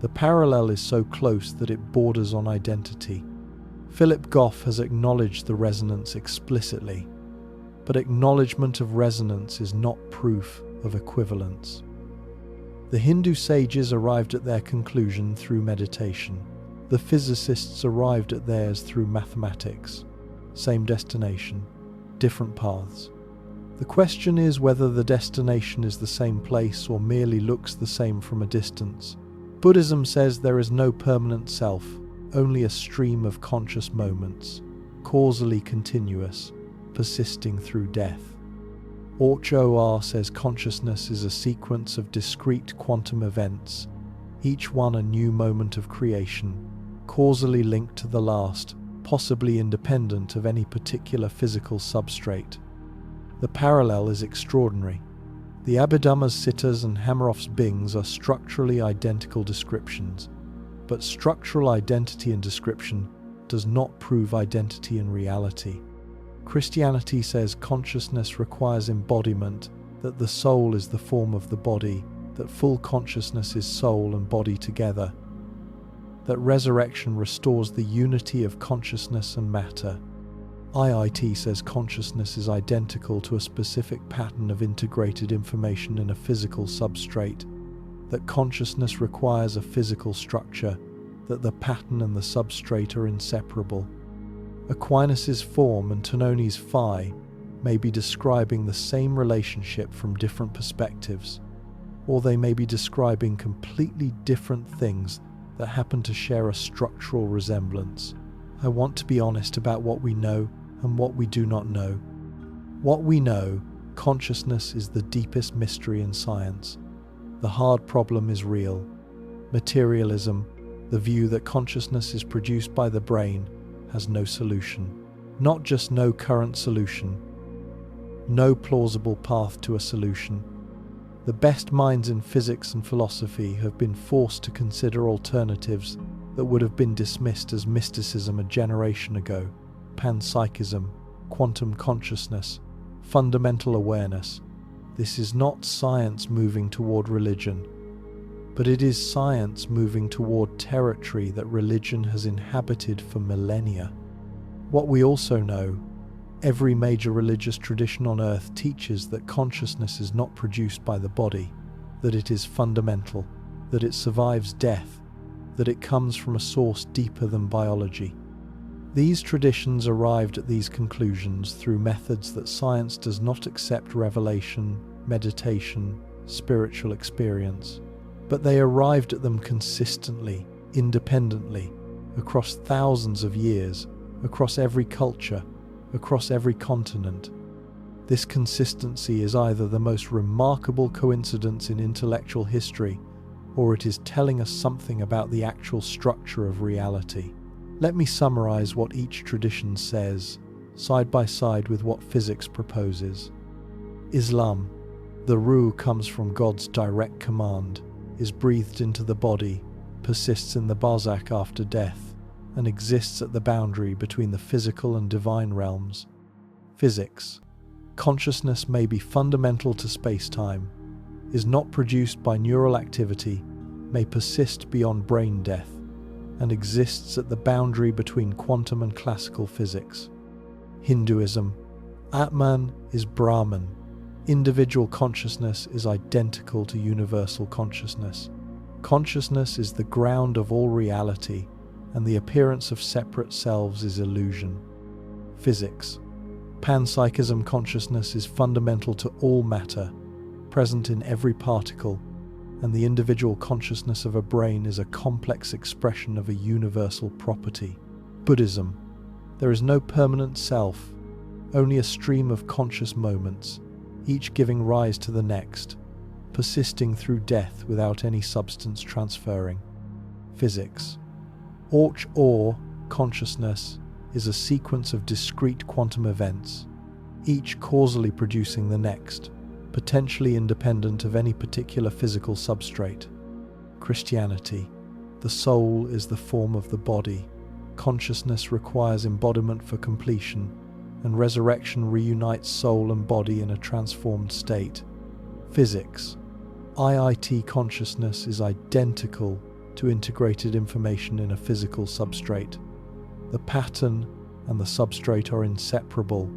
The parallel is so close that it borders on identity. Philip Goff has acknowledged the resonance explicitly, but acknowledgement of resonance is not proof of equivalence. The Hindu sages arrived at their conclusion through meditation. The physicists arrived at theirs through mathematics. Same destination, different paths. The question is whether the destination is the same place or merely looks the same from a distance. Buddhism says there is no permanent self, only a stream of conscious moments, causally continuous, persisting through death. Orch-OR says consciousness is a sequence of discrete quantum events, each one a new moment of creation, causally linked to the last, possibly independent of any particular physical substrate. The parallel is extraordinary. The Abhidhamma's sittas and Hameroff's bings are structurally identical descriptions, but structural identity in description does not prove identity in reality. Christianity says consciousness requires embodiment, that the soul is the form of the body, that full consciousness is soul and body together, that resurrection restores the unity of consciousness and matter. IIT says consciousness is identical to a specific pattern of integrated information in a physical substrate, that consciousness requires a physical structure, that the pattern and the substrate are inseparable. Aquinas' form and Tononi's phi may be describing the same relationship from different perspectives, or they may be describing completely different things that happen to share a structural resemblance. I want to be honest about what we know and what we do not know. What we know, consciousness, is the deepest mystery in science. The hard problem is real. Materialism, the view that consciousness is produced by the brain, has no solution. Not just no current solution, no plausible path to a solution. The best minds in physics and philosophy have been forced to consider alternatives that would have been dismissed as mysticism a generation ago. Panpsychism, quantum consciousness, fundamental awareness. This is not science moving toward religion, but it is science moving toward territory that religion has inhabited for millennia. What we also know, every major religious tradition on earth teaches that consciousness is not produced by the body, that it is fundamental, that it survives death, that it comes from a source deeper than biology. These traditions arrived at these conclusions through methods that science does not accept: revelation, meditation, spiritual experience. But they arrived at them consistently, independently, across thousands of years, across every culture, across every continent. This consistency is either the most remarkable coincidence in intellectual history, or it is telling us something about the actual structure of reality. Let me summarize what each tradition says, side by side with what physics proposes. Islam. The ruh comes from God's direct command, is breathed into the body, persists in the barzakh after death, and exists at the boundary between the physical and divine realms. Physics. Consciousness may be fundamental to space-time, is not produced by neural activity, may persist beyond brain death, and exists at the boundary between quantum and classical physics. Hinduism. Atman is Brahman. Individual consciousness is identical to universal consciousness. Consciousness is the ground of all reality, and the appearance of separate selves is illusion. Physics. Panpsychism. Consciousness is fundamental to all matter, present in every particle, and the individual consciousness of a brain is a complex expression of a universal property. Buddhism. There is no permanent self, only a stream of conscious moments, each giving rise to the next, persisting through death without any substance transferring. Physics. Orch-OR consciousness is a sequence of discrete quantum events, each causally producing the next, potentially independent of any particular physical substrate. Christianity. The soul is the form of the body. Consciousness requires embodiment for completion, and resurrection reunites soul and body in a transformed state. Physics. IIT consciousness is identical to integrated information in a physical substrate. The pattern and the substrate are inseparable,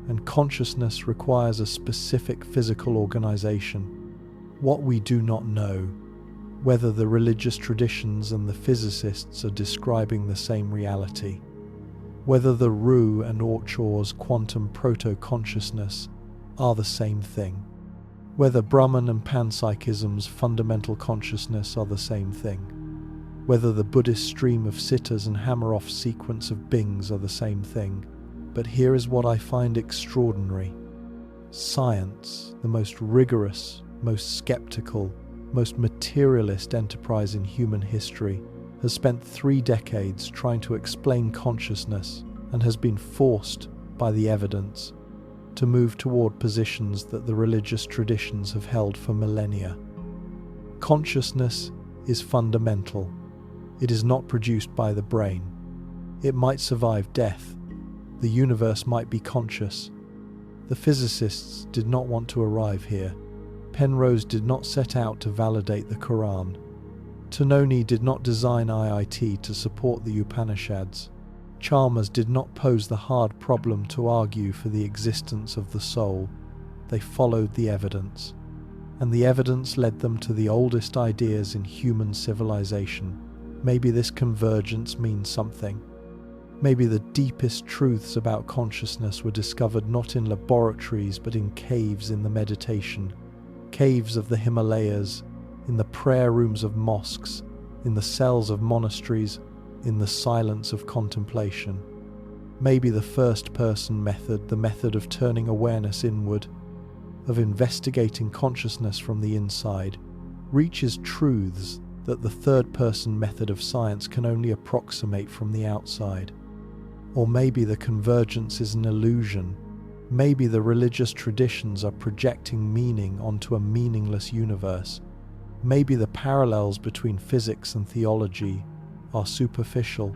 and consciousness requires a specific physical organization. What we do not know, whether the religious traditions and the physicists are describing the same reality, whether the ruh and Orch-OR's quantum proto-consciousness are the same thing, whether Brahman and Panpsychism's fundamental consciousness are the same thing, whether the Buddhist stream of sittas and Hameroff's sequence of bings are the same thing. But here is what I find extraordinary. Science, the most rigorous, most skeptical, most materialist enterprise in human history, has spent 3 decades trying to explain consciousness and has been forced by the evidence to move toward positions that the religious traditions have held for millennia. Consciousness is fundamental. It is not produced by the brain. It might survive death. The universe might be conscious. The physicists did not want to arrive here. Penrose did not set out to validate the Quran. Tononi did not design IIT to support the Upanishads. Chalmers did not pose the hard problem to argue for the existence of the soul. They followed the evidence. And the evidence led them to the oldest ideas in human civilization. Maybe this convergence means something. Maybe the deepest truths about consciousness were discovered not in laboratories but in caves in the meditation, caves of the Himalayas, in the prayer rooms of mosques, in the cells of monasteries, in the silence of contemplation. Maybe the first-person method, the method of turning awareness inward, of investigating consciousness from the inside, reaches truths that the third-person method of science can only approximate from the outside. Or maybe the convergence is an illusion. Maybe the religious traditions are projecting meaning onto a meaningless universe. Maybe the parallels between physics and theology are superficial.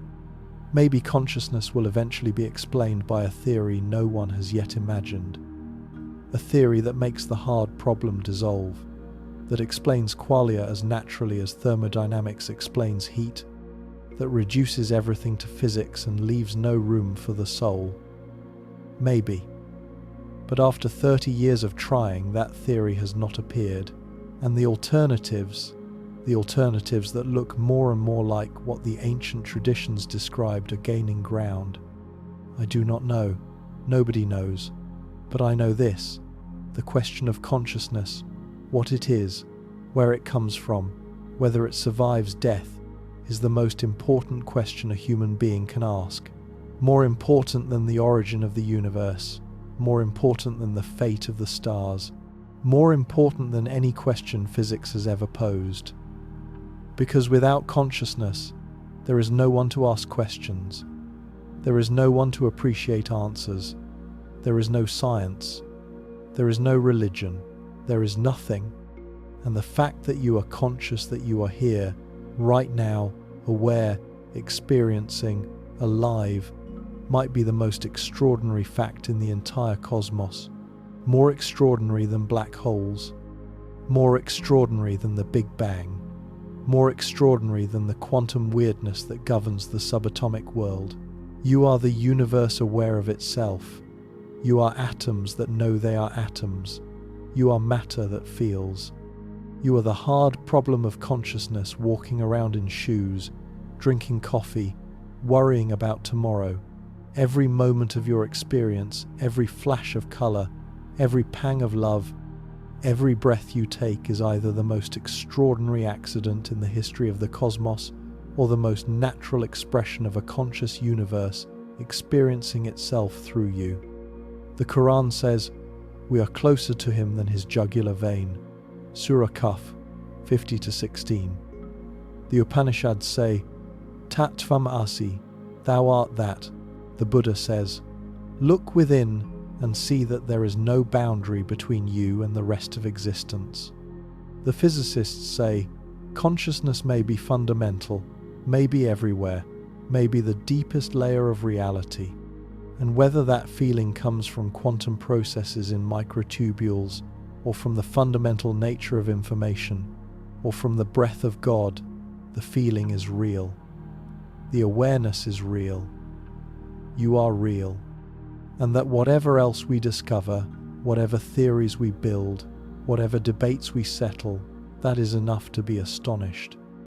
Maybe consciousness will eventually be explained by a theory no one has yet imagined. A theory that makes the hard problem dissolve, that explains qualia as naturally as thermodynamics explains heat, that reduces everything to physics and leaves no room for the soul. Maybe. But after 30 years of trying, that theory has not appeared, and the alternatives that look more and more like what the ancient traditions described, are gaining ground. I do not know. Nobody knows. But I know this: the question of consciousness, what it is, where it comes from, whether it survives death, is the most important question a human being can ask. More important than the origin of the universe, more important than the fate of the stars, more important than any question physics has ever posed. Because without consciousness, there is no one to ask questions. There is no one to appreciate answers. There is no science. There is no religion. There is nothing. And the fact that you are conscious that you are here, right now, aware, experiencing, alive, might be the most extraordinary fact in the entire cosmos. More extraordinary than black holes. More extraordinary than the Big Bang. More extraordinary than the quantum weirdness that governs the subatomic world. You are the universe aware of itself. You are atoms that know they are atoms. You are matter that feels. You are the hard problem of consciousness, walking around in shoes, drinking coffee, worrying about tomorrow. Every moment of your experience, every flash of color, every pang of love, every breath you take is either the most extraordinary accident in the history of the cosmos or the most natural expression of a conscious universe experiencing itself through you. The Quran says, "We are closer to him than his jugular vein." Surah Kahf 50-16. The Upanishads say, "Tat tvam asi," thou art that. The Buddha says, "Look within and see that there is no boundary between you and the rest of existence." The physicists say, consciousness may be fundamental, may be everywhere, may be the deepest layer of reality. And whether that feeling comes from quantum processes in microtubules, or from the fundamental nature of information, or from the breath of God, the feeling is real. The awareness is real. You are real. And that whatever else we discover, whatever theories we build, whatever debates we settle, that is enough to be astonished.